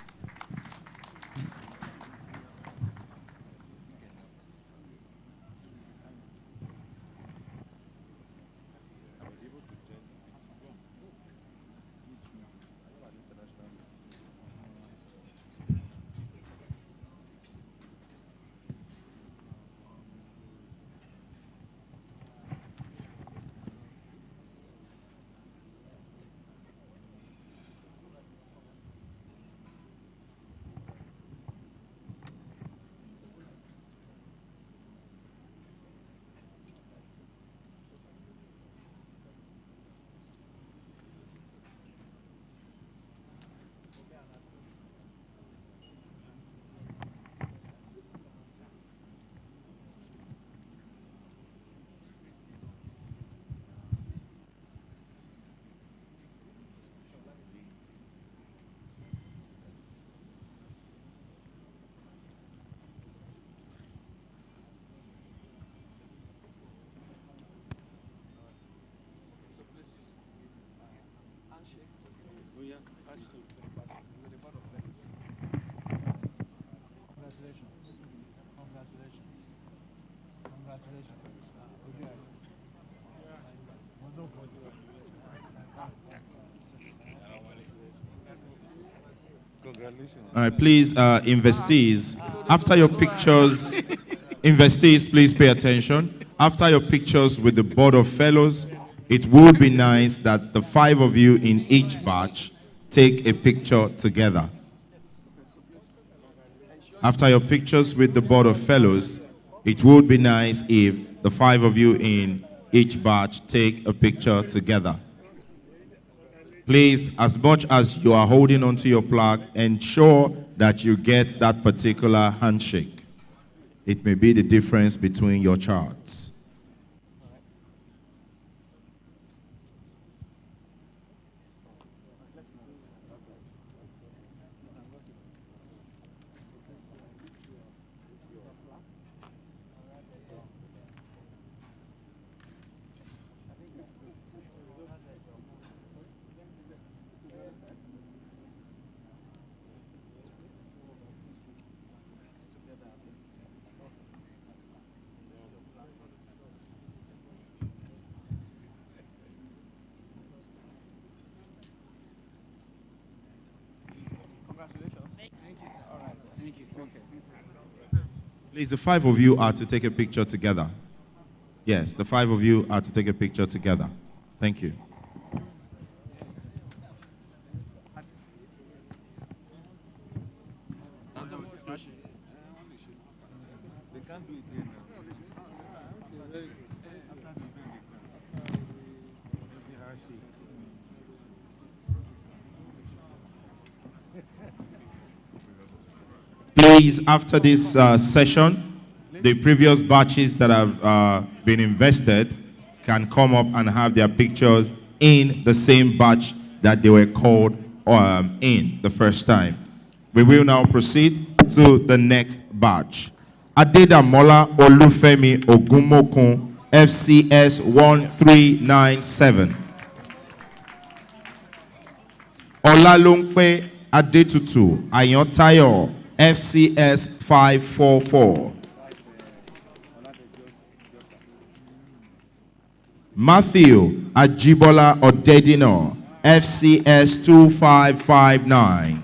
All right, please, investees, after your pictures, investees, please pay attention. After your pictures with the Board of Fellows, it would be nice that the 5 of you in each batch take a picture together. After your pictures with the Board of Fellows, it would be nice if the 5 of you in each batch take a picture together. Please, as much as you are holding onto your plaque, ensure that you get that particular handshake. It may be the difference between your charts. Please, the 5 of you are to take a picture together. Yes, the 5 of you are to take a picture together. Thank you. Please, after this session, the previous batches that have been invested can come up and have their pictures in the same batch that they were called in the first time. We will now proceed to the next batch. Adedamola Olufemi Ogumokun, FCS 1397. Olalumpe Adetutu Ayontayo, FCS 544. Matthew Ajibola Odedino, FCS 2559.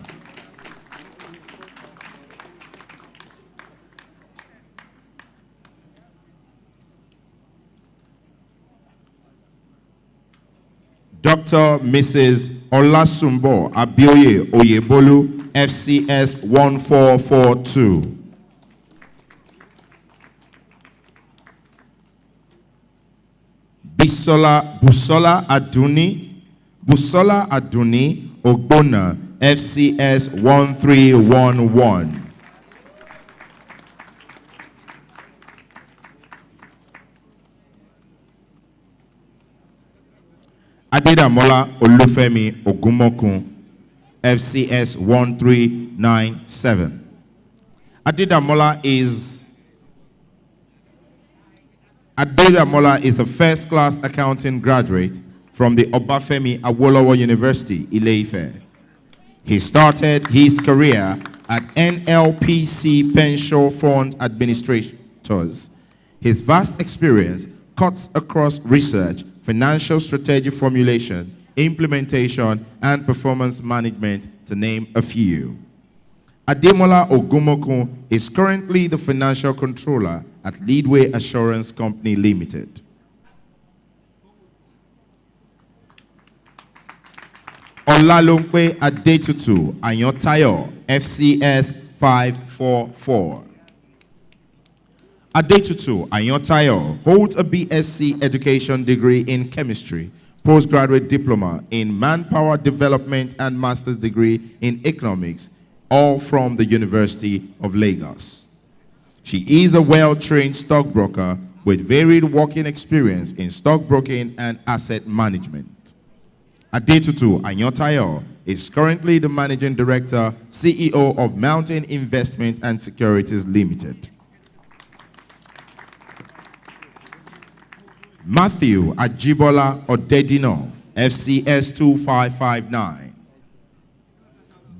Dr. Mrs. Olasumbo Abioye Oyebolu, FCS 1442. Busola Aduni Ogbona, FCS 1311. Adedamola Olufemi Ogumokun, FCS 1397. Adedamola is a first-class accounting graduate from the Obafemi Awolowo University, Ile-Ife. He started his career at NLPC Pension Fund Administrators. His vast experience cuts across research, financial strategy formulation, implementation, and performance management, to name a few. Ademola Ogumokun is currently the financial controller at Leadway Assurance Company Limited. Olalumpe Adetutu Ayontayo, FCS 544. Adetutu Ayontayo holds a BSc Education degree in chemistry, postgraduate diploma in manpower development, and master's degree in economics, all from the University of Lagos. She is a well-trained stockbroker with varied working experience in stockbroking and asset management. Adetutu Ayontayo is currently the Managing Director, CEO of Mountain Investment and Securities Limited. Matthew Ajibola Odedino, FCS 2559.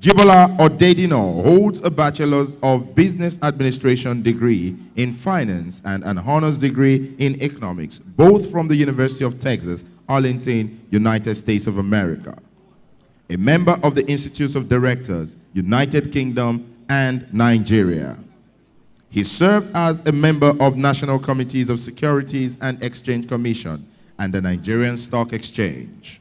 Jibola Odedino holds a Bachelor's of Business Administration degree in Finance and an honors degree in Economics, both from the University of Texas, Arlington, United States of America. a member of the Institute of Directors, United Kingdom and Nigeria. He served as a member of National Committees of Securities and Exchange Commission and the Nigerian Stock Exchange.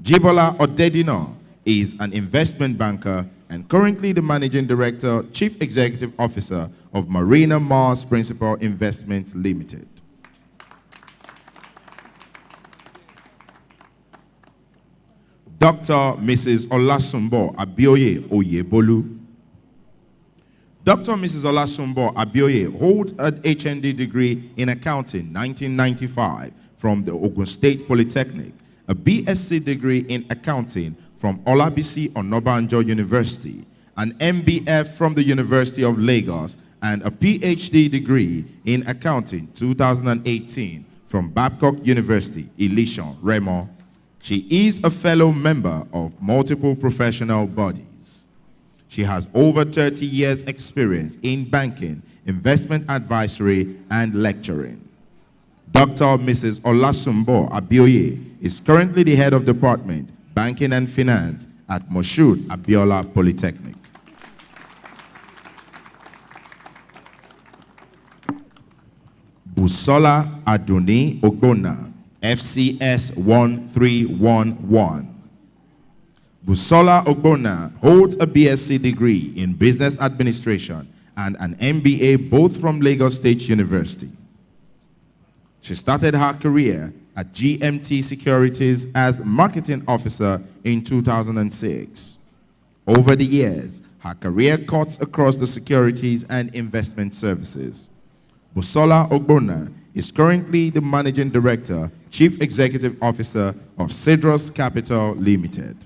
Jibola Odedina is an investment banker and currently the Managing Director, Chief Executive Officer of Marina Mars Principal Investments Limited. Dr. Mrs. Olasumbo Abioye Oyebolu. Dr. Mrs. Olasumbo Abioye holds an HND degree in accounting 1995 from the Ogun State Polytechnic, a BSc degree in accounting from Olabisi Onabanjo University, an MBF from the University of Lagos, and a PhD degree in accounting 2018 from Babcock University, Ilishan, Remo. She is a fellow member of multiple professional bodies. She has over 30 years experience in banking, investment advisory, and lecturing. Dr. Mrs. Olasumbo Abioye is currently the head of department, Banking and Finance at Moshood Abiola Polytechnic. Busola Aduni Ogbonna, FCS 1311. Busola Ogbonna holds a BSc degree in Business Administration and an MBA both from Lagos State University. She started her career at GMT Securities as Marketing Officer in 2006. Over the years, her career cuts across the securities and investment services. Busola Ogbonna is currently the Managing Director, Chief Executive Officer of Cedros Capital Limited.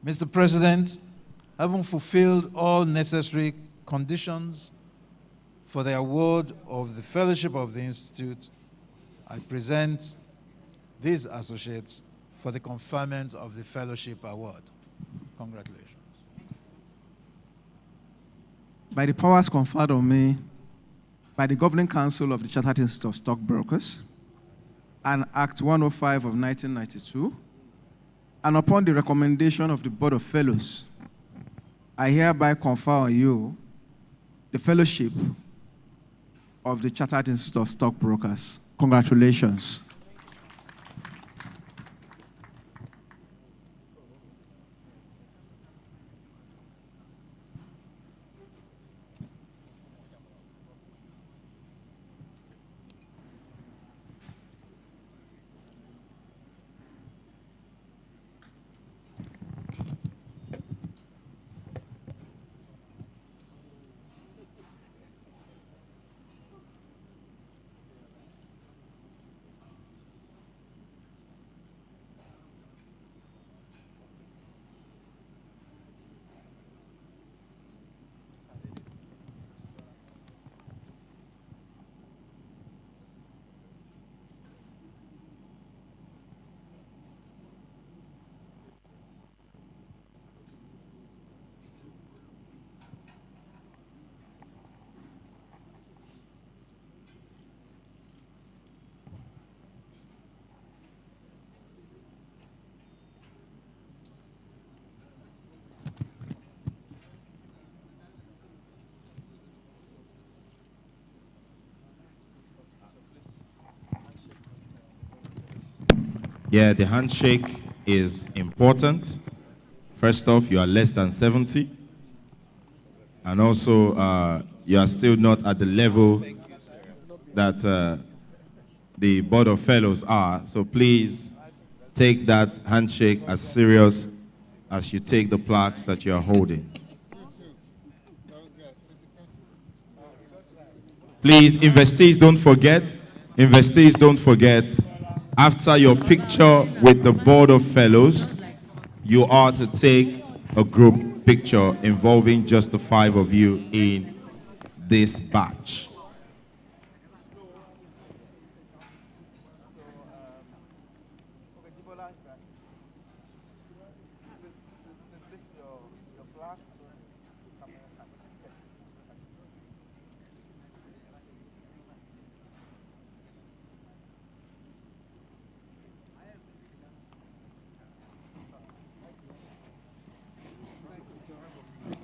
Mr. President, having fulfilled all necessary conditions for the award of the Fellowship of the Institute, I present these associates for the conferment of the Fellowship Award. Congratulations. By the powers conferred on me by the Governing Council of the Chartered Institute of Stockbrokers and Act 105 of 1992, and upon the recommendation of the Board of Fellows, I hereby confer on you the Fellowship of the Chartered Institute of Stockbrokers. Congratulations. Yeah, the handshake is important. First off, you are less than 70. And also, you are still not at the level that the Board of Fellows are. So please take that handshake as serious as you take the plaques that you are holding. Please, investees, don't forget, after your picture with the Board of Fellows, you are to take a group picture involving just the 5 of you in this batch.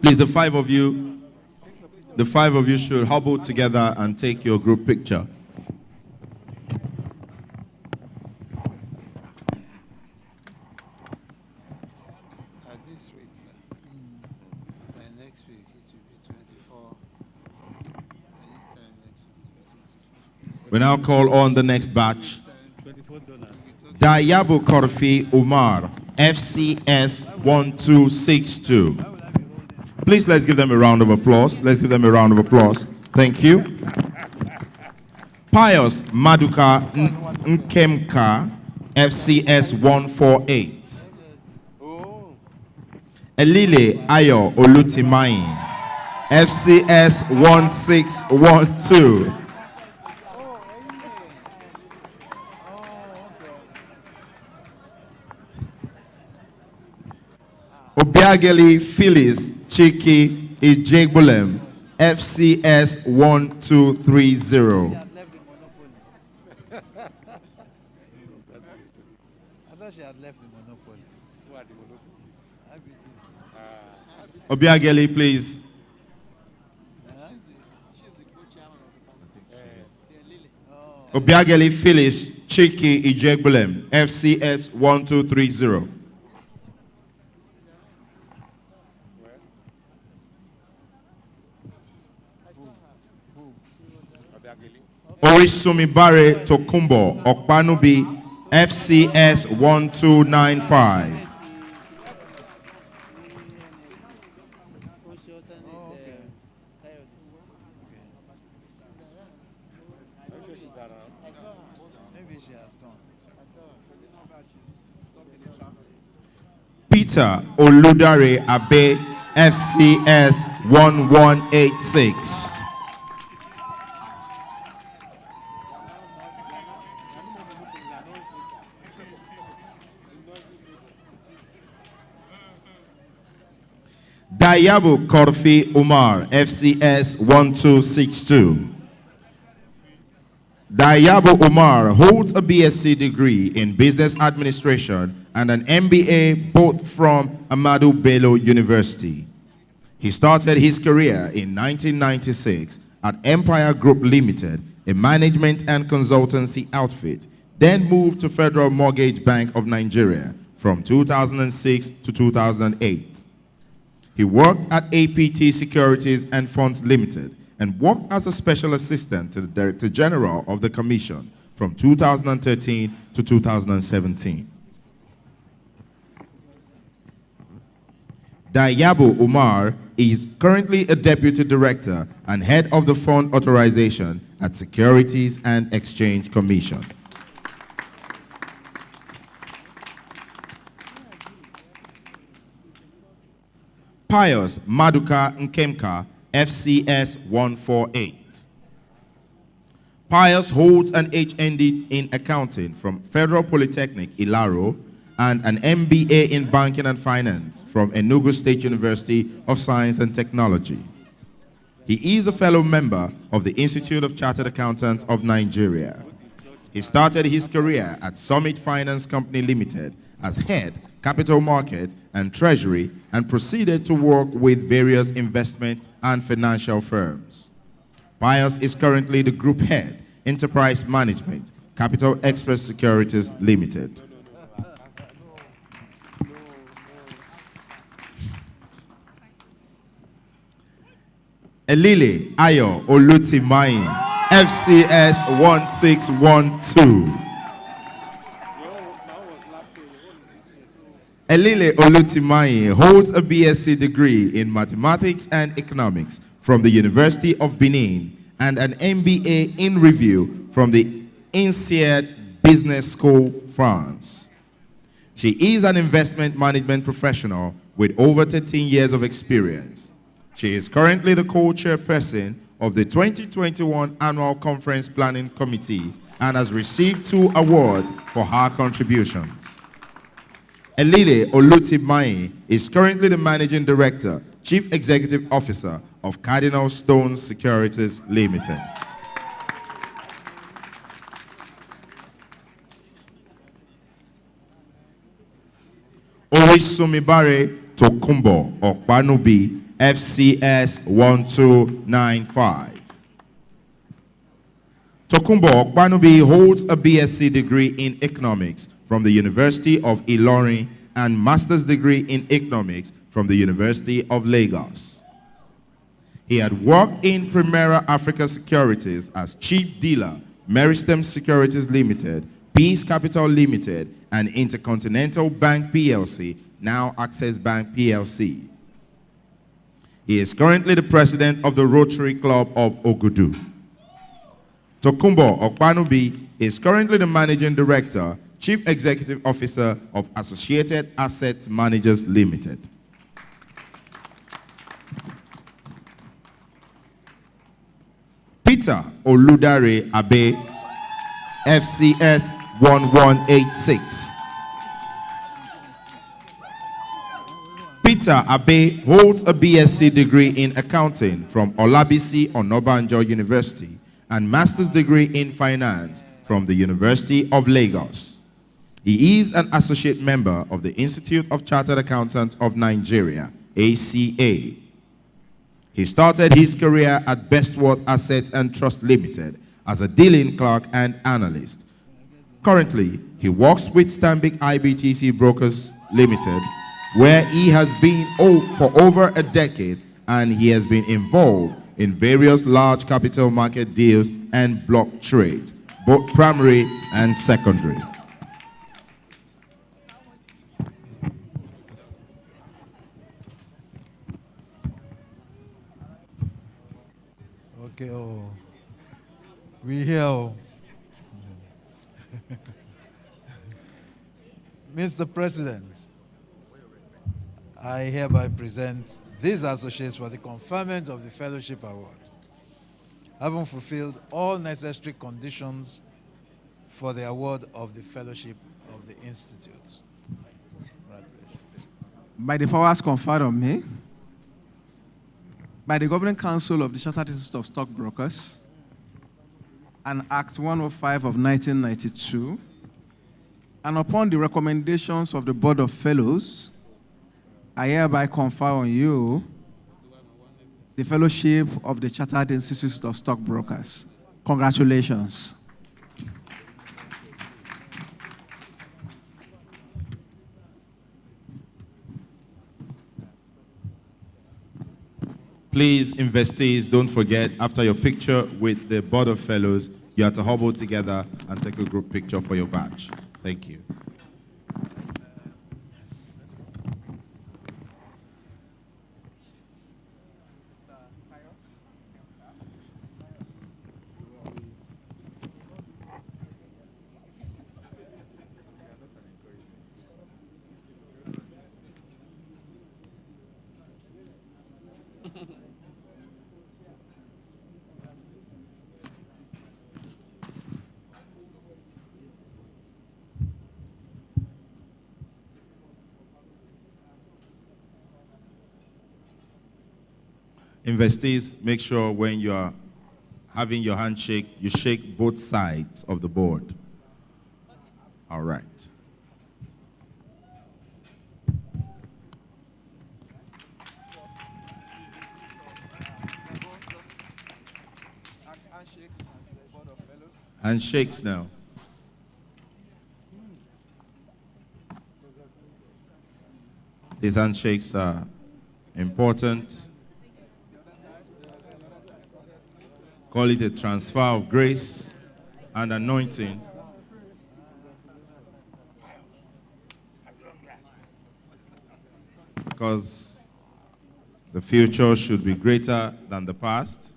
Please, the five of you should hobble together and take your group picture. At this rate, sir, by next week it will be 24. By this time next week. We now call on the next batch. Dayabu Korfi Umar, FCS 1262. Please, let's give them a round of applause. Let's give them a round of applause. Thank you. Pius Maduka Nkemka, FCS 148. Elile Ayo Olutimai, FCS 1612. Obiageli Phyllis Chiki Ijegbulem, FCS 1230. I thought she had left the monopolist. Who are the monopolists? Obiageli, please. Obiageli Phyllis Chiki Ijegbulem, FCS 1230. Orisumi Bare Tokumbo Okpanubi, FCS 1295. Peter Oludare Abe, FCS 1186. Dayabu Korfi Umar, FCS 1262. Dayabu Umar holds a BSc degree in Business Administration and an MBA both from Ahmadu Bello University. He started his career in 1996 at Empire Group Limited, a management and consultancy outfit, then moved to Federal Mortgage Bank of Nigeria from 2006 to 2008. He worked at APT Securities and Funds Limited and worked as a special assistant to the Director General of the Commission from 2013 to 2017. Dayabu Umar is currently a Deputy Director and Head of the Fund Authorization at Securities and Exchange Commission. Pius Maduka Nkemka, FCS 148. Pius holds an HND in accounting from Federal Polytechnic, Ilaro, and an MBA in banking and finance from Enugu State University of Science and Technology. He is a fellow member of the Institute of Chartered Accountants of Nigeria. He started his career at Summit Finance Company Limited as head, capital market and treasury, and proceeded to work with various investment and financial firms. Pius is currently the group head, enterprise management, Capital Express Securities Limited. Elile Ayo Olutimai, FCS 1612. Elile Olutimai holds a BSc degree in Mathematics and Economics from the University of Benin and an MBA in Review from the INSEAD Business School, France. She is an investment management professional with over 13 years of experience. She is currently the co-chairperson of the 2021 Annual Conference Planning Committee and has received 2 awards for her contributions. Elile Olutimai is currently the Managing Director, Chief Executive Officer of Cardinal Stone Securities Limited. Orisumibare Tokumbo Okpanubi, FCS 1295. Tokumbo Okpanubi holds a BSc degree in economics from the University of Ilorin and master's degree in economics from the University of Lagos. He had worked in Primera Africa Securities as chief dealer, Meristem Securities Limited, Peace Capital Limited, and Intercontinental Bank PLC, now Access Bank PLC. He is currently the president of the Rotary Club of Ogudu. Tokumbo Okpanubi is currently the managing director, chief executive officer of Associated Asset Managers Limited. Peter Oludare Abe, FCS 1186. Peter Abe holds a BSc degree in accounting from Olabisi Onabanjo University and master's degree in finance from the University of Lagos. He is an associate member of the Institute of Chartered Accountants of Nigeria, ACA. He started his career at Bestworth Assets and Trust Limited as a dealing clerk and analyst. Currently, he works with Stanbic IBTC Brokers Limited, where he has been for over a decade, and he has been involved in various large capital market deals and block trades, both primary and secondary. Okay, we hear. Mr. President, I hereby present these associates for the conferment of the Fellowship Award, having fulfilled all necessary conditions for the award of the Fellowship of the Institute. By the powers conferred on me, by the Governing Council of the Chartered Institute of Stockbrokers, and Act 105 of 1992, and upon the recommendations of the Board of Fellows, I hereby confer on you the Fellowship of the Chartered Institute of Stockbrokers. Congratulations. Please, investees, don't forget, after your picture with the Board of Fellows, you have to hobble together and take a group picture for your badge. Thank you. Investees, make sure when you are having your handshake, you shake both sides of the board. All right. Handshakes now. These handshakes are important. Call it a transfer of grace and anointing. Because the future should be greater than the past.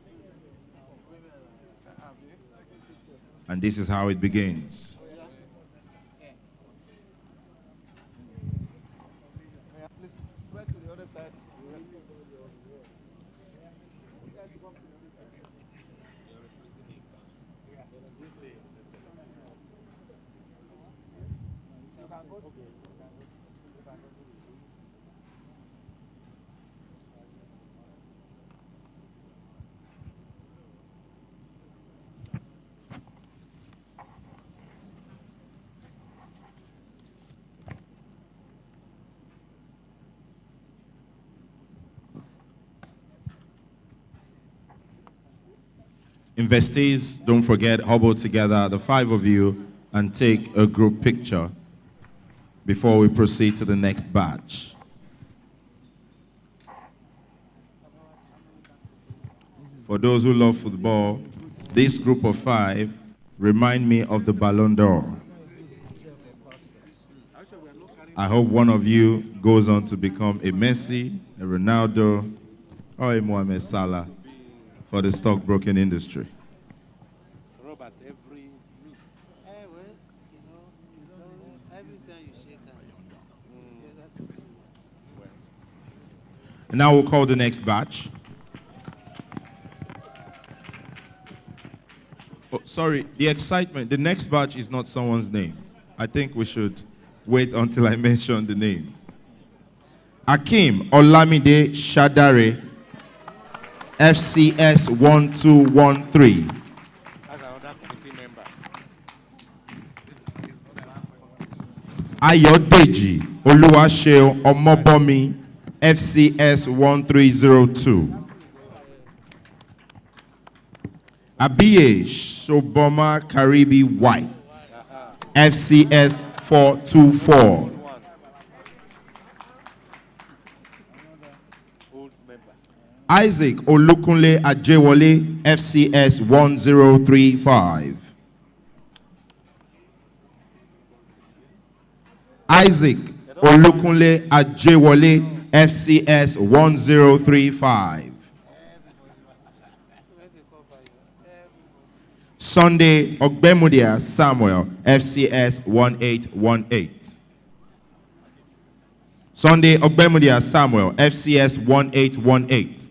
And this is how it begins. Investees, don't forget, hobble together, the 5 of you, and take a group picture before we proceed to the next batch. For those who love football, this group of 5 remind me of the Ballon d'Or. I hope one of you goes on to become a Messi, a Ronaldo, or a Mohamed Salah for the stockbroking industry. And now we'll call the next batch. Oh, sorry, the excitement. The next batch is not someone's name. I think we should wait until I mention the names. Akim Olamide Shadare, FCS 1213. That's another committee member. Ayodeji Oluwaseo Omobomi, FCS 1302. Abiye Shoboma Karibi White, FCS 424. Isaac Olukunle Ajewole, FCS 1035. Isaac Olukunle Ajewole, FCS 1035. Sunday Ogbemudia Samuel, FCS 1818. Sunday Ogbemudia Samuel, FCS 1818.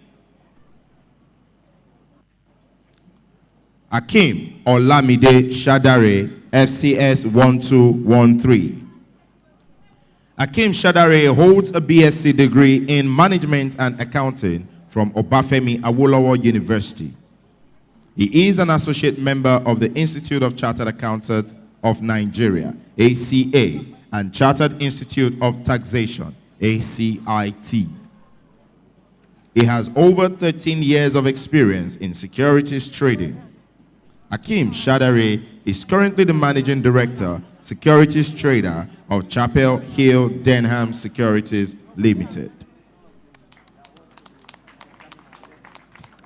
Akim Olamide Shadare, FCS 1213. Akim Shadare holds a BSc degree in Management and Accounting from Obafemi Awolowo University. He is an associate member of the Institute of Chartered Accountants of Nigeria, ACA, and Chartered Institute of Taxation, ACIT. He has over 13 years of experience in securities trading. Akim Shadare is currently the Managing Director, Securities Trader of Chapel Hill Denham Securities Limited.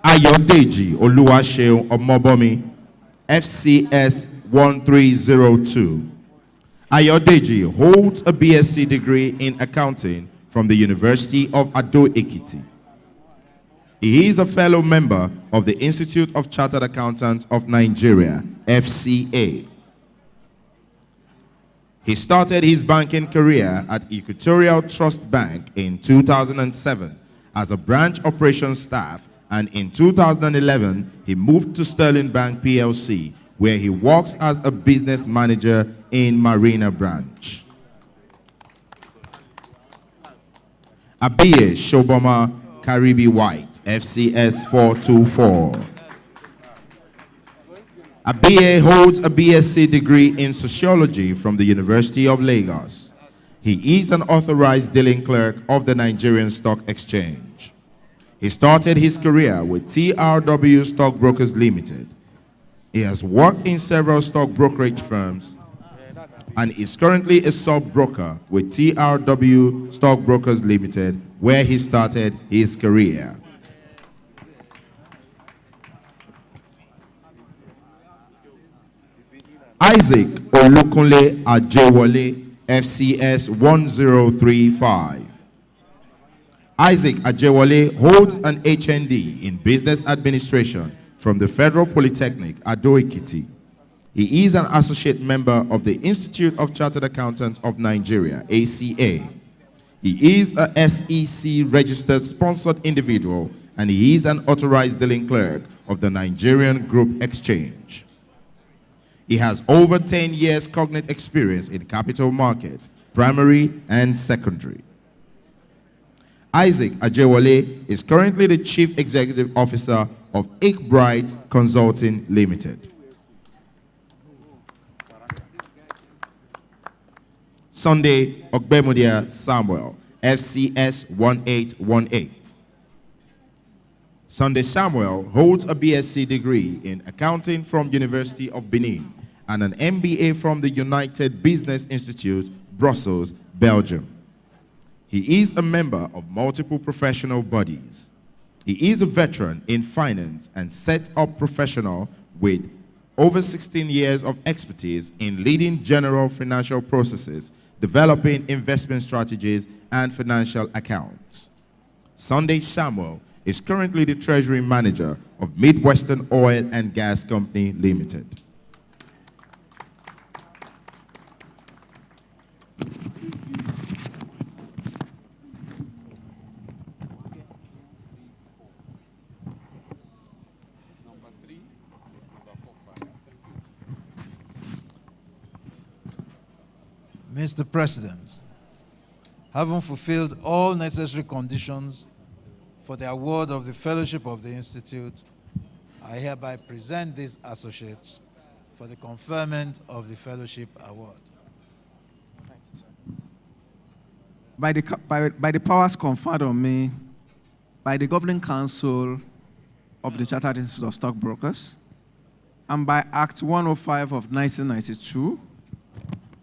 Ayodeji Oluwaseo Omobomi, FCS 1302. Ayodeji holds a BSc degree in accounting from the University of Ado-Ekiti. He is a fellow member of the Institute of Chartered Accountants of Nigeria, FCA. He started his banking career at Equatorial Trust Bank in 2007 as a branch operations staff, and in 2011, he moved to Sterling Bank PLC, where he works as a business manager in Marina branch. Abiye Shoboma Karibi White, FCS 424. Abiye holds a BSc degree in sociology from the University of Lagos. He is an authorized dealing clerk of the Nigerian Stock Exchange. He started his career with TRW Stockbrokers Limited. He has worked in several stock brokerage firms and is currently a sub-broker with TRW Stockbrokers Limited, where he started his career. Isaac Olukunle Ajewole, FCS 1035. Isaac Ajewole holds an HND in Business Administration from the Federal Polytechnic, Ado-Ekiti. He is an associate member of the Institute of Chartered Accountants of Nigeria, ACA. He is a SEC registered sponsored individual, and he is an authorized dealing clerk of the Nigerian Group Exchange. He has over 10 years cognate experience in capital market, primary and secondary. Isaac Ajewole is currently the Chief Executive Officer of Bright Consulting Limited. Sunday Ogbemudia Samuel, FCS 1818. Sunday Samuel holds a BSc degree in accounting from University of Benin and an MBA from the United Business Institute, Brussels, Belgium. He is a member of multiple professional bodies. He is a veteran in finance and set-up professional with over 16 years of expertise in leading general financial processes, developing investment strategies, and financial accounts. Sunday Samuel is currently the Treasury Manager of Midwestern Oil and Gas Company Limited. Mr. President, having fulfilled all necessary conditions for the award of the Fellowship of the Institute, I hereby present these associates for the conferment of the Fellowship Award. By the powers conferred on me by the Governing Council of the Chartered Institute of Stockbrokers, and by Act 105 of 1992,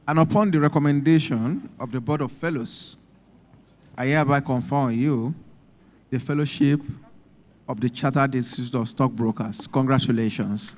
and upon the recommendation of the Board of Fellows, I hereby confer on you the Fellowship of the Chartered Institute of Stockbrokers. Congratulations.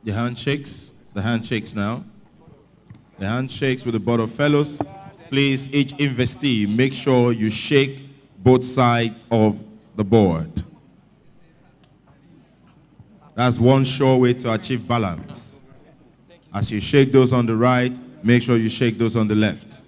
The handshakes now. The handshakes with the Board of Fellows. Please, each investee, make sure you shake both sides of the board. That's one sure way to achieve balance. As you shake those on the right, make sure you shake those on the left.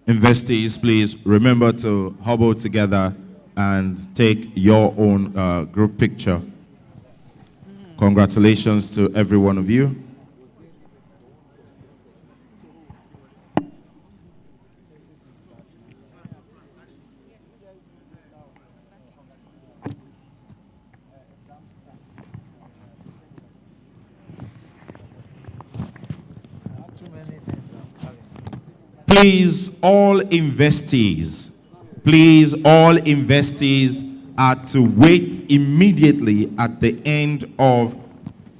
Investees, please remember to hobble together and take your own group picture. Congratulations to every one of you. Please, all investees are to wait immediately at the end of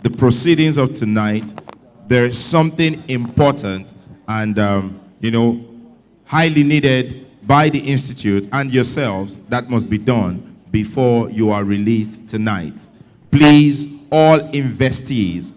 the proceedings of tonight. There is something important and, highly needed by the Institute and yourselves that must be done before you are released tonight. Please, all investees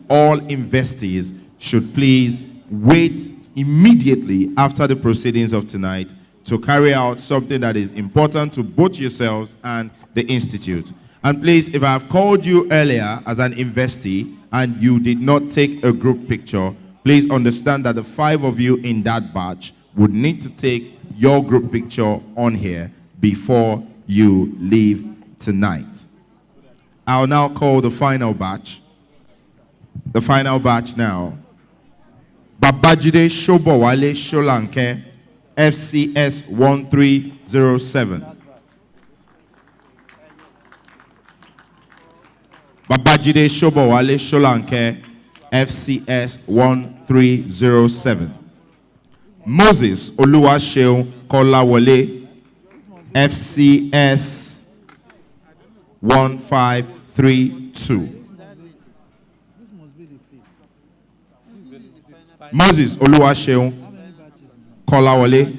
should please wait immediately after the proceedings of tonight to carry out something that is important to both yourselves and the Institute. And please, if I have called you earlier as an investee and you did not take a group picture, Please understand that the 5 of you in that batch would need to take your group picture on here before you leave tonight. I'll now call the final batch. The final batch now. Babajide Shobowale Sholanke, FCS 1307. Babajide Shobowale Sholanke, FCS 1307. Moses Oluwaseun Kolawole, FCS 1532. Moses Oluwaseun Kolawole,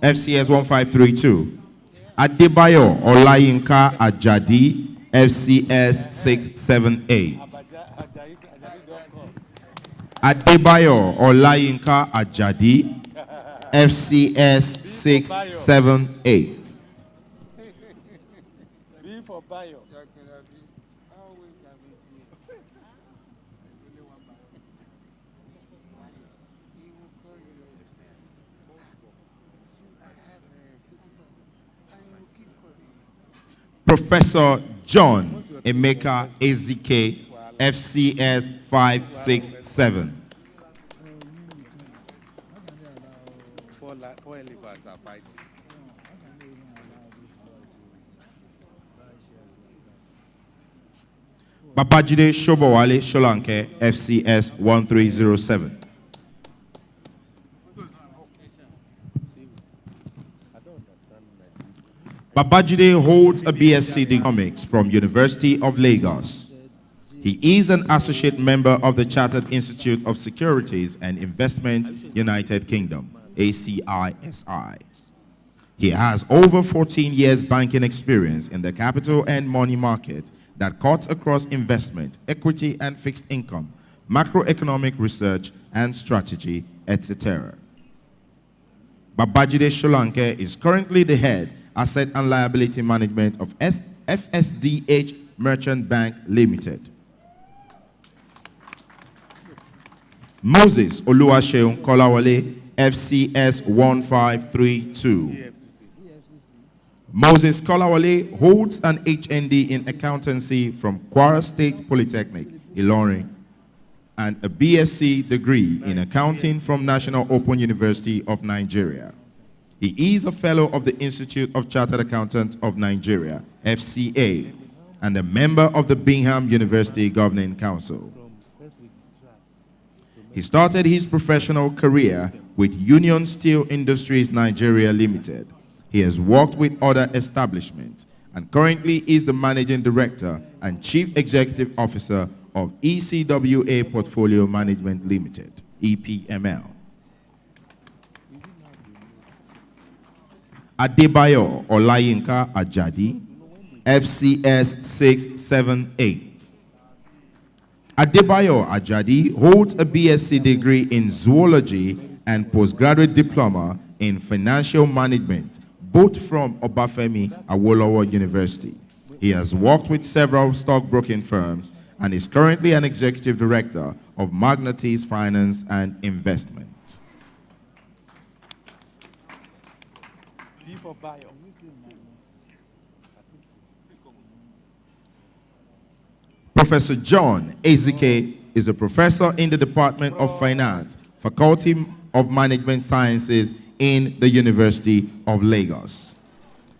FCS 1532. Adebayo Olayinka Ajadi, FCS 678. Adebayo Olayinka Ajadi, FCS 678. Professor John Emeka Ezike, FCS 567. Babajide Shobowale Sholanke, FCS 1307. Babajide holds a BSc in Economics from University of Lagos. He is an associate member of the Chartered Institute of Securities and Investment, United Kingdom, ACISI. He has over 14 years banking experience in the capital and money market that cuts across investment, equity and fixed income, macroeconomic research and strategy, etc. Babajide Sholanke is currently the head Asset and Liability Management of FSDH Merchant Bank Limited. Moses Oluwaseun Kolawole, FCS 1532. Moses Kolawole holds an HND in accountancy from Kwara State Polytechnic, Ilorin, and a BSc degree in accounting from National Open University of Nigeria. He is a fellow of the Institute of Chartered Accountants of Nigeria, FCA, and a member of the Bingham University Governing Council. He started his professional career with Union Steel Industries Nigeria Limited. He has worked with other establishments and currently is the Managing Director and Chief Executive Officer of ECWA Portfolio Management Limited, EPML. Adebayo Olayinka Ajadi, FCS 678. Adebayo Ajadi holds a BSc degree in zoology and postgraduate diploma in financial management, both from Obafemi Awolowo University. He has worked with several stockbroking firms and is currently an executive director of Magnatis Finance and Investment. Professor John Ezike is a professor in the Department of Finance, Faculty of Management Sciences in the University of Lagos.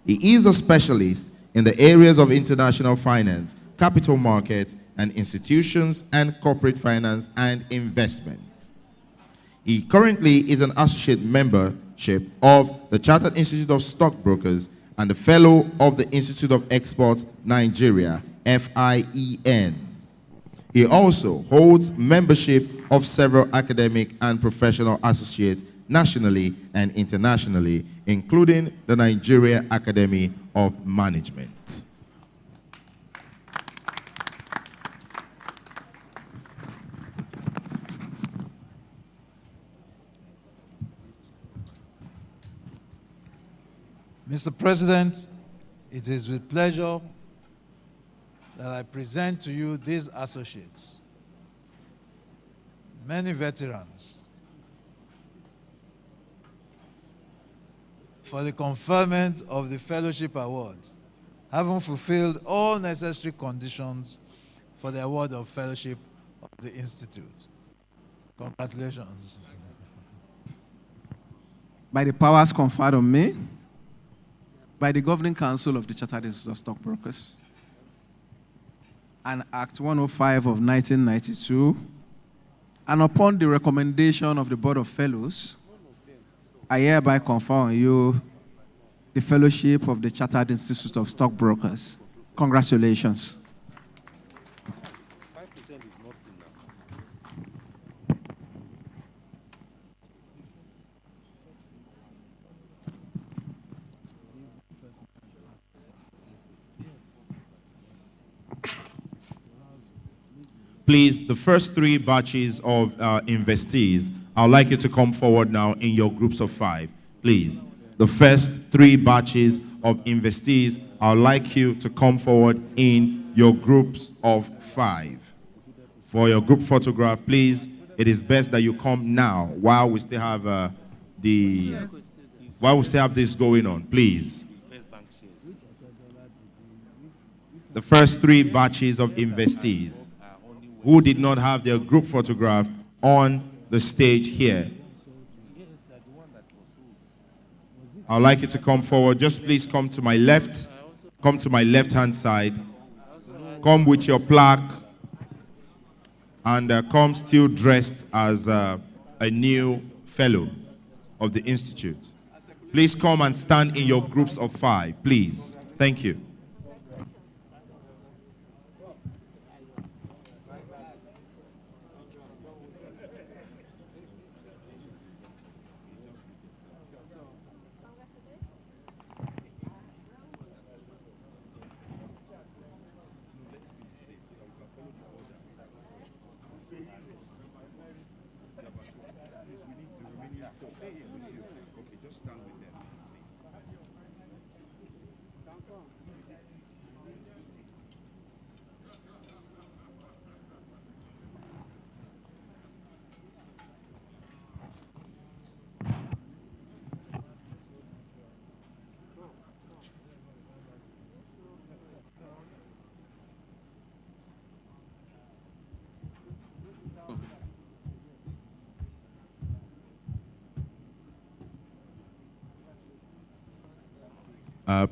He is a specialist in the areas of international finance, capital markets, and institutions and corporate finance and investments. He currently is an associate membership of the Chartered Institute of Stockbrokers and a fellow of the Institute of Exports Nigeria, FIEN. He also holds membership of several academic and professional associates nationally and internationally, including the Nigeria Academy of Management. Mr. President, it is with pleasure that I present to you these associates. many veterans for the conferment of the Fellowship Award, having fulfilled all necessary conditions for the award of fellowship of the Institute. Congratulations. By the powers conferred on me by the Governing Council of the Chartered Institute of Stockbrokers and Act 105 of 1992, and upon the recommendation of the Board of Fellows, I hereby confer on you the Fellowship of the Chartered Institute of Stockbrokers. Congratulations. Please, the first 3 batches of investees, I would like you to come forward now in your groups of 5. Please, the first 3 batches of investees, I would like you to come forward in your groups of 5. For your group photograph, please, it is best that you come now while we still have this going on. Please. The first 3 batches of investees who did not have their group photograph on the stage here, I'd like you to come forward. Just please come to my left. Come to my left-hand side. Come with your plaque. And come still dressed as a new fellow of the Institute. Please come and stand in your groups of 5, please. Thank you.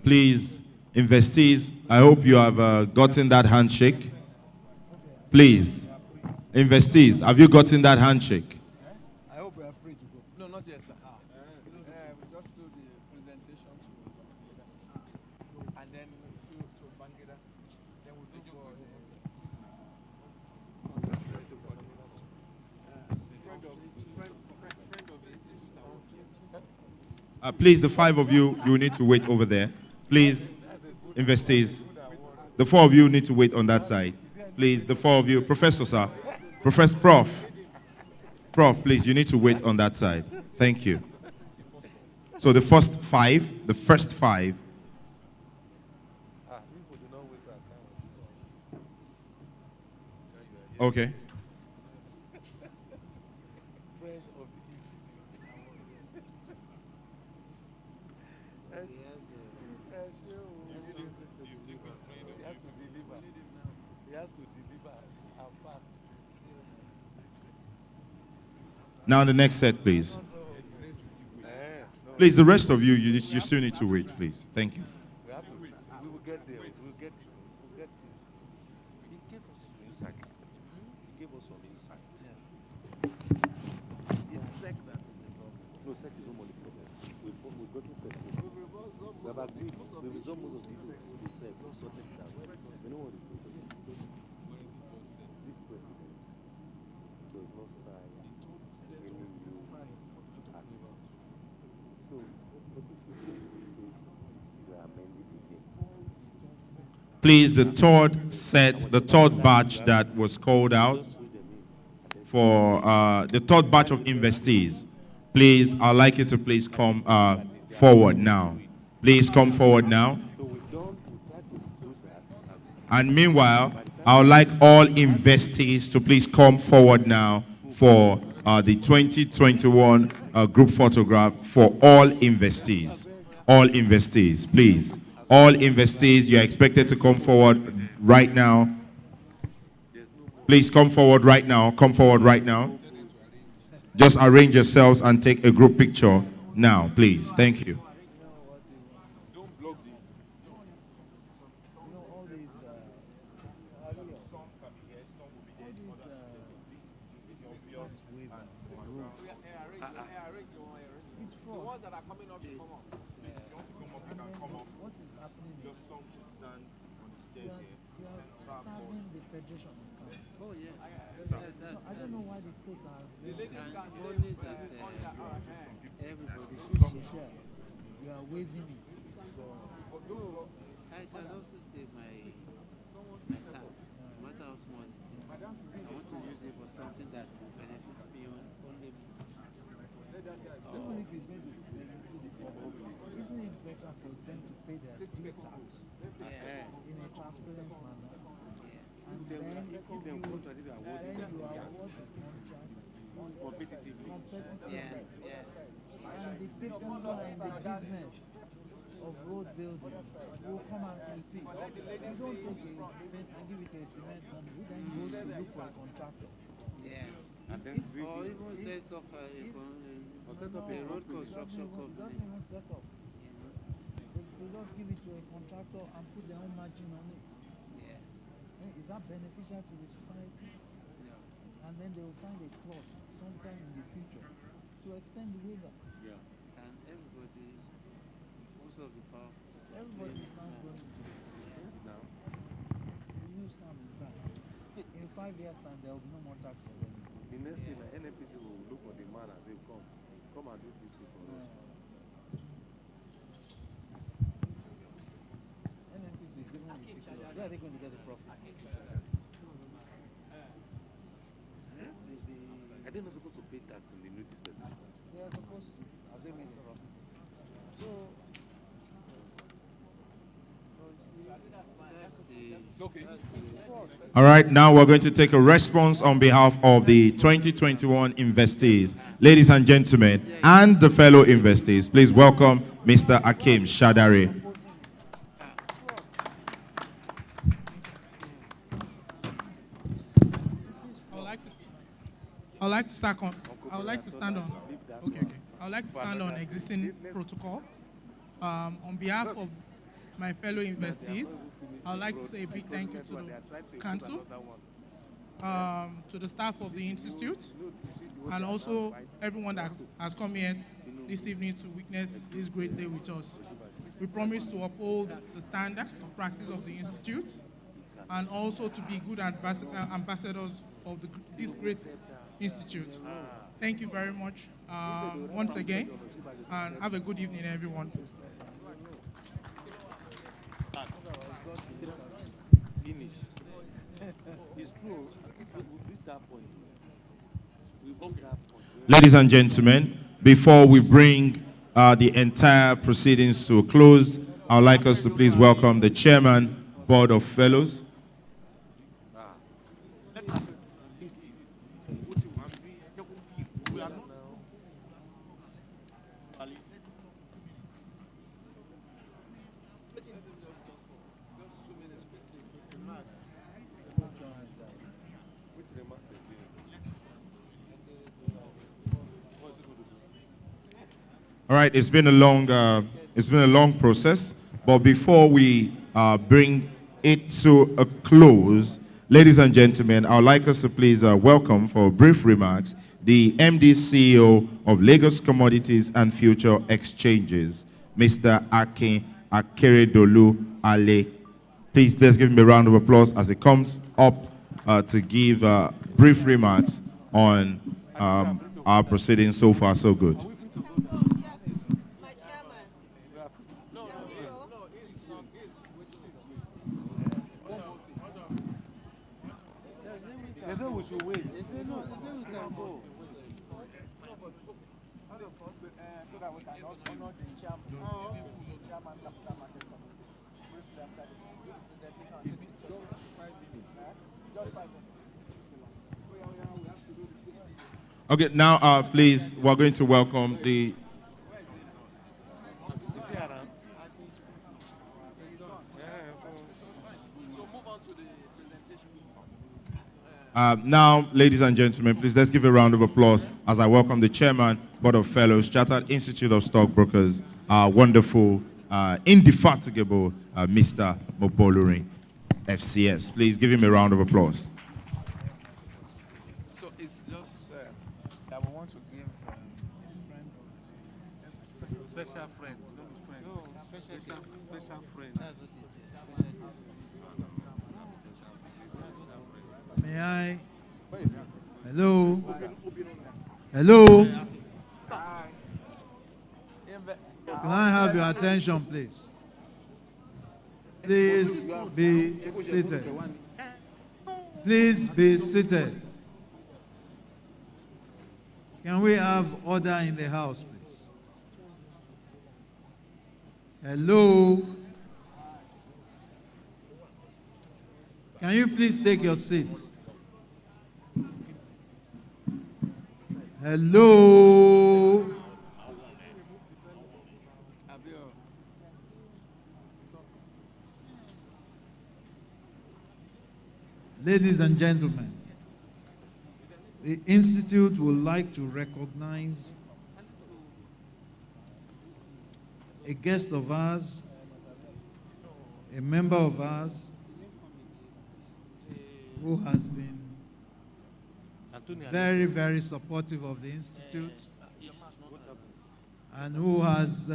Please, investees, I hope you have gotten that handshake. Please, investees, have you gotten that handshake? I hope we are free to go. No, not yet, sir. We just do the presentation and then to Bangida. Then we'll do for Please, the 5 of you, you need to wait over there. Please, investees, the 4 of you need to wait on that side. Please, the 4 of you, Professor, sir, Prof, please, you need to wait on that side. Thank you. So the first 5, okay. Now the next set, please. Please, the rest of you, you still need to wait, please. Thank you. We will get there. We'll get to you. He gave us some insight. He gave us some insight. It's SEC that is the problem. No, SEC is no more the problem. We've got to SEC. We have agreed. We've resolved most of these things with SEC. We've sorted it out. We know what the problem is. This president does not sign any new act. So, what if we are amending again? Please, the third batch that was called out for the third batch of investees. Please, I'd like you to please come forward now. Please come forward now. And meanwhile, I would like all investees to please come forward now for the 2021 group photograph for all investees. All investees, please. All investees, you are expected to come forward right now. Please come forward right now. Come forward right now. Just arrange yourselves and take a group picture now, please. Thank you. I don't know why the states are only that everybody should share. You are waiving it. So I can also save my tax, no matter how small it is. I want to use it for something that will benefit me only. Even if it's going to benefit the public, isn't it better for them to pay their due tax in a transparent manner? And then you award the contract competitively. And the people who are in the business of road building will come and compete. You don't take a cement and give it to a cement company who then goes to look for a contractor. And then or even set up a road construction company. Don't even set up. They just give it to a contractor and put their own margin on it. Is that beneficial to the society? No. And then they will find a clause sometime in the future to extend the waiver. Yeah. And everybody, most of the power, everybody is now going to yes now. The new scam in time. In 5 years' time, there will be no more tax for them. The next thing, the NNPC will look for the man and say, come and do this thing for us. NNPC is even ridiculous. Where are they going to get the profit? Are they not supposed to pay tax in the new dispensation? They are supposed to. Have they made a profit? So, all right, now we're going to take a response on behalf of the 2021 investees. Ladies and gentlemen, and the fellow investees, please welcome Mr. Akim Shadari. I would like to stand on existing protocol. On behalf of my fellow investees, I would like to say a big thank you to the council, to the staff of the institute, and also everyone that has come here this evening to witness this great day with us. We promise to uphold the standard of practice of the institute, and also to be good ambassadors of this great institute. Thank you very much once again, and have a good evening, everyone. Ladies and gentlemen, before we bring the entire proceedings to a close, I would like us to please welcome the Chairman, Board of Fellows. All right, it's been a long process, but before we bring it to a close, ladies and gentlemen, I would like us to please welcome for brief remarks the MD CEO of Lagos Commodities and Future Exchanges, Mr. Akin Akeredolu Ale. Please, let's give him a round of applause as he comes up to give brief remarks on our proceedings. So far, so good. They said we should wait. They say no, they say we can go. So that we can honor the chairman. Oh, okay. Chairman Capital Market Committee. Briefly after this presentation, I'll take just 5 minutes. Just 5 minutes. We have to do this. Okay, now please, we're going to welcome the... Now, ladies and gentlemen, please let's give a round of applause as I welcome the Chairman, Board of Fellows, Chartered Institute of Stockbrokers, our wonderful, indefatigable Mr. Mobolurin, FCS. Please give him a round of applause. So it's just that we want to give Special friend, not friend. No, special friend. May I? Hello? Hello? Can I have your attention, please? Please be seated. Please be seated. Can we have order in the house, please? Hello? Can you please take your seats? Hello? Ladies and gentlemen, the Institute would like to recognize a guest of ours, a member of ours, who has been very, very supportive of the Institute and who has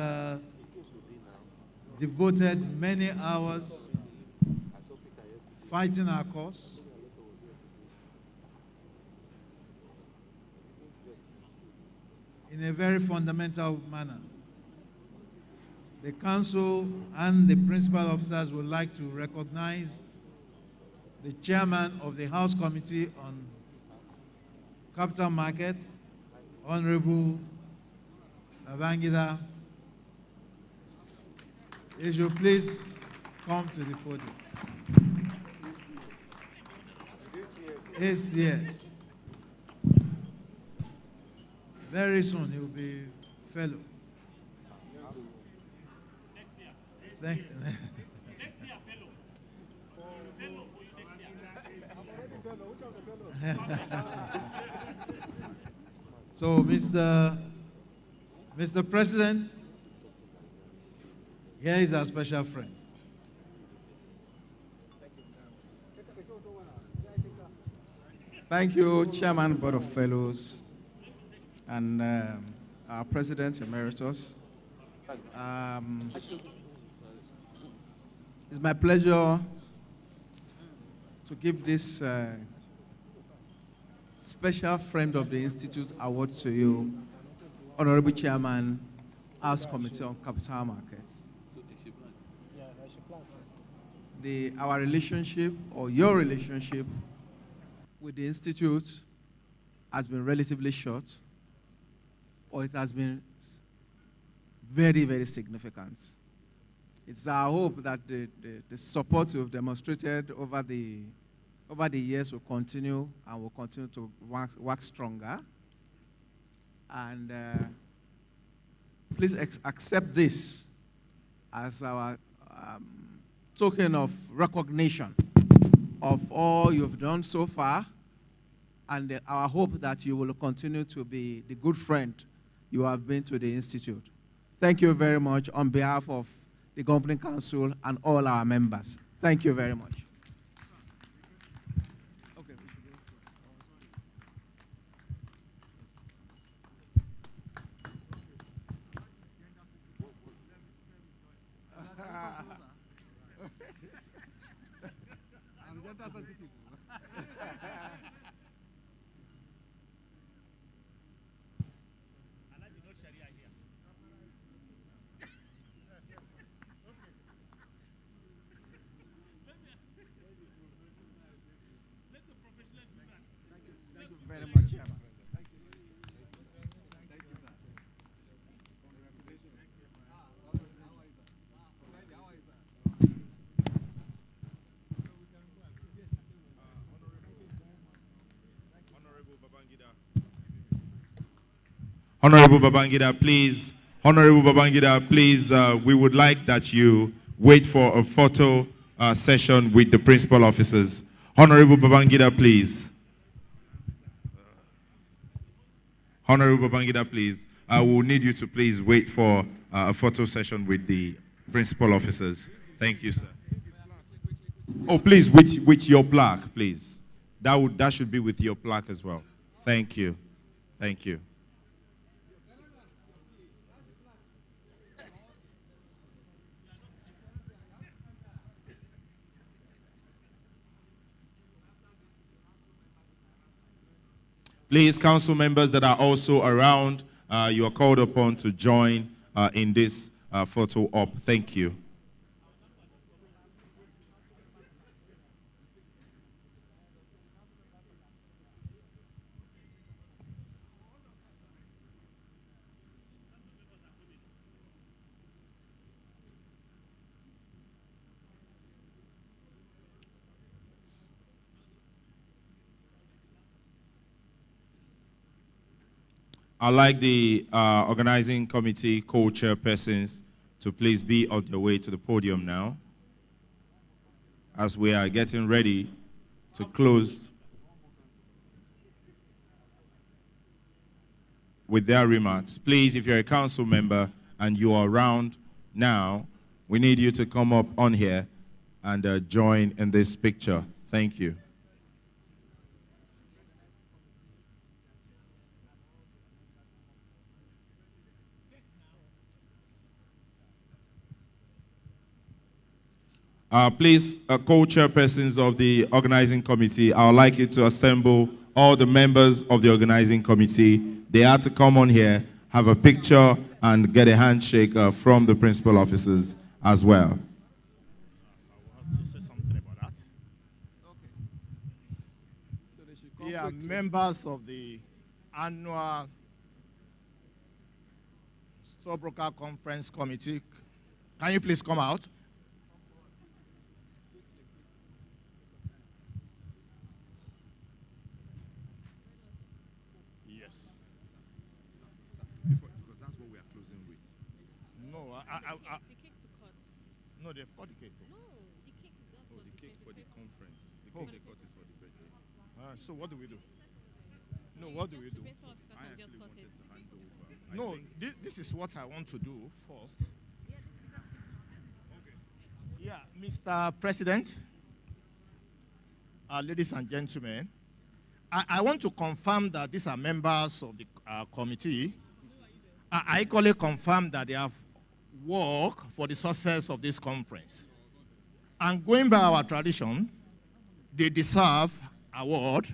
devoted many hours fighting our cause. In a very fundamental manner. The Council and the principal officers would like to recognize the chairman of the House Committee on Capital Market, Honorable Babangida. If you please come to the podium. Yes. Very soon he will be fellow. Next year fellow. Fellow for you next year. So, Mr. President, here is our special friend. Thank you, Chairman, Board of Fellows, and our President Emeritus. It's my pleasure to give this special friend of the Institute award to you, Honorable Chairman, House Committee on Capital Markets. Our relationship, or your relationship, with the Institute has been relatively short, or it has been very, very significant. It's our hope that the support you've demonstrated over the years will continue and will continue to work stronger. And please accept this as our token of recognition of all you've done so far, and our hope that you will continue to be the good friend you have been to the Institute. Thank you very much on behalf of the Governing Council and all our members. Thank you very much. Honorable Babangida, please. Honorable Babangida, please, we would like that you wait for a photo session with the principal officers. Honorable Babangida, please. Honorable Babangida, please. I will need you to please wait for a photo session with the principal officers. Thank you, sir. Oh, please, with your plaque, please. That should be with your plaque as well. Thank you. Thank you. Please, council members that are also around, you are called upon to join in this photo op. Thank you. I'd like the organizing committee co-chairpersons to please be on their way to the podium now, as we are getting ready to close with their remarks. Please, if you're a council member and you are around now, we need you to come up on here and join in this picture. Thank you. Please, co-chairpersons of the organizing committee, I would like you to assemble all the members of the organizing committee. They are to come on here, have a picture, and get a handshake from the principal officers as well. Yeah, members of the annual Stockbroker Conference Committee, can you please come out? The cake to cut. No, they've cut the cake. No, the cake is the cake for the conference. The cake they cut is for the birthday. So what do we do? No, what do we do? I actually wanted to hand over. No, this is what I want to do first. Okay. Yeah, Mr. President, ladies and gentlemen, I want to confirm that these are members of the committee. I equally confirm that they have work for the success of this conference. And going by our tradition, they deserve award,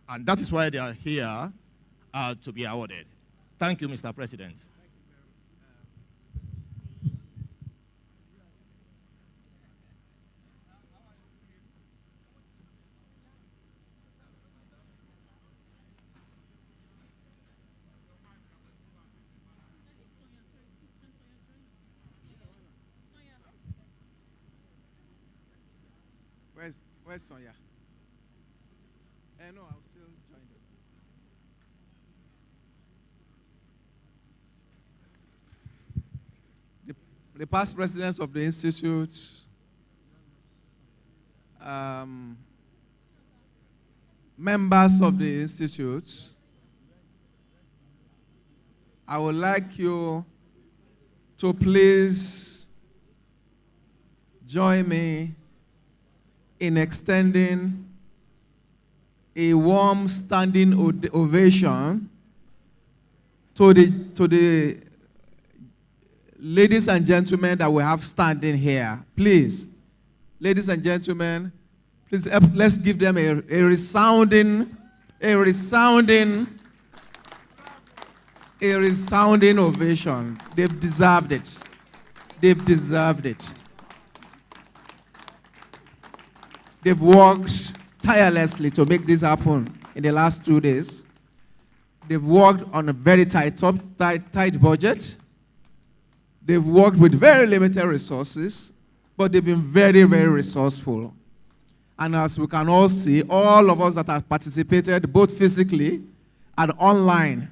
and that is why they are here to be awarded. Thank you, Mr. President. Where's Sonia? No, I'll still join them. The past presidents of the institute, members of the institute, I would like you to please join me in extending a warm standing ovation to the ladies and gentlemen that we have standing here. Please, ladies and gentlemen, please let's give them a resounding ovation. They've deserved it. They've deserved it. They've worked tirelessly to make this happen in the last 2 days. They've worked on a very tight budget. They've worked with very limited resources, but they've been very, very resourceful. And as we can all see, all of us that have participated, both physically and online,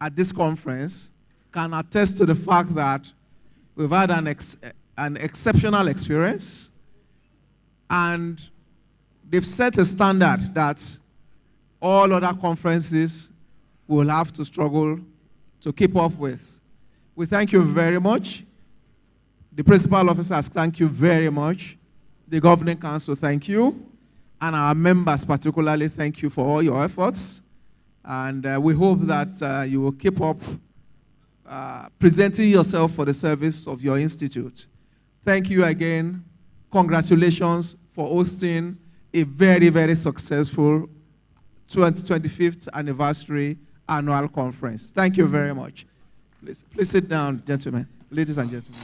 at this conference can attest to the fact that we've had an exceptional experience, and they've set a standard that all other conferences will have to struggle to keep up with. We thank you very much. The principal officers, thank you very much. The governing council, thank you. And our members particularly, thank you for all your efforts. And we hope that you will keep up presenting yourself for the service of your institute. Thank you again. Congratulations for hosting a very, very successful 25th anniversary annual conference. Thank you very much. Please sit down, gentlemen, ladies and gentlemen.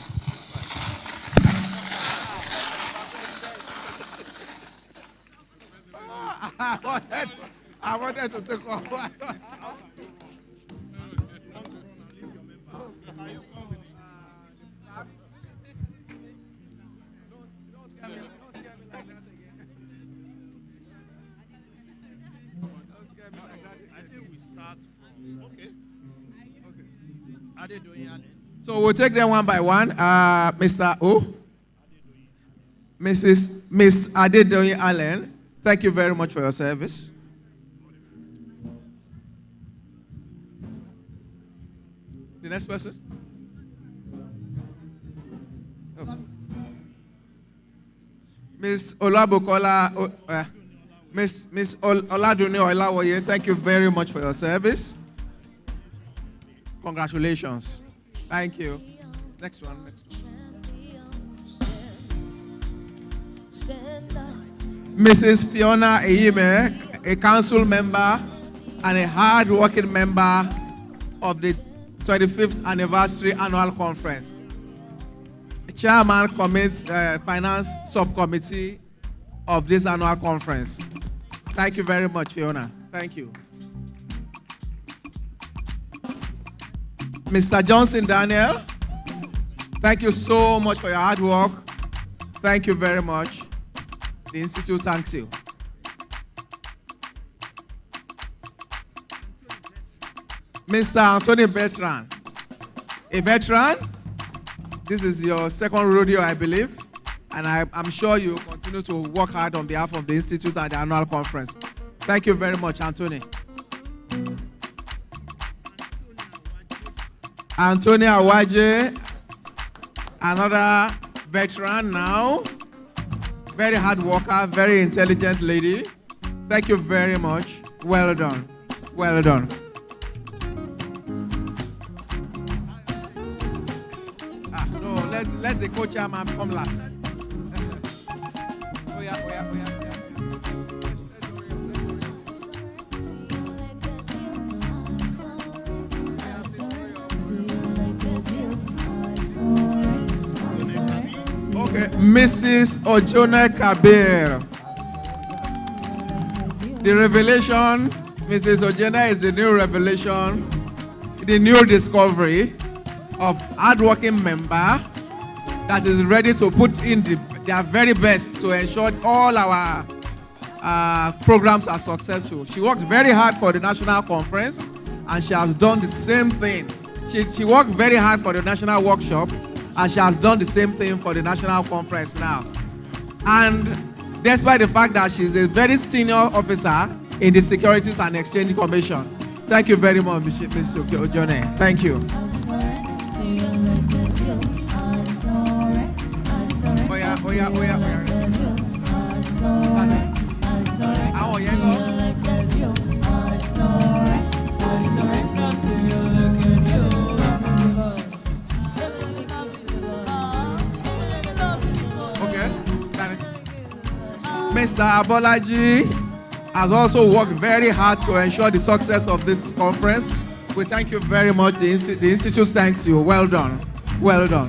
I wanted to take off. So we'll take them one by one. Mr. O. Miss Adedoyin Allen, thank you very much for your service. The next person. Oh. Miss Olabukola, Miss Oladune Olawoye, thank you very much for your service. Congratulations. Thank you. Next one. Mrs. Fiona Eyime, a council member and a hard-working member of the 25th anniversary annual conference. Chairman finance subcommittee of this annual conference. Thank you very much, Fiona. Thank you. Mr. Johnson Daniel, thank you so much for your hard work. Thank you very much. The Institute thanks you. Mr. Anthony Bertrand, a veteran. This is your second rodeo, I believe, and I'm sure you continue to work hard on behalf of the Institute and the annual conference. Thank you very much, Anthony. Antonia Awaje, another veteran now, very hard worker, very intelligent lady. Thank you very much. Well done. Well done. No, let the co-chairman come last. Oh yeah. Okay, Mrs. Ojone Kabir. The revelation, Mrs. Ojone is the new revelation, the new discovery of hardworking member that is ready to put in their very best to ensure all our programs are successful. She worked very hard for the national conference and she has done the same thing. She worked very hard for the national workshop and she has done the same thing for the national conference now. And despite the fact that she's a very senior officer in the Securities and Exchange Commission. Thank you very much, Ms. Ojone. Thank you. Mr. Abolaji has also worked very hard to ensure the success of this conference. We thank you very much. The Institute thanks you. Well done. Well done.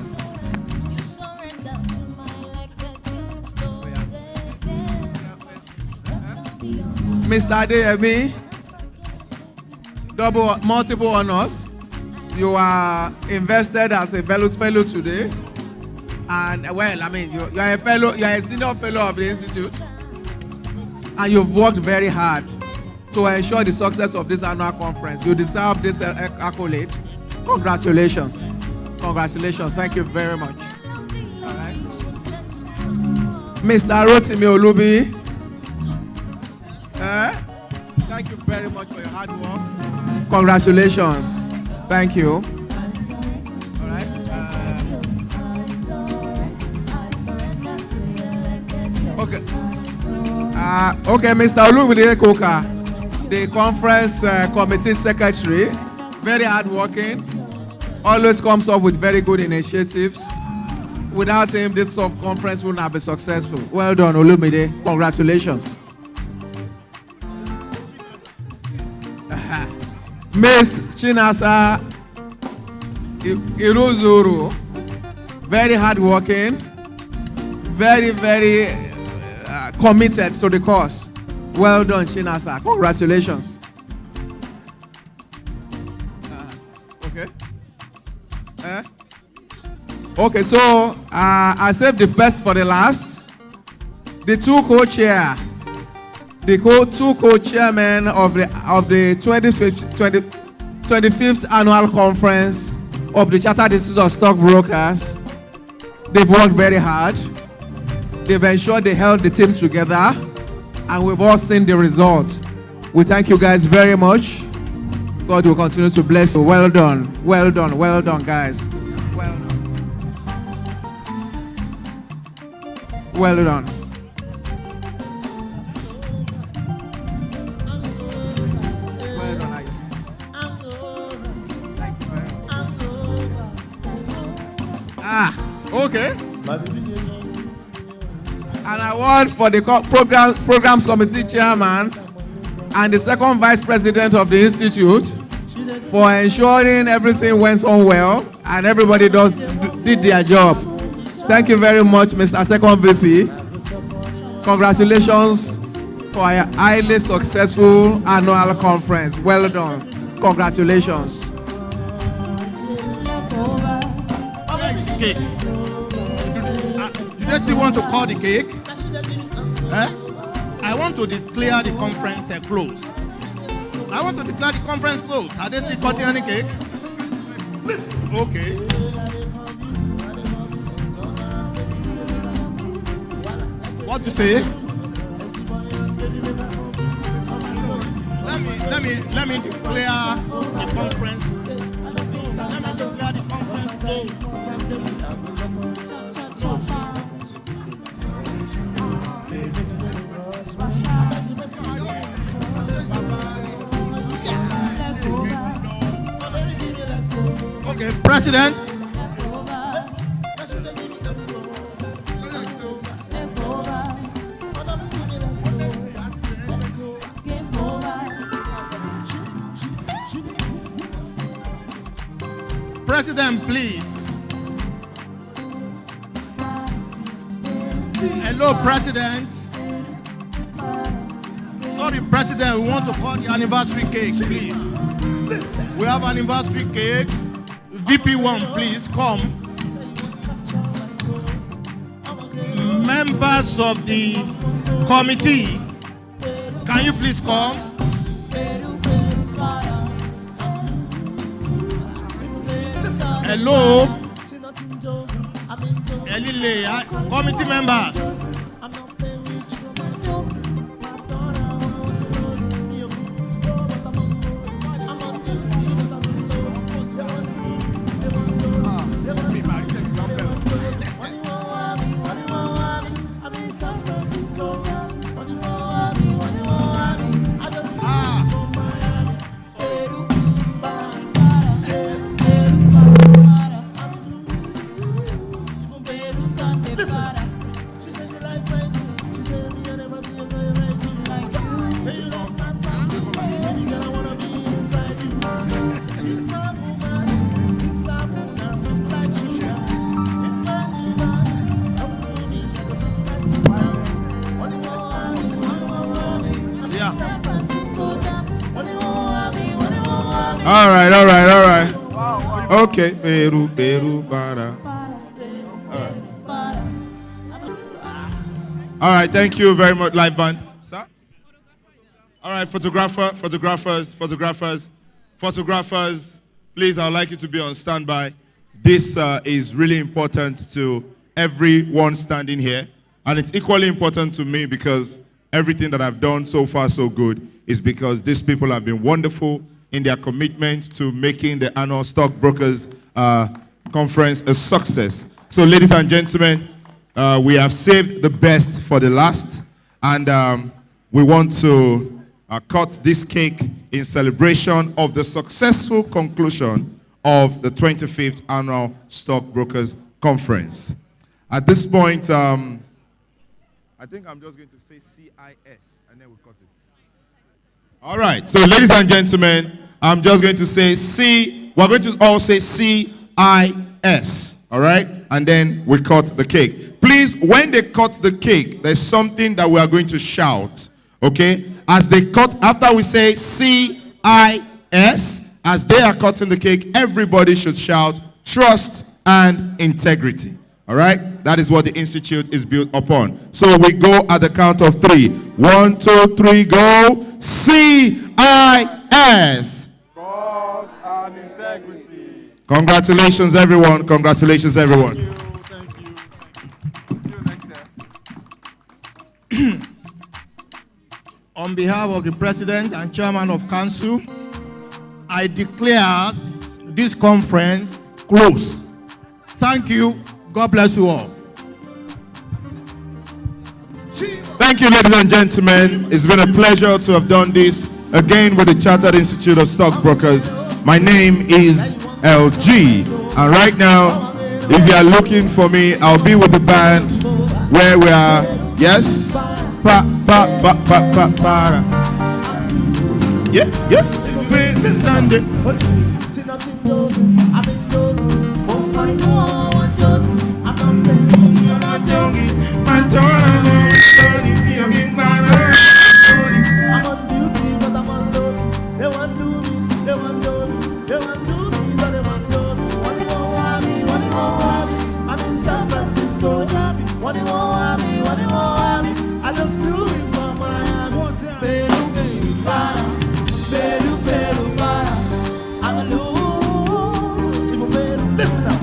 Mr. Adeyemi, multiple honors. You are invested as a fellow today. And well, I mean, you are a fellow, you are a senior fellow of the Institute. And you've worked very hard to ensure the success of this annual conference. You deserve this accolade. Congratulations. Congratulations. Thank you very much. All right. Mr. Rotimi Olubi. Thank you very much for your hard work. Congratulations. Thank you. All right. Okay. Okay, Mr. Olubi Koka, the conference committee secretary, very hardworking, always comes up with very good initiatives. Without him, this conference would not be successful. Well done, Olumide. Congratulations. Miss Chinasa Iruzuru, very hardworking, very, very committed to the cause. Well done, Chinasa. Congratulations. Okay. Okay, so I saved the best for the last. The two co-chair, two co-chairmen of the 25th annual conference of the Chartered Institute of Stockbrokers. They've worked very hard. They've ensured they held the team together, and we've all seen the result. We thank you guys very much. God will continue to bless you. Well done, well done, well done, guys. Well done. Well done. Well done, Ayo. Thank you very much. Okay. An award for the programs committee chairman and the second vice president of the institute for ensuring everything went on well and everybody did their job. Thank you very much, Mr. Second VP. Congratulations for a highly successful annual conference. Well done. Congratulations. Cake. You still want to call the cake? I want to declare the conference closed. I want to declare the conference closed. Are they still cutting any cake? Okay. What to say? Let me declare the conference. Closed. Okay, President. President, please. Hello, President. Sorry, President, we want to cut the anniversary cake, please. We have anniversary cake. VP1, please come. Members of the committee, can you please come? Hello, Elile, committee members. All right. Okay. Peru, para. All right, thank you very much, live band. Sir? All right, photographers. Please, I'd like you to be on standby. This is really important to everyone standing here. And it's equally important to me because everything that I've done so far so good is because these people have been wonderful in their commitment to making the annual Stockbrokers conference a success. So, ladies and gentlemen, we have saved the best for the last. And we want to cut this cake in celebration of the successful conclusion of the 25th Annual Stockbrokers Conference. At this point, I think I'm just going to say CIS, and then we'll cut it. All right, so ladies and gentlemen, I'm just going to say we're going to all say CIS, all right? And then we cut the cake. Please, when they cut the cake, there's something that we are going to shout, okay? As they cut, after we say CIS, as they are cutting the cake, everybody should shout trust and integrity. All right? That is what the Institute is built upon. So we go at the count of 3. 1, 2, 3, go. CIS. Trust and integrity. Congratulations, everyone. Congratulations, everyone. Thank you. See you next time. On behalf of the President and Chairman of Council, I declare this conference closed. Thank you. God bless you all. Thank you, ladies and gentlemen. It's been a pleasure to have done this again with the Chartered Institute of Stockbrokers. My name is LG. And right now, if you are looking for me, I'll be with the band where we are, yes? Yeah. This Sunday. I just do it for Miami. I'm a lose. Listen up.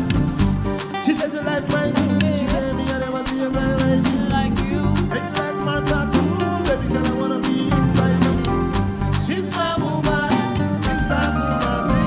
She said you like my she said me I never see a guy like you. Say you like my tattoo, baby girl I wanna be inside you. She's my woman, inside woman, say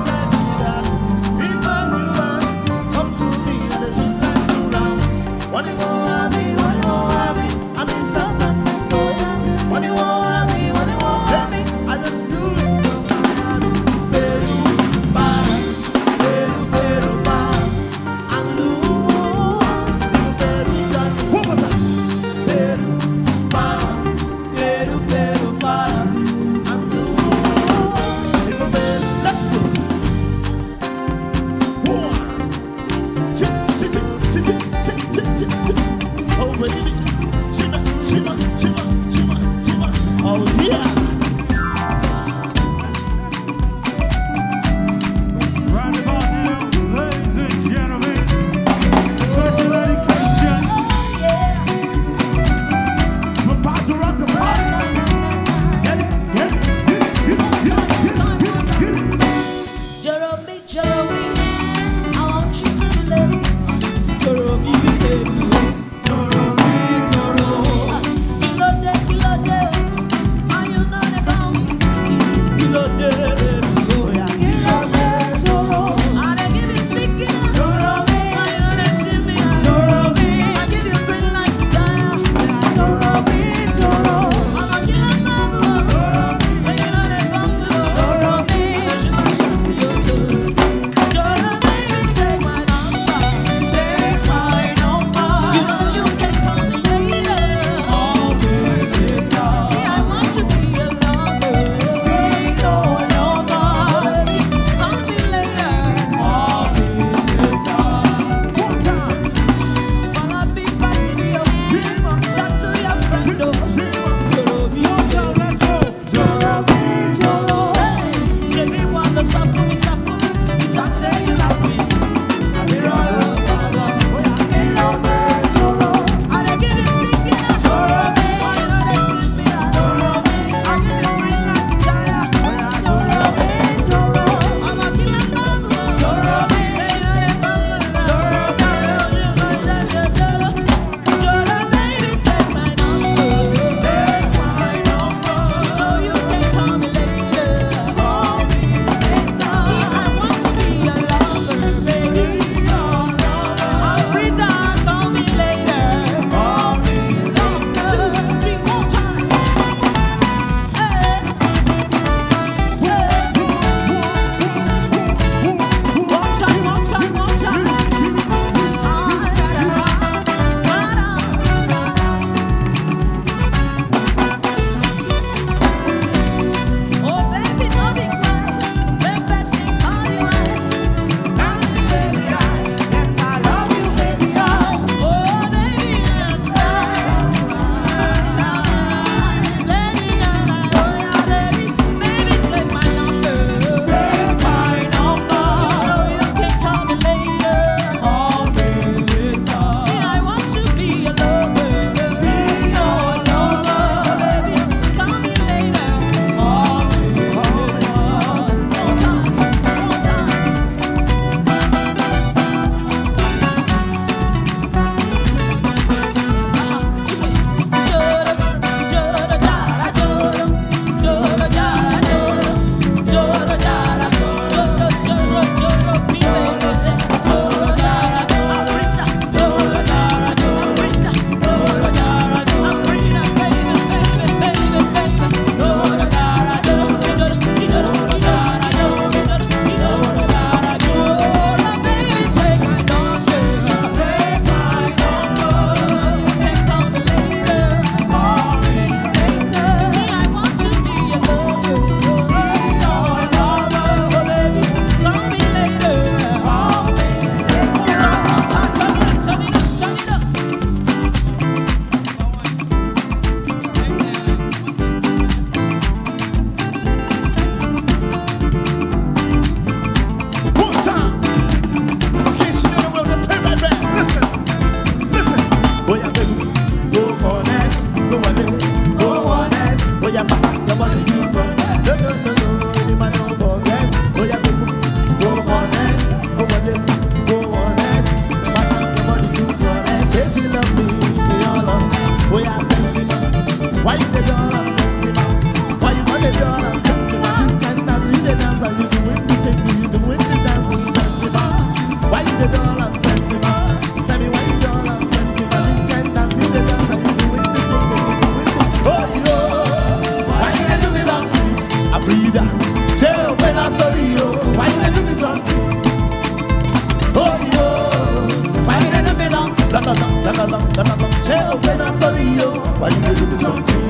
Why you do something?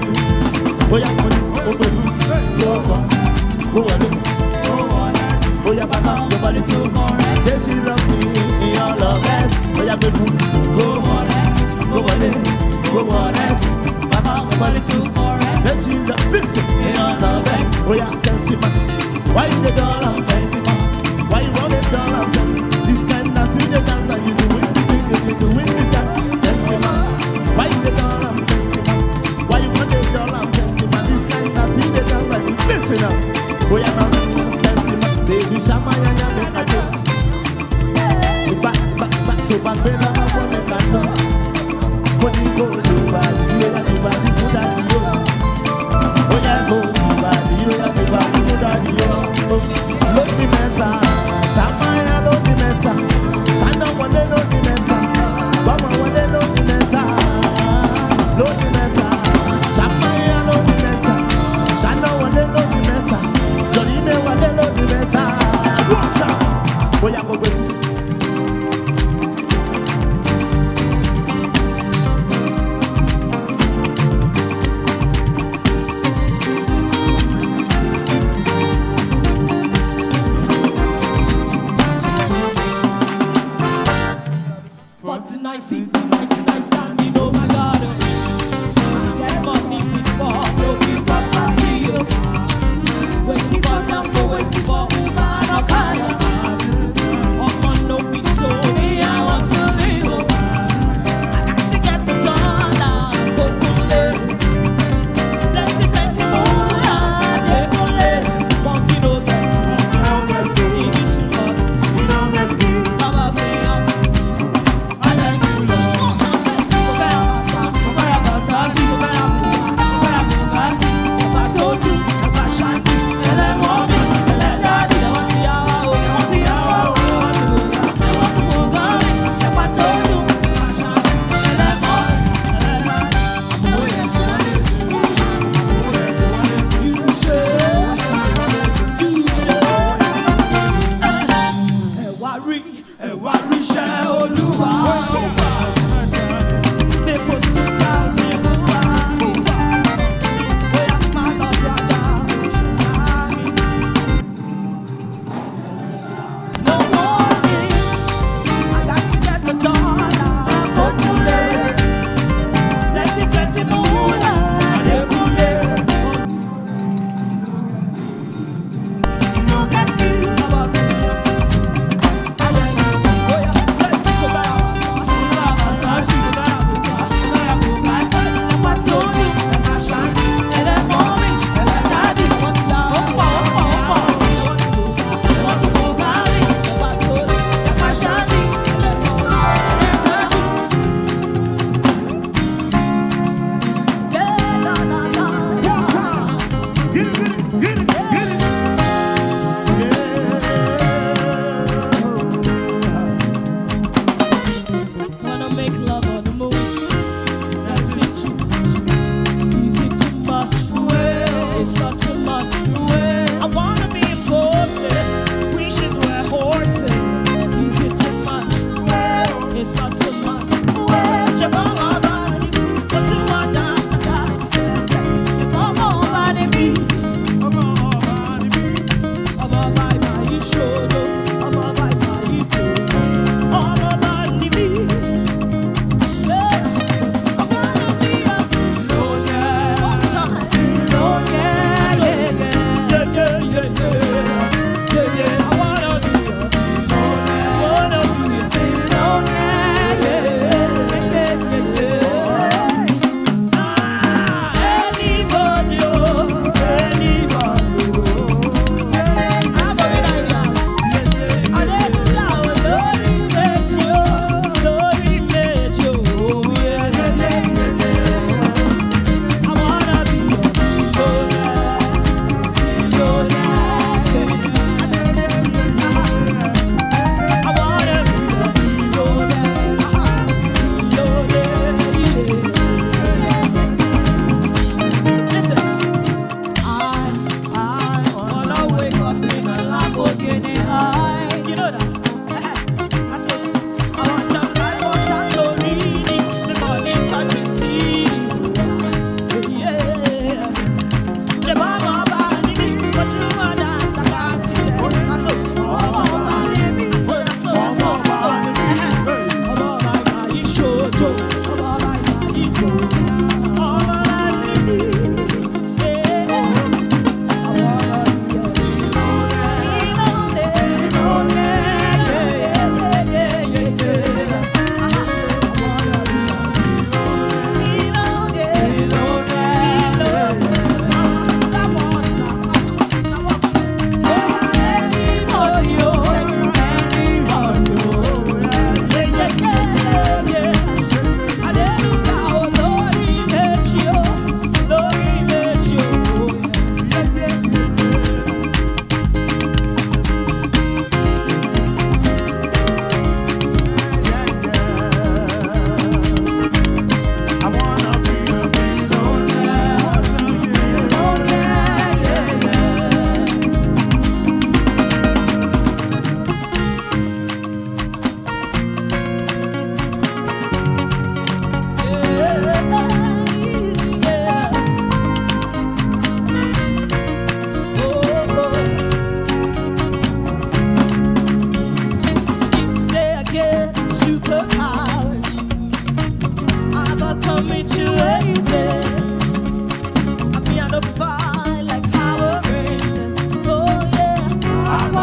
Oh yeah, money, open, go on, go on, oh yeah, back up, your body so correct. Yes, you love me in your love best. Oh yeah, baby, go on, go on, back up, your body so correct. Yes, you love, listen, in your love best. Oh yeah, sense man, why you the girl I'm fancy man? Why you want the girl I'm fancy? This kind of sweet dance and you do it, you sing it, you do it, you dance, fancy man. Why you the girl I'm fancy man? Why you want the girl I'm fancy man? This kind of sweet dance and you listen up. Oh yeah, man, fancy man, baby, shama ya ya make a do. Back to back, baby, I want make a do. Money go to body, you yeah, you body for daddy yo. Oh yeah, go to body, you yeah, you body for daddy yo. Load the meter, shama ya load the meter. Shana one day load the meter, mama one day load the meter. Load the meter, shama ya load the meter. Shana one day load the meter, Johnny me one day load the meter. Water, oh yeah, go go. 49, 60, 99, standing, oh my God. Get money before, no people can see you. Waiting for number, waiting for Uber, no car. Oh, no, be so, I want to live. I got to get the dollar, go cool it. Plenty more, take on it. Monkey no best, it is too much. Baba fail.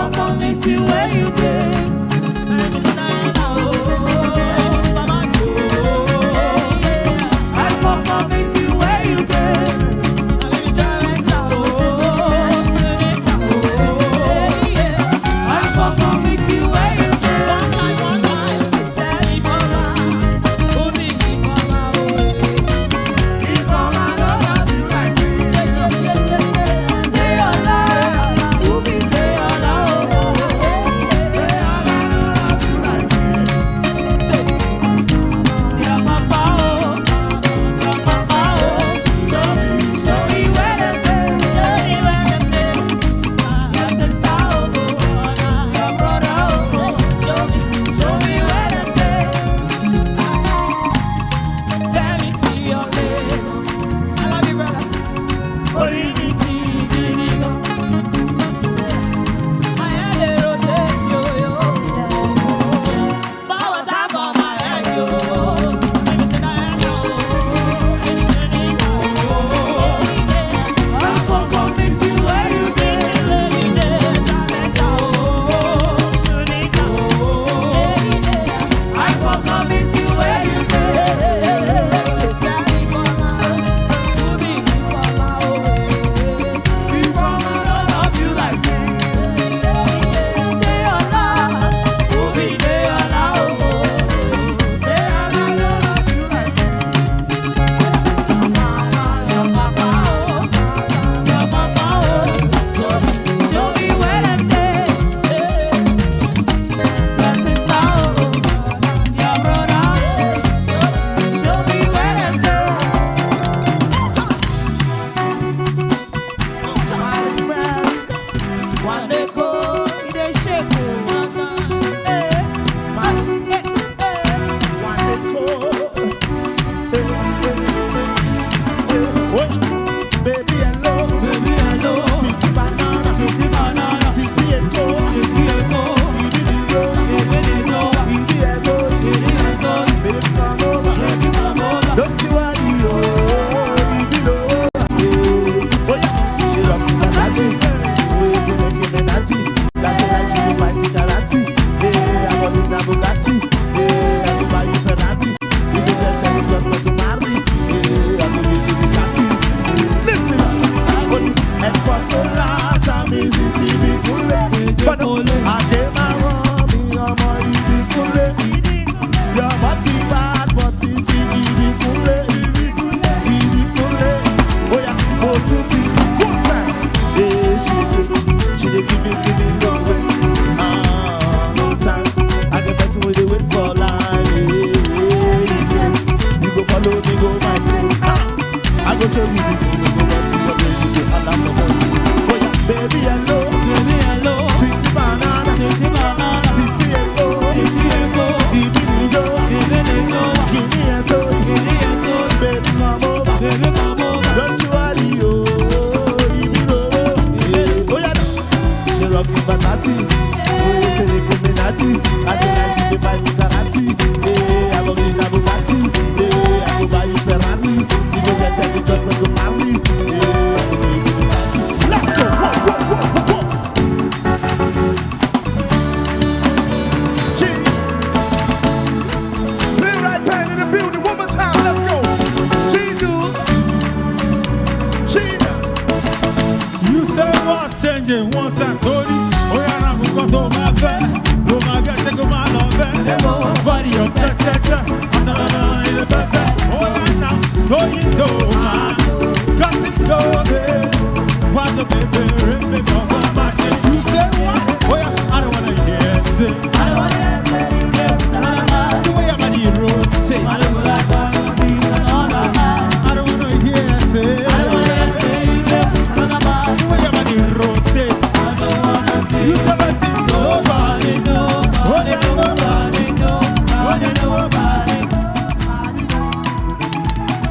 for committee where you been. I for committee where you been.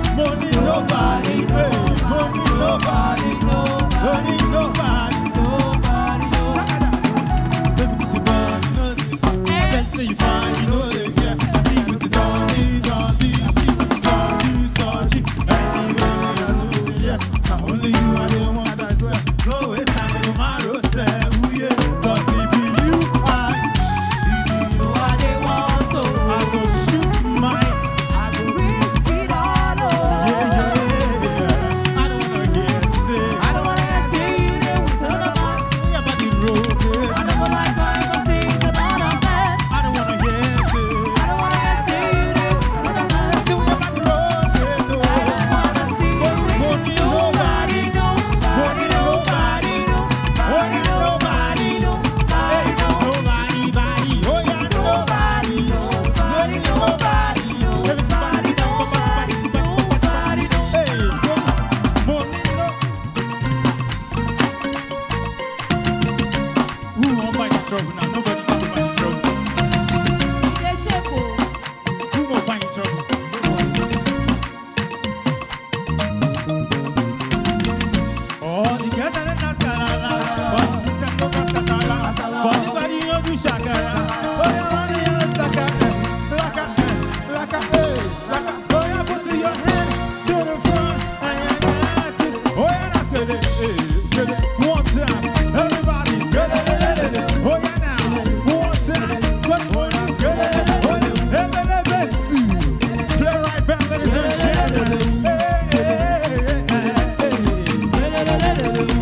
Nobody, nobody, nobody, nobody, nobody, nobody. trouble now. Nobody wants to find trouble. Who won't find trouble? Oh, the girls are not Kalala. Oh, the sisters don't got Kasala. For anybody you know do Shakara. Oh, you want to hear Laka, Laka, Laka, Laka. Oh, you put your hand to the front and you got it. Oh, yeah, that's good. Good. One time, everybody's good. Oh, yeah, now. One time, but one is good. Oh, yeah, play right back, ladies and gentlemen.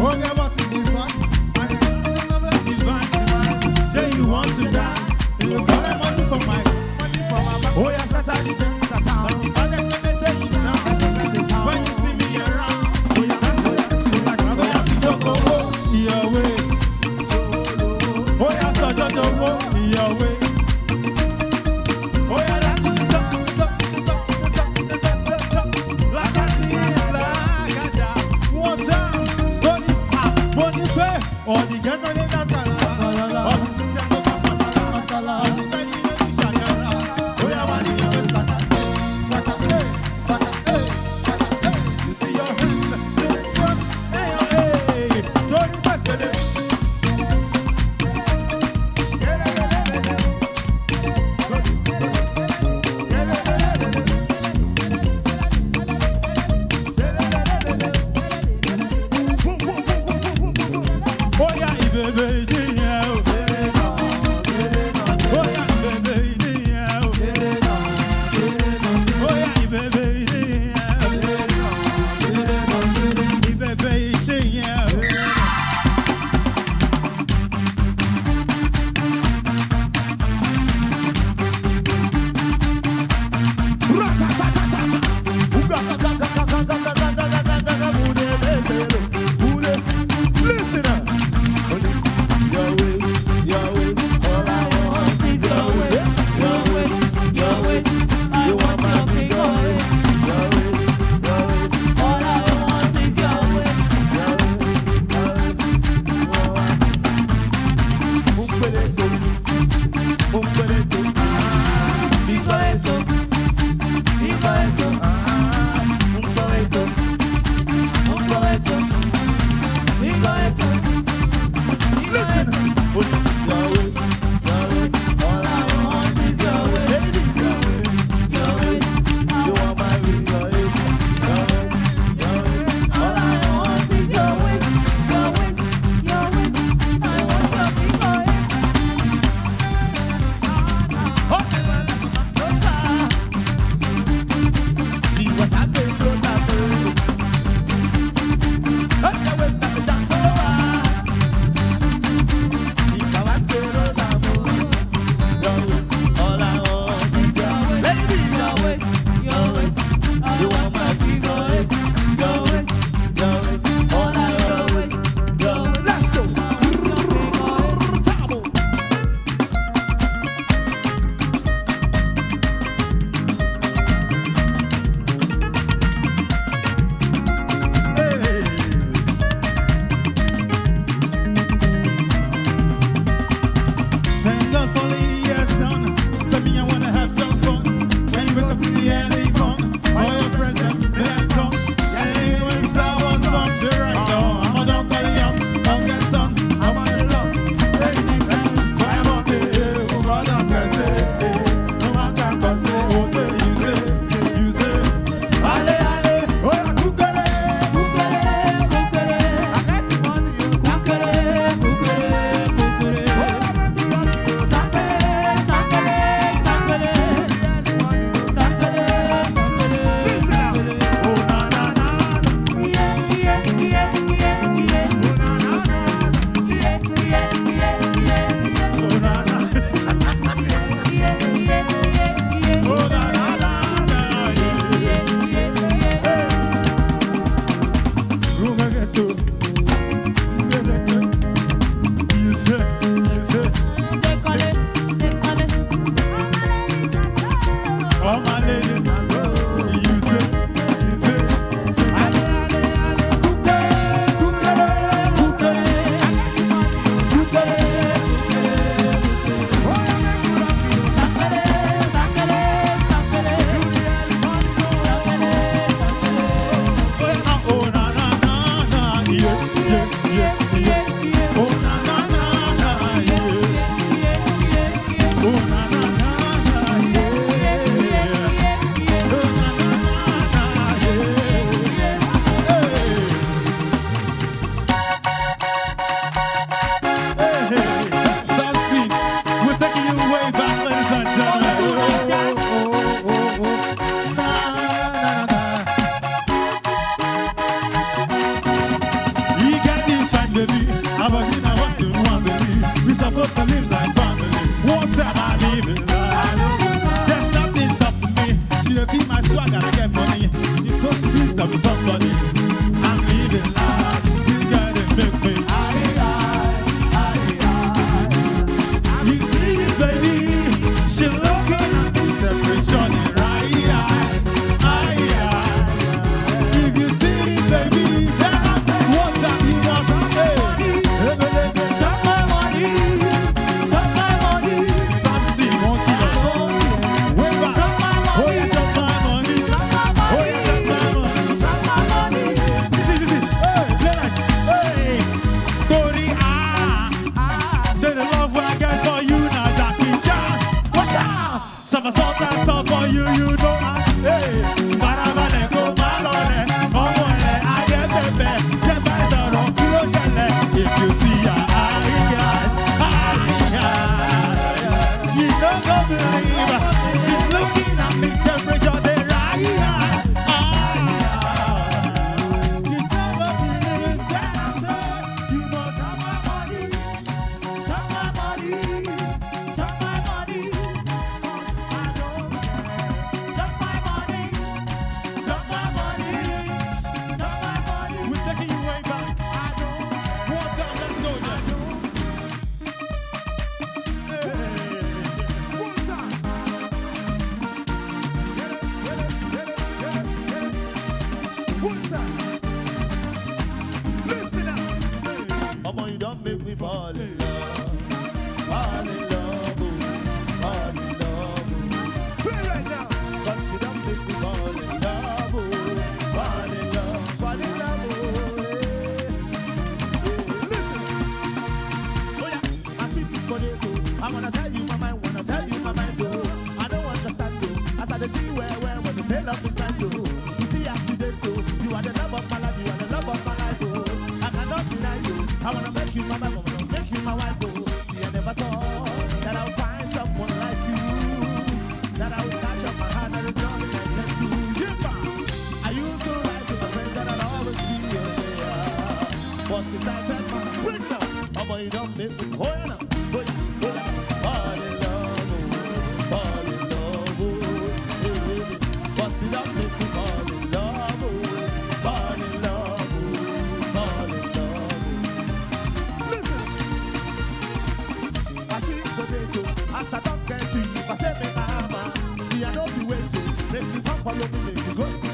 Oh, yeah, what's the divine? Say you want to dance. You call them money for my back. Oh, yeah, scatter the dance, scatter. When you see me around, oh, yeah, your way. Oh, yeah, so don't go your way. Oh, yeah, that's like I see it, like I die. One time, money pay. All the girls on the dance, all the sisters go masala. Everybody know the shakara. Oh, yeah, man, you know it's like you see your hands to the front, hey, don't back to them. Oh yeah, baby, yeah. Oh yeah, baby, yeah. Oh yeah, baby, yeah. Listen up. Your ways, all I want is your ways. You want my figure, your ways, all I want is your ways. Listen, all I want is your ways. You want my figure, all I want is your ways. I want your figure. See what's happening, don't happen. Up the west, up the down, go. I wanna tell you my mind, wanna tell you my mind, oh. I don't understand, though. As I see where when they say love is blind, oh. You see, as you did so, you are the love of my life, you are the love of my life, oh. I cannot deny you. I wanna make you my wife, I wanna make you my wife, oh. See, I never thought that I would find someone like you, that I would catch up my heart, that is nothing I can do. I used to lie to my friends that I'd always see you there. But since I turned my freak down, oh boy, you don't miss it. Oh, yeah, no. Fall in love, oh, fall in love, oh, hey, but see that make me fall in love, oh, fall in love, oh, fall in love, oh. Listen, I see potato, as I don't get to you, if I say me, see I know you wait to make you come follow me, make you go see.